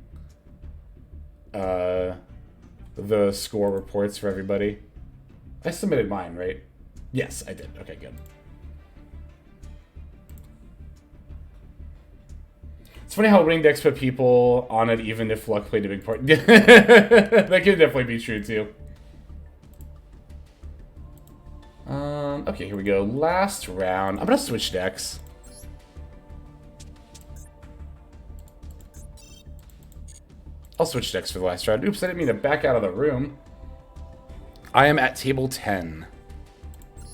the score reports for everybody. I submitted mine, right? Yes, I did. Okay, good. It's funny how winning decks put people on it even if luck played a big part. That could definitely be true, too. Okay, here we go. Last round. I'm gonna switch decks. I'll switch decks for the last round. Oops, I didn't mean to back out of the room. I am at table 10.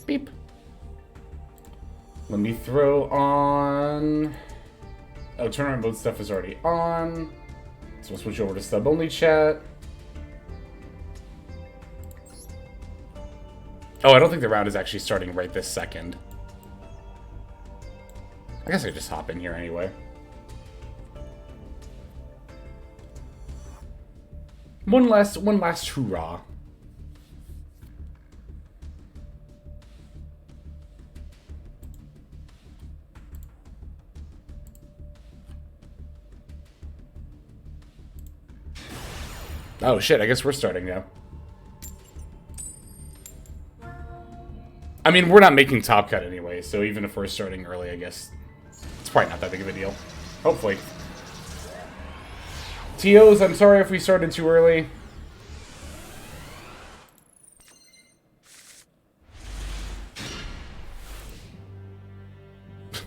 Beep. Let me throw on... Oh, tournament mode stuff is already on. So we'll switch over to sub-only chat. Oh, I don't think the round is actually starting right this second. I guess I could just hop in here anyway. One last hurrah. Oh shit, I guess we're starting now. I mean, we're not making Top Cut anyway, so even if we're starting early, I guess it's probably not that big of a deal. Hopefully. TOs, I'm sorry if we started too early.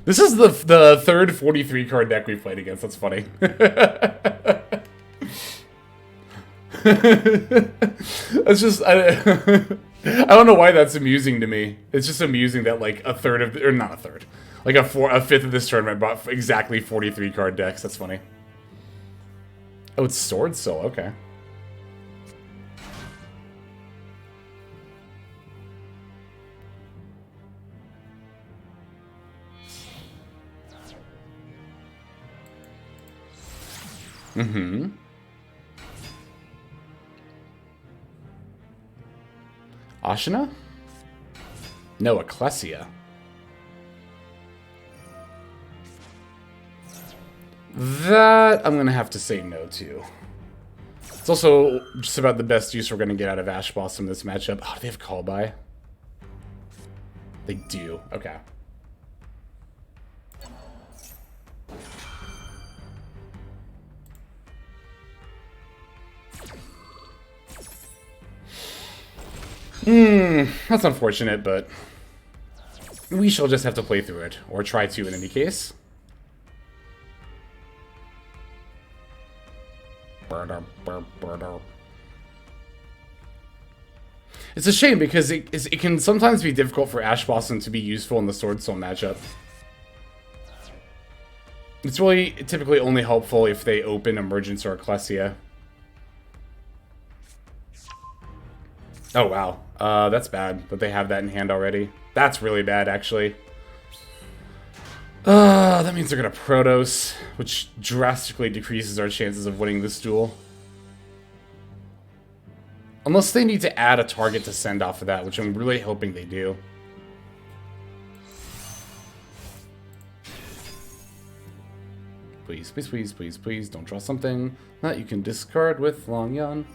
This is the third 43 card deck we've played against. That's funny. That's just I don't know why that's amusing to me. It's just amusing that like a third of, or not a third, like a fifth of this tournament bought exactly 43 card decks. That's funny. Oh, it's Sword Soul. Okay. Mm-hmm. Ashina? No, Ecclesia. That I'm gonna have to say no to. It's also just about the best use we're gonna get out of Ash Blossom this matchup. Oh, do they have call by? They do. Okay. That's unfortunate, but we shall just have to play through it, or try to in any case. It's a shame because it can sometimes be difficult for Ash Blossom to be useful in the Sword Soul matchup. It's really typically only helpful if they open Emergence or Ecclesia. Oh, wow. That's bad that they have that in hand already. That's really bad, actually. That means they're going to Protos, which drastically decreases our chances of winning this duel. Unless they need to add a target to send off of that, which I'm really hoping they do. Please, please, please, please, please, don't draw something that you can discard with Long Yon.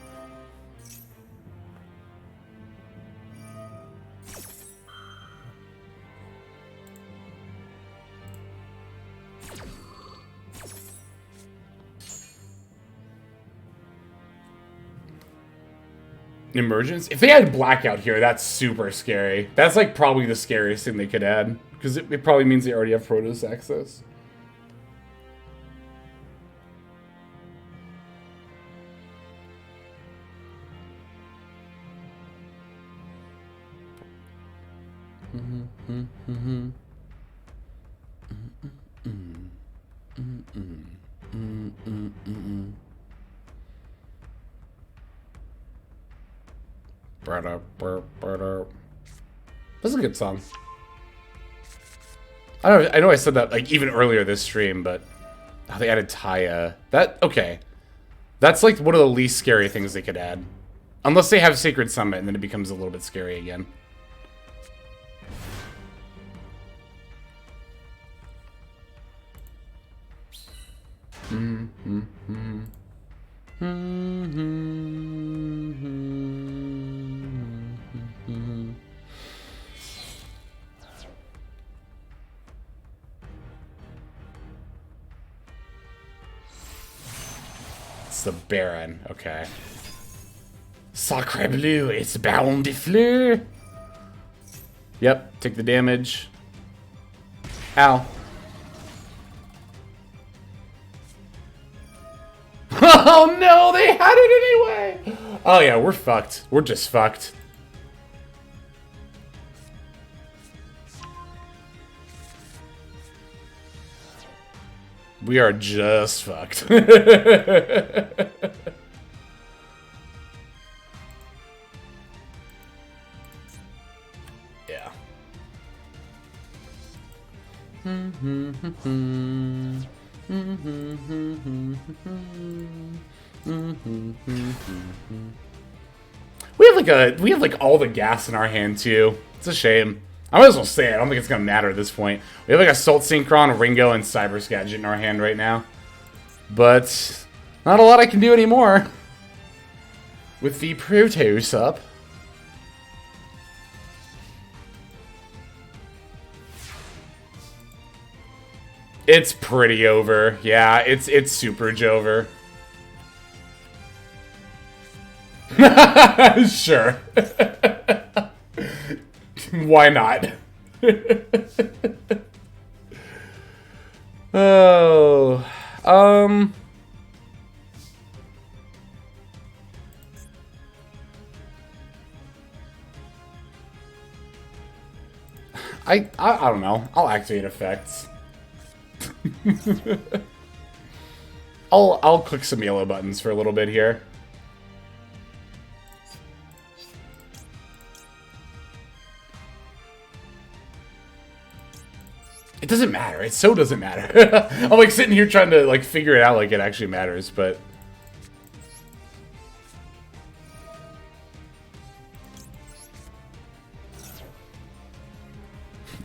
Emergence? If they had Blackout here, that's super scary. That's like probably the scariest thing they could add. Because it probably means they already have Protoss access. That's a good song. I know I said that like even earlier this stream, but oh, they added Taya. Okay. That's like one of the least scary things they could add. Unless they have Sacred Summit, and then it becomes a little bit scary again. It's the Baron, okay. Sacre Bleu, it's Baron de Fleur. Yep, take the damage. Ow. Oh no, they had it anyway! Oh yeah, we're fucked. We're just fucked. We are just fucked. Yeah. We have like all the gas in our hand too. It's a shame. I might as well say it. I don't think it's gonna matter at this point. We have like Assault Synchron, Ringo, and Cyber Skagit in our hand right now. But not a lot I can do anymore. With the Protoss up. It's pretty over. Yeah, it's super over. Sure. Why not? Oh. I don't know. I'll activate effects. I'll click some yellow buttons for a little bit here. It doesn't matter. It so doesn't matter. I'm like sitting here trying to like figure it out like it actually matters, but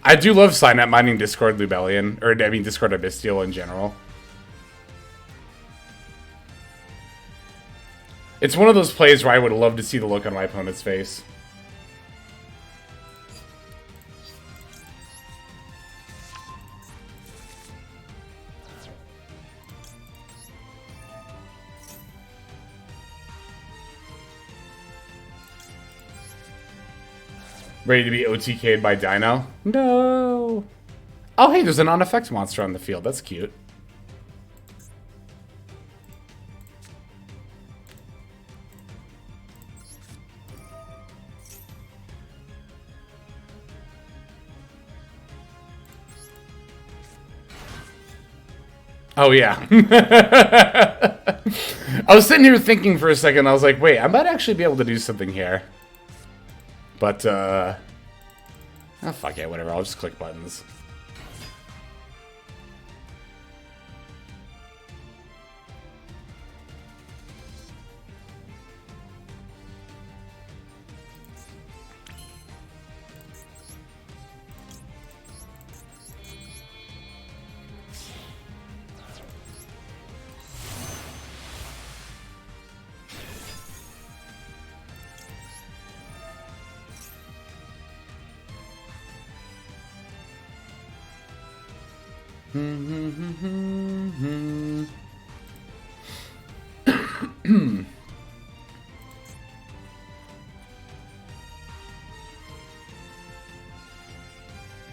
I do love Signet mining Discord Lubellion, or I mean Discord Abystial in general. It's one of those plays where I would love to see the look on my opponent's face. Ready to be OTK'd by Dino? No. Oh, hey, there's a non-effect monster on the field. That's cute. Oh, yeah. I was sitting here thinking for a second. I was like, wait, I might actually be able to do something here. But, oh, fuck it, whatever. I'll just click buttons.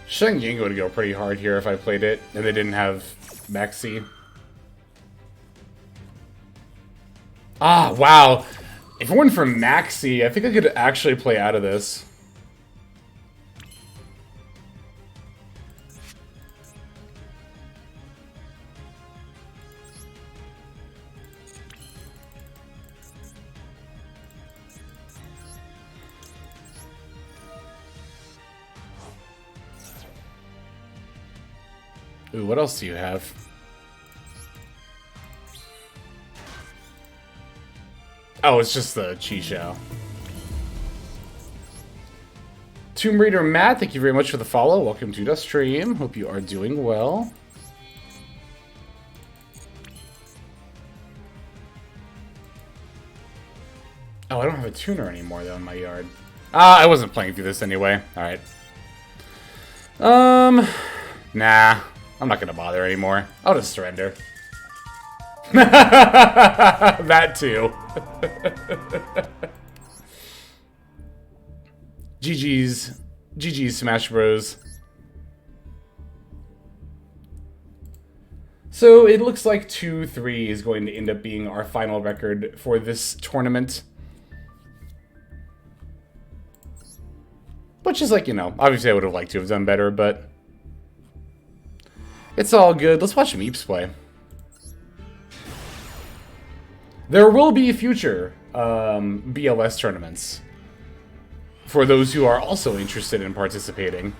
Shengying would go pretty hard here if I played it and they didn't have Maxi. Ah, wow. If it weren't for Maxi, I think I could actually play out of this. Ooh, what else do you have? Oh, it's just the Chi-Shao. Tomb Raider Matt, thank you very much for the follow. Welcome to the stream. Hope you are doing well. Oh, I don't have a tuner anymore, though, in my yard. Ah, I wasn't playing through this anyway. Alright. Nah. I'm not gonna bother anymore. I'll just surrender. That too. GG's. GG's Smash Bros. So it looks like 2-3 is going to end up being our final record for this tournament. Which is like, you know, obviously I would have liked to have done better, but it's all good. Let's watch Meeps play. There will be future BLS tournaments for those who are also interested in participating.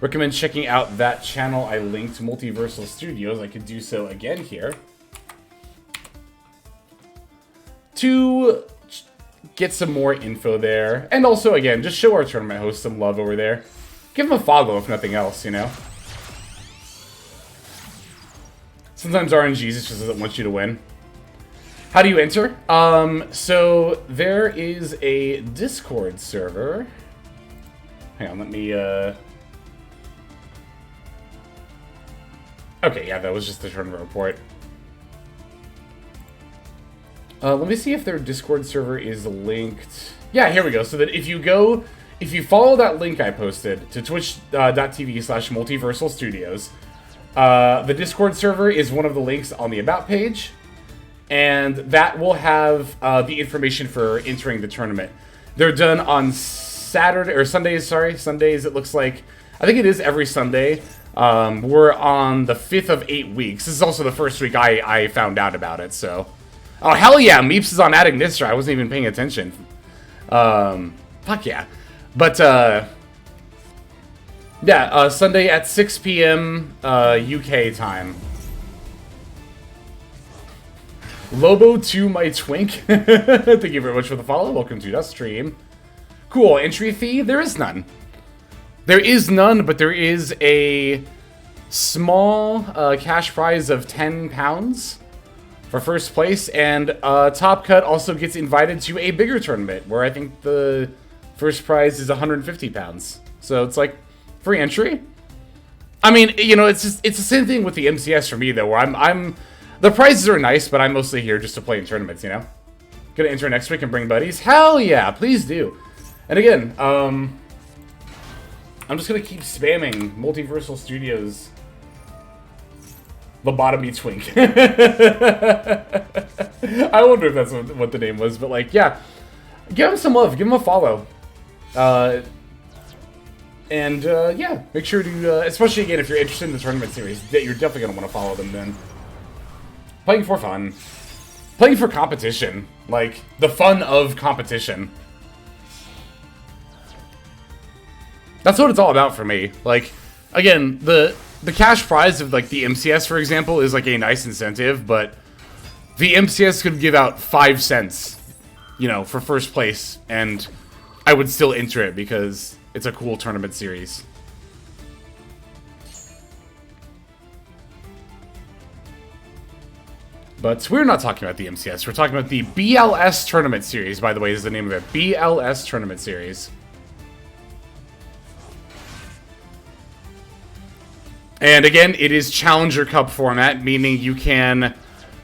Recommend checking out that channel I linked, Multiversal Studios. I could do so again here to get some more info there. And also, again, just show our tournament host some love over there. Give them a follow, if nothing else, you know? Sometimes RNGs just doesn't want you to win. How do you enter? So there is a Discord server. Hang on, let me, Okay, yeah, that was just the tournament report. Let me see if their Discord server is linked. Yeah, here we go. So that if you follow that link I posted to twitch.tv/Multiversal Studios, the Discord server is one of the links on the About page, and that will have the information for entering the tournament. They're done on Sundays, it looks like. I think it is every Sunday. We're on the 5th of 8 weeks. This is also the first week I found out about it, so. Oh, hell yeah, Meeps is on Adagnistra. I wasn't even paying attention. Fuck yeah. But, yeah, Sunday at 6 p.m. UK time. Lobo to my twink. Thank you very much for the follow. Welcome to the stream. Cool. Entry fee? There is none. There is none, but there is a small cash prize of £10 for first place, and Top Cut also gets invited to a bigger tournament where I think the first prize is £150. So it's like free entry. I mean, you know, it's the same thing with the MCS for me though, where I'm the prizes are nice, but I'm mostly here just to play in tournaments, you know. Gonna enter next week and bring buddies. Hell yeah, please do. And again, I'm just gonna keep spamming Multiversal Studios Lobotomy Twink. I wonder if that's what the name was, but like, yeah. Give him some love, give him a follow. Yeah, make sure to, especially again, if you're interested in the tournament series, that you're definitely gonna want to follow them then. Playing for fun. Playing for competition. Like, the fun of competition. That's what it's all about for me. Like, again, the cash prize of, like, the MCS, for example, is, like, a nice incentive, but the MCS could give out 5 cents, you know, for first place, and I would still enter it because it's a cool tournament series. But we're not talking about the MCS, we're talking about the BLS Tournament Series, by the way, is the name of it. BLS Tournament Series. And again, it is Challenger Cup format, meaning you can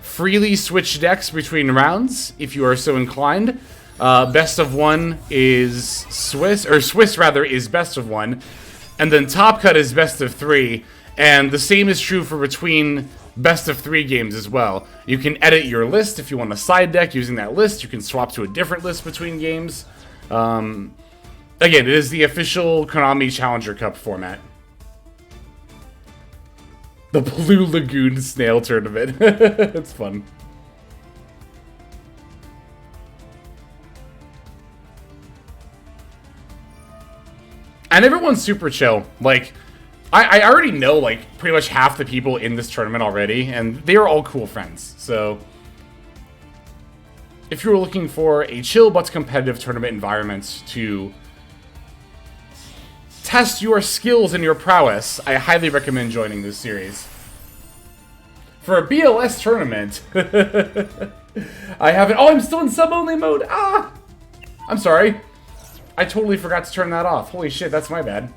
freely switch decks between rounds if you are so inclined. Best of one is Swiss, or Swiss rather is best of one, and then Top Cut is best of three, and the same is true for between best of three games as well. You can edit your list if you want a side deck using that list. You can swap to a different list between games. Again, it is the official Konami Challenger Cup format. The Blue Lagoon Snail Tournament. It's fun. And everyone's super chill. Like, I already know, like, pretty much half the people in this tournament already, and they are all cool friends. So, if you're looking for a chill but competitive tournament environment to test your skills and your prowess, I highly recommend joining this series. For a BLS tournament, I haven't... Oh, I'm still in sub-only mode! Ah! I'm sorry. I totally forgot to turn that off. Holy shit, that's my bad.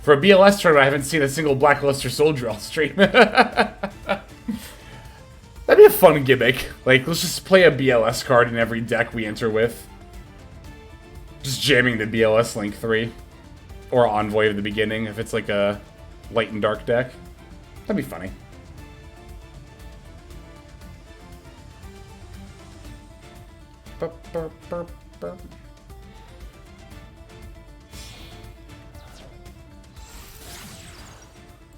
For a BLS tournament, I haven't seen a single Blackluster Soldier all stream. That'd be a fun gimmick. Like, let's just play a BLS card in every deck we enter with. Just jamming the BLS Link 3. Or Envoy at the beginning, if it's like a light and dark deck. That'd be funny.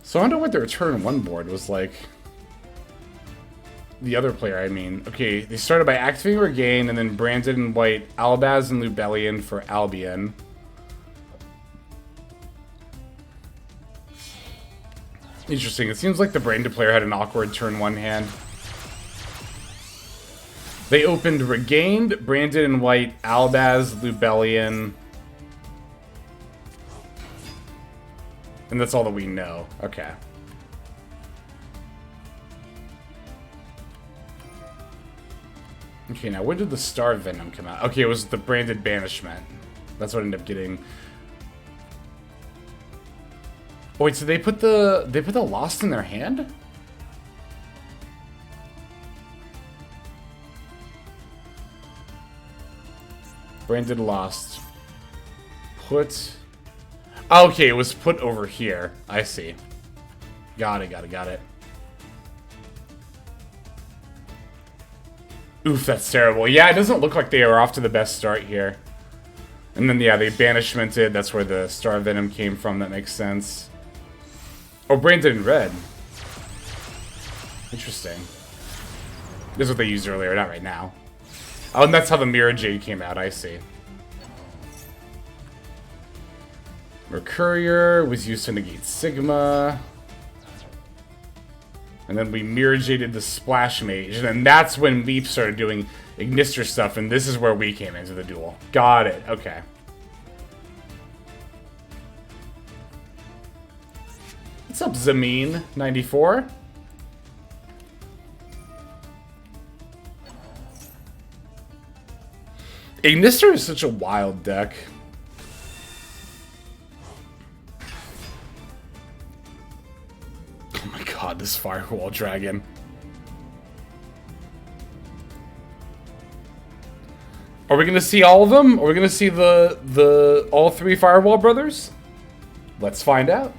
So I wonder what their turn one board was like. The other player, I mean. Okay, they started by activating Regain, and then branded in white Albaz and Lubellion for Albion. Interesting. It seems like the branded player had an awkward turn one hand. They opened Regained, branded in white Albaz, Lubellion. And that's all that we know. Okay. Okay, now when did the Star Venom come out? Okay, it was the branded Banishment. That's what I ended up getting. Oh, wait, so they put the Lost in their hand? Branded Lost. Put... Okay, it was put over here. I see. Got it. Oof, that's terrible. Yeah, it doesn't look like they are off to the best start here. And then, yeah, they banishmented. That's where the Star Venom came from. That makes sense. Oh, branded in red. Interesting. This is what they used earlier, not right now. Oh, and that's how the Mirror Jade came out. I see. Mercurier was used to negate Sigma. And then we Mirror Jaded the Splash Mage. And then that's when Leap started doing Ignister stuff. And this is where we came into the duel. Got it. Okay. What's up, Zameen94? Ignister is such a wild deck. Oh my god, this Firewall Dragon. Are we gonna see all of them? Are we gonna see all three Firewall brothers? Let's find out.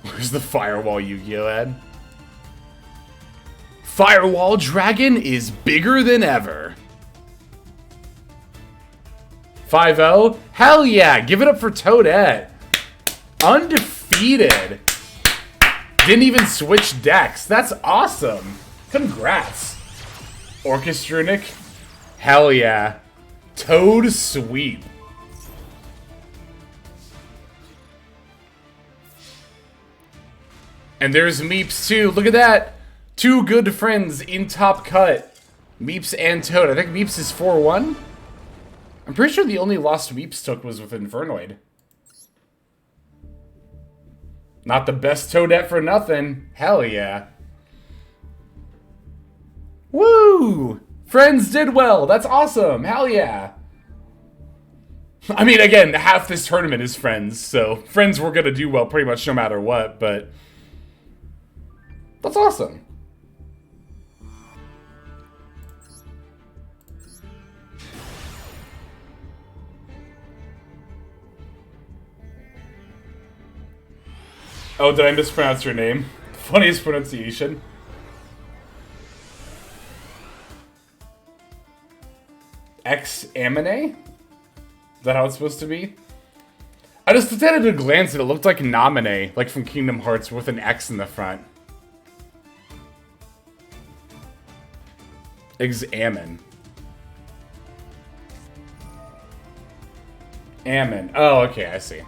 Where's the Firewall Yu-Gi-Oh ad? Firewall Dragon is bigger than ever. 5-0? Hell yeah! Give it up for Toadette. Undefeated. Didn't even switch decks. That's awesome. Congrats. Orchestrunic? Hell yeah. Toad sweep. And there's Meeps too. Look at that. Two good friends in top cut. Meeps and Toad. I think Meeps is 4-1. I'm pretty sure the only loss Meeps took was with Infernoid. Not the best Toadette for nothing. Hell yeah. Woo! Friends did well. That's awesome. Hell yeah. I mean, again, half this tournament is friends, so friends were gonna do well pretty much no matter what, but that's awesome. Oh, did I mispronounce your name? Funniest pronunciation. X-Amine? Is that how it's supposed to be? I just looked at it at a glance and it looked like Namine, like from Kingdom Hearts with an X in the front. Examine. Ammon. Oh, okay, I see.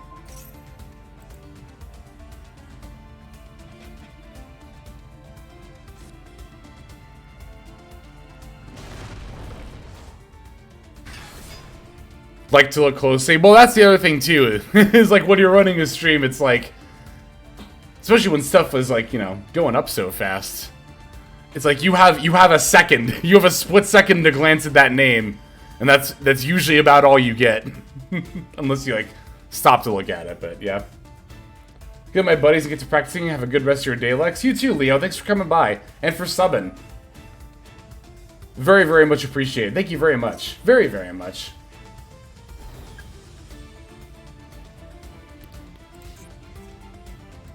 Like to look closely. Well, that's the other thing too. Is like when you're running a stream, it's like, especially when stuff is like, you know, going up so fast. It's like you have a second, you have a split second to glance at that name, and that's usually about all you get, unless you like stop to look at it. But yeah, good, my buddies, and get to practicing. Have a good rest of your day, Lex. You too, Leo. Thanks for coming by and for subbing. Very, very much appreciated. Thank you very much. Very, very much.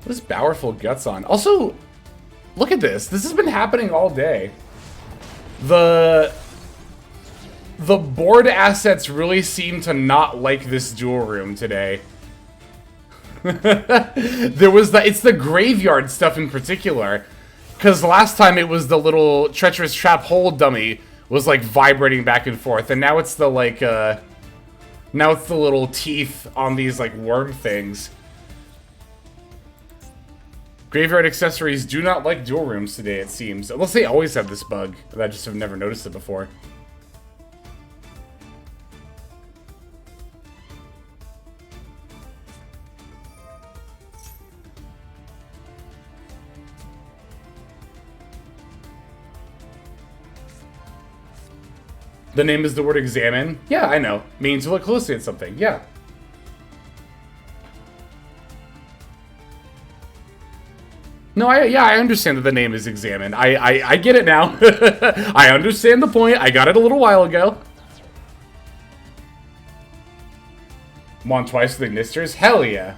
What is Bowerful Guts on? Also, look at this. This has been happening all day. The board assets really seem to not like this duel room today. It's the graveyard stuff in particular. Because last time it was the little treacherous trap hole dummy was like vibrating back and forth. And now it's the like, now it's the little teeth on these like worm things. Graveyard accessories do not like duel rooms today, it seems. Unless they always have this bug, but I just have never noticed it before. The name is the word examine? Yeah, I know. Means to look closely at something, yeah. No, I understand that the name is Examine. I get it now. I understand the point. I got it a little while ago. Won twice with Ignisters? Hell yeah.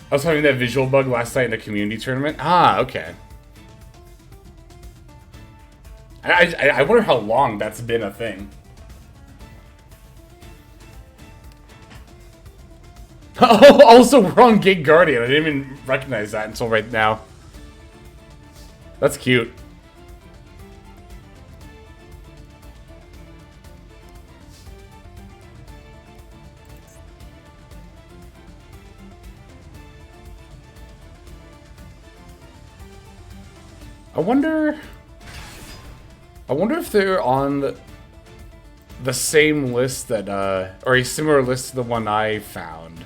I was having that visual bug last night in a community tournament. Ah, okay. I wonder how long that's been a thing. Oh, also, we're on Gate Guardian. I didn't even recognize that until right now. That's cute. I wonder if they're on the same list that, or a similar list to the one I found.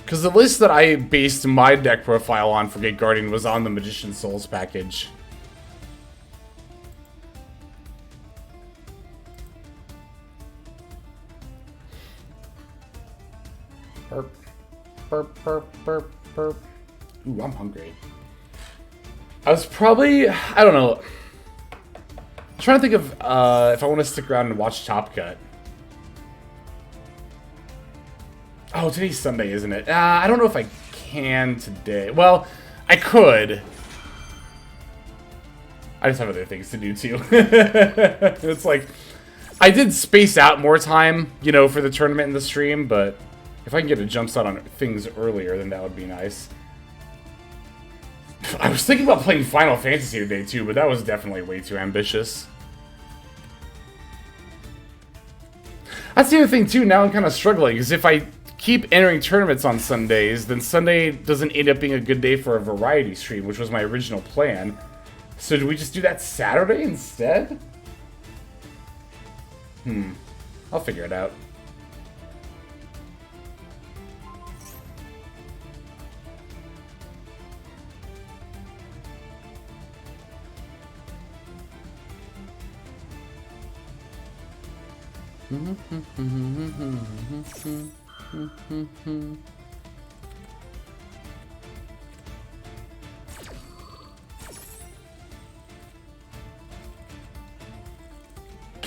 Because the list that I based my deck profile on for Gate Guardian was on the Magician's Souls package. Burp, burp, burp, burp, burp. Ooh, I'm hungry. I was probably, I don't know. I'm trying to think of if I want to stick around and watch Top Cut. Oh, today's Sunday, isn't it? I don't know if I can today. Well, I could. I just have other things to do, too. It's like, I did space out more time, you know, for the tournament and the stream, but if I can get a jump start on things earlier, then that would be nice. I was thinking about playing Final Fantasy today, too, but that was definitely way too ambitious. That's the other thing, too. Now I'm kind of struggling, because if I keep entering tournaments on Sundays, then Sunday doesn't end up being a good day for a variety stream, which was my original plan. So do we just do that Saturday instead? I'll figure it out. Can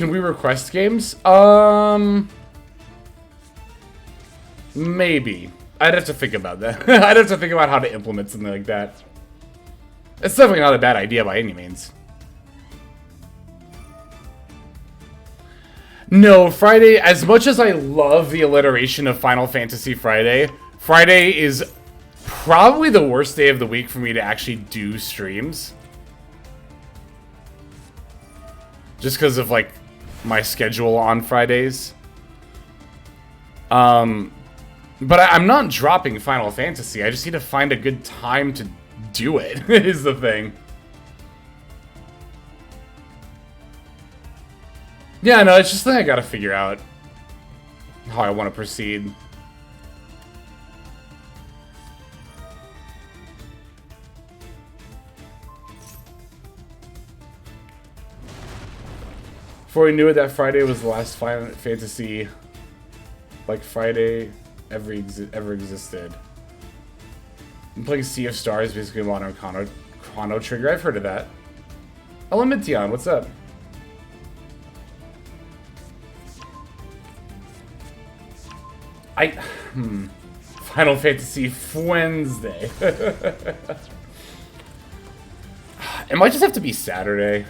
we request games? Maybe. I'd have to think about that. I'd have to think about how to implement something like that. It's definitely not a bad idea by any means. No, Friday, as much as I love the alliteration of Final Fantasy Friday, Friday is probably the worst day of the week for me to actually do streams. Just because of, like, my schedule on Fridays. But I'm not dropping Final Fantasy. I just need to find a good time to do it, is the thing. Yeah, no, it's just that I gotta figure out how I want to proceed. Before we knew it, that Friday was the last Final Fantasy, like, Friday ever existed. I'm playing Sea of Stars, basically modern Chrono Trigger. I've heard of that. Elemention, what's up? Final Fantasy Wednesday. It might just have to be Saturday.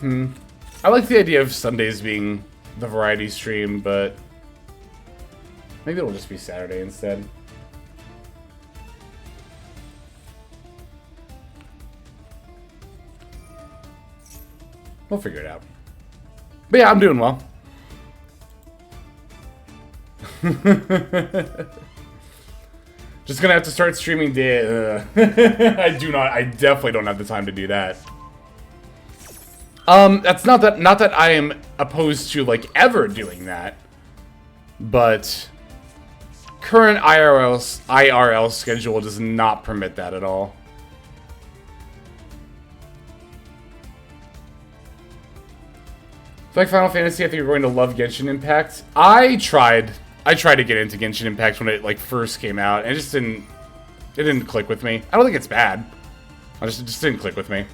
I like the idea of Sundays being the variety stream, but maybe it'll just be Saturday instead. We'll figure it out. But yeah, I'm doing well. Just gonna have to start streaming day. I definitely don't have the time to do that. That's not that I am opposed to, like, ever doing that. But current IRL schedule does not permit that at all. Like Final Fantasy, I think you're going to love Genshin Impact. I tried to get into Genshin Impact when it, like, first came out, and it didn't click with me. I don't think it's bad. It just didn't click with me.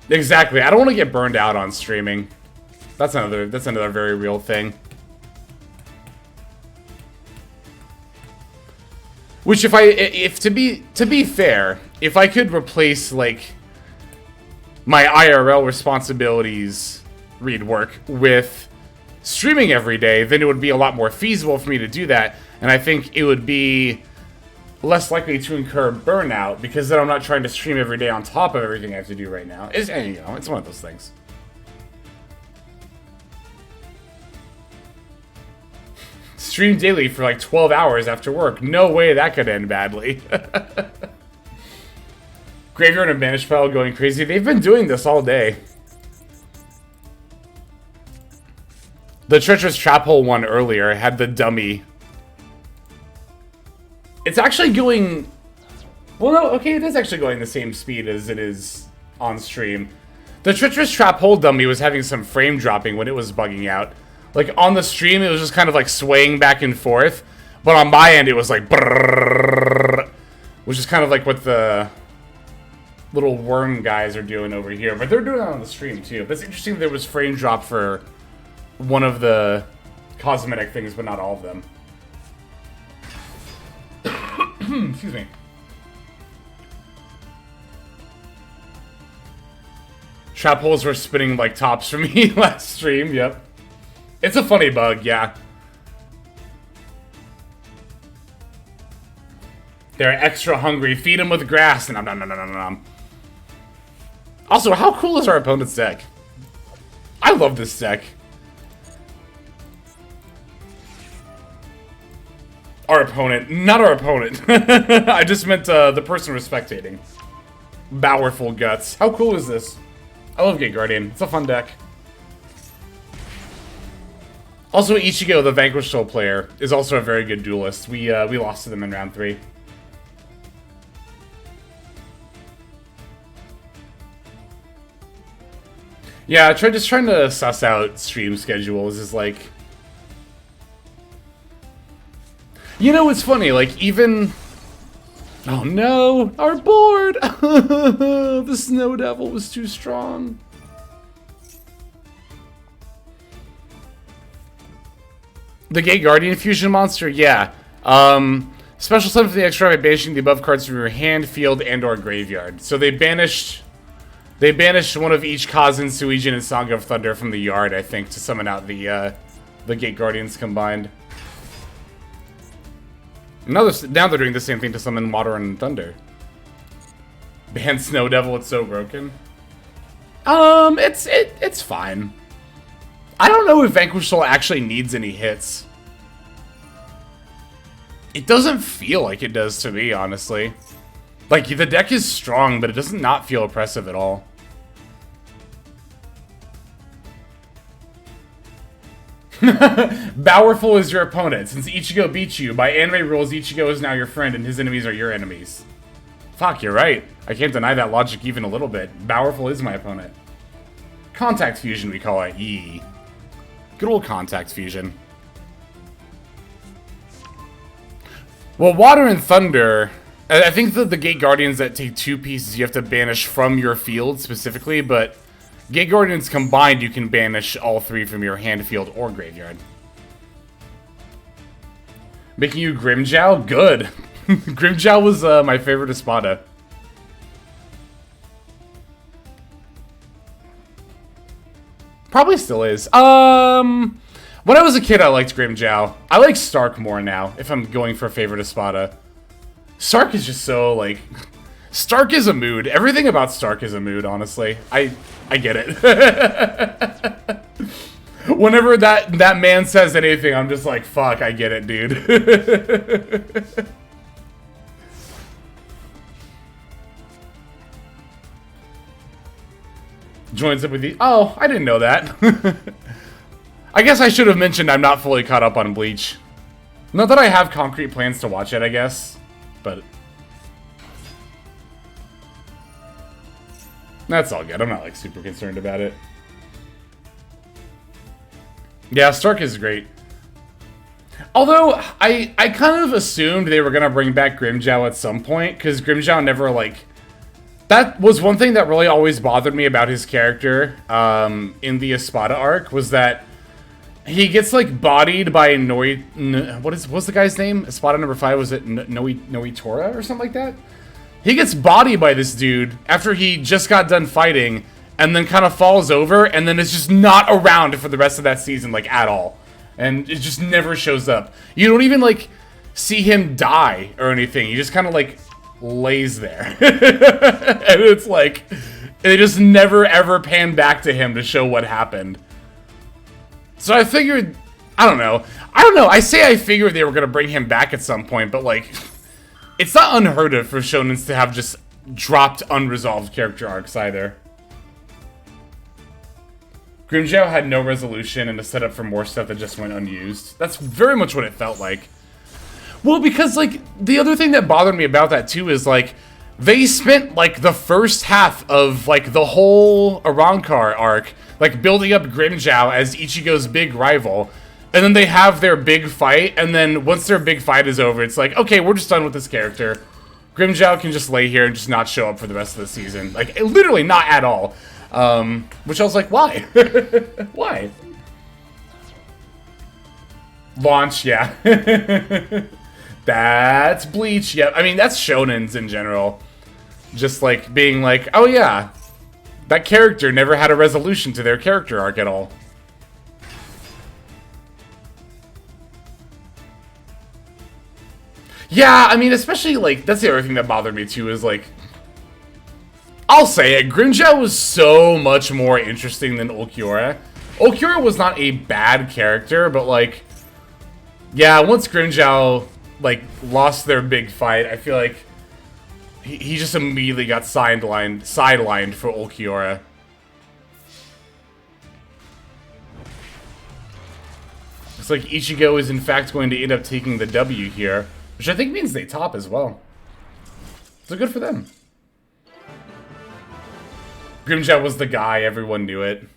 Exactly. I don't want to get burned out on streaming. That's another very real thing. Which if to be fair, if I could replace, like, my IRL responsibilities, read work, with streaming every day, then it would be a lot more feasible for me to do that, and I think it would be less likely to incur burnout, because then I'm not trying to stream every day on top of everything I have to do right now. It's one of those things. Stream daily for like 12 hours after work. No way that could end badly. Graveyard and Banish Pile going crazy. They've been doing this all day. The Treacherous Trap Hole one earlier had the dummy. It's actually going... Well, no, okay, it is actually going the same speed as it is on stream. The Treacherous Trap Hole dummy was having some frame dropping when it was bugging out. Like, on the stream, it was just kind of, like, swaying back and forth. But on my end, it was like... brrrr, which is kind of like what the little worm guys are doing over here. But they're doing that on the stream, too. That's interesting that there was frame drop for one of the cosmetic things, but not all of them. Excuse me. Trap holes were spinning like tops for me last stream, yep. It's a funny bug, yeah. They're extra hungry. Feed them with grass. Nom, nom, nom, nom, nom. Also, how cool is our opponent's deck? I love this deck. Our opponent. Not our opponent. I just meant the person we're spectating. Bowerful Guts. How cool is this? I love Gate Guardian. It's a fun deck. Also, Ichigo, the Vanquish Soul player, is also a very good duelist. We lost to them in round 3. Yeah, just trying to suss out stream schedules is like... You know, it's funny, like, even... Oh no, our board! The Snow Devil was too strong. The Gate Guardian fusion monster? Yeah. Special summon for the extra banishing the above cards from your hand, field, and or graveyard. So they banished one of each Kazan, Suijin, and Song of Thunder from the yard, I think, to summon out the Gate Guardians combined. Now they're doing the same thing to summon Water and Thunder. Ban Snow Devil, it's so broken. It's fine. I don't know if Vanquish Soul actually needs any hits. It doesn't feel like it does to me, honestly. Like, the deck is strong, but it does not feel oppressive at all. Powerful is your opponent. Since Ichigo beat you, by anime rules, Ichigo is now your friend and his enemies are your enemies. Fuck, you're right. I can't deny that logic even a little bit. Powerful is my opponent. Contact Fusion, we call it. Yee. Good old Contact Fusion. Well, Water and Thunder... I think that the Gate Guardians that take 2 pieces you have to banish from your field specifically, but Gate Guardians combined you can banish all 3 from your hand, field, or graveyard. Making you Grimmjow? Good. Grimmjow was my favorite Espada. Probably still is. When I was a kid, I liked Grimmjow. I like Stark more now, if I'm going for a favorite Espada. Stark is just so, like... Stark is a mood. Everything about Stark is a mood, honestly. I get it. Whenever that man says anything, I'm just like, fuck, I get it, dude. Joins up with the... Oh, I didn't know that. I guess I should have mentioned I'm not fully caught up on Bleach. Not that I have concrete plans to watch it, I guess. But... that's all good. I'm not, like, super concerned about it. Yeah, Stark is great. Although, I kind of assumed they were going to bring back Grimmjow at some point, because Grimmjow never, like... That was one thing that really always bothered me about his character in the Espada arc, was that he gets, like, bodied by what's the guy's name? Espada number 5, was it Noitora or something like that? He gets bodied by this dude after he just got done fighting, and then kind of falls over, and then is just not around for the rest of that season, like, at all. And it just never shows up. You don't even, like, see him die or anything. He just kind of, like, lays there. And it's like, they just never ever pan back to him to show what happened. So I figured, I don't know. I say I figured they were going to bring him back at some point, but, like... It's not unheard of for shonens to have just dropped unresolved character arcs either. Grimmjow had no resolution and a setup for more stuff that just went unused. That's very much what it felt like. Well, because, like, the other thing that bothered me about that, too, is, like, they spent, like, the first half of, like, the whole Arrancar arc, like, building up Grimmjow as Ichigo's big rival. And then they have their big fight, and then once their big fight is over, it's like, okay, we're just done with this character. Grimmjow can just lay here and just not show up for the rest of the season. Like, literally not at all. Which I was like, why? Why? Launch, yeah. That's Bleach, yeah. I mean, that's shonens in general. Just, like, being like, oh yeah, that character never had a resolution to their character arc at all. Yeah, I mean, especially, like, that's the other thing that bothered me, too, is, like... I'll say it, Grimmjow was so much more interesting than Ulquiorra. Ulquiorra was not a bad character, but, like... Yeah, once Grimmjow, like, lost their big fight, I feel like... He just immediately got sidelined for Ulquiorra. Looks like Ichigo is in fact going to end up taking the W here, which I think means they top as well. So good for them. Grimmjow was the guy, everyone knew it.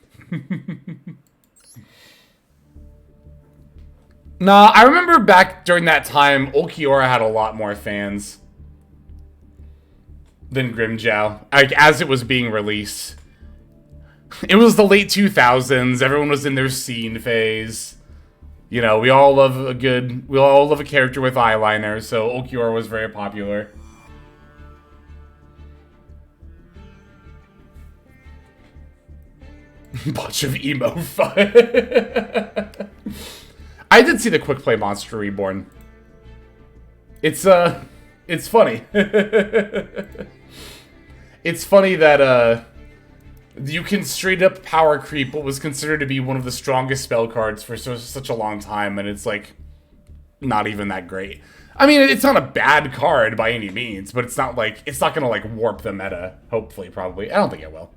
Nah, I remember back during that time, Ulquiorra had a lot more fans than Grimmjow, like, as it was being released. It was the late 2000s, everyone was in their scene phase. You know, we all love a character with eyeliner, so Ulquiorra was very popular. Bunch of emo fun. I did see the Quick Play Monster Reborn. It's funny. It's funny that, you can straight up power creep what was considered to be one of the strongest spell cards for such a long time, and it's, like, not even that great. I mean, it's not a bad card by any means, but it's not gonna, like, warp the meta. Hopefully, probably. I don't think it will.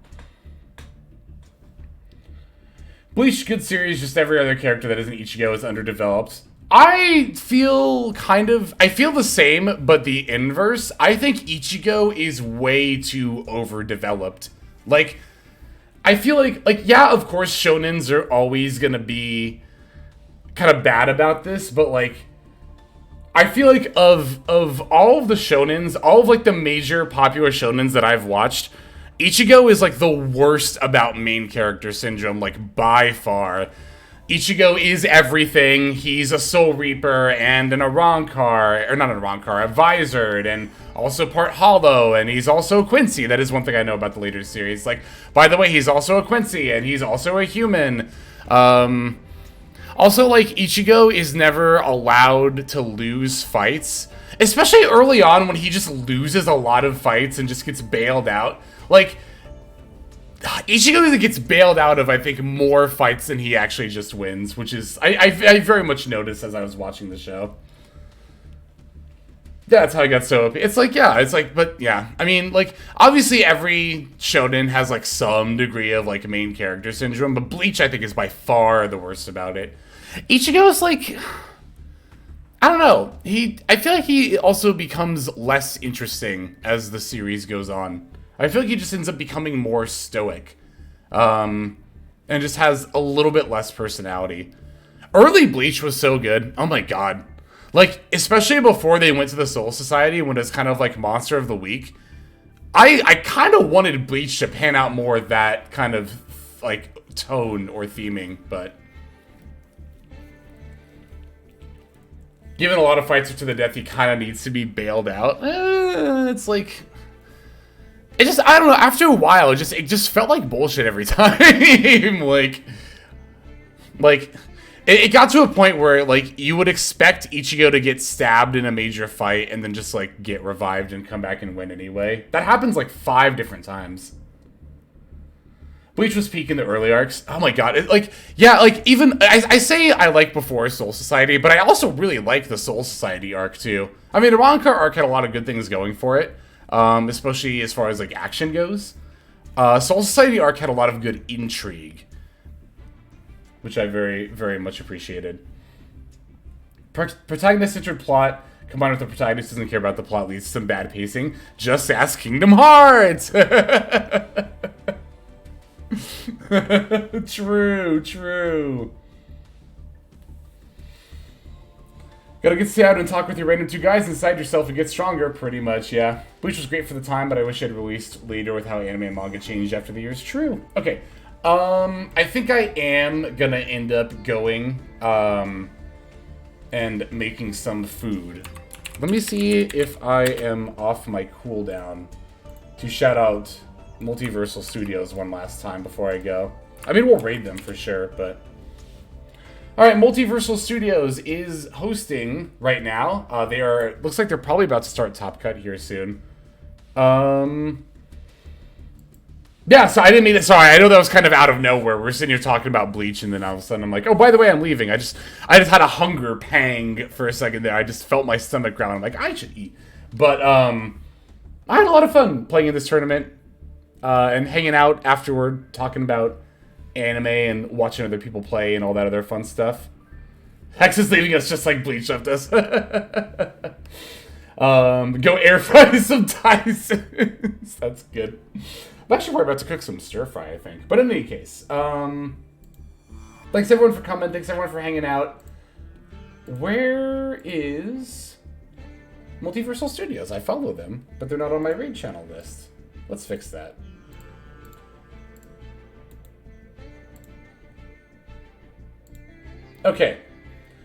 Bleach, good series, just every other character that isn't Ichigo is underdeveloped. I feel the same, but the inverse. I think Ichigo is way too overdeveloped. Like, I feel like, yeah, of course, shonens are always gonna be kind of bad about this, but, like, I feel like of all of the shonens, all of, like, the major popular shonens that I've watched, Ichigo is, like, the worst about main character syndrome, like, by far. Ichigo is everything. He's a Soul Reaper and an Arrancar, or not an Arrancar, a Visored, and also part Hollow, and he's also Quincy. That is one thing I know about the later series. Like, by the way, he's also a Quincy, and he's also a human. Also, like, Ichigo is never allowed to lose fights, especially early on when he just loses a lot of fights and just gets bailed out. Like, Ichigo gets bailed out of, I think, more fights than he actually just wins, which is, I very much noticed as I was watching the show. Yeah, that's how I got so OP. It's like, yeah, it's like, but yeah, I mean, like, obviously every shonen has, like, some degree of, like, main character syndrome, but Bleach, I think, is by far the worst about it. Ichigo is, like, I don't know, I feel like he also becomes less interesting as the series goes on. I feel like he just ends up becoming more stoic, and just has a little bit less personality. Early Bleach was so good. Oh my god. Like, especially before they went to the Soul Society, when it's kind of like Monster of the Week. I kind of wanted Bleach to pan out more that kind of, like, tone or theming, but given a lot of fights are to the death, he kind of needs to be bailed out. It's like, it just, I don't know, after a while, it just felt like bullshit every time. like, it got to a point where, like, you would expect Ichigo to get stabbed in a major fight and then just, like, get revived and come back and win anyway. That happens, like, 5 different times. Bleach was peak in the early arcs. Oh my god. Yeah, like, even, I say I like before Soul Society, but I also really like the Soul Society arc, too. I mean, the Arrancar arc had a lot of good things going for it, especially as far as, like, action goes. Soul Society arc had a lot of good intrigue, which I very, very much appreciated. Protagonist-centered plot, combined with the protagonist doesn't care about the plot, leads to some bad pacing. Just ask Kingdom Hearts! True. Gotta get out and talk with your random 2 guys inside yourself and get stronger, pretty much, yeah. Bleach was great for the time, but I wish I'd released later with how anime and manga changed after the years. True. Okay. I think I am gonna end up going, and making some food. Let me see if I am off my cooldown to shout out Multiversal Studios one last time before I go. I mean, we'll raid them for sure, but... Alright, Multiversal Studios is hosting right now. Looks like they're probably about to start Top Cut here soon. Yeah, so I didn't mean it. Sorry, I know that was kind of out of nowhere. We're sitting here talking about Bleach, and then all of a sudden I'm like, oh, by the way, I'm leaving. I just had a hunger pang for a second there. I just felt my stomach growl. I'm like, I should eat. But I had a lot of fun playing in this tournament, and hanging out afterward, talking about anime and watching other people play and all that other fun stuff. Hex is leaving us just like Bleach left us. Go air fry some Tysons. That's good. I'm actually probably about to cook some stir fry, I think. But in any case, thanks everyone for coming. Thanks everyone for hanging out. Where is Multiversal Studios? I follow them, but they're not on my raid channel list. Let's fix that. Okay.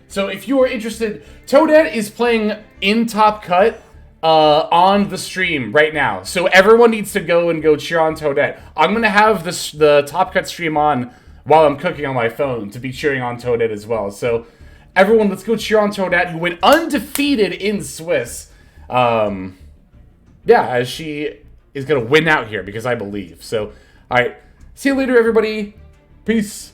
So if you are interested, Toadette is playing in Top Cut on the stream right now. So everyone needs to go cheer on Toadette. I'm going to have the Top Cut stream on while I'm cooking on my phone to be cheering on Toadette as well. So everyone, let's go cheer on Toadette, who went undefeated in Swiss. Yeah, as she is going to win out here because I believe. So, all right. See you later, everybody. Peace.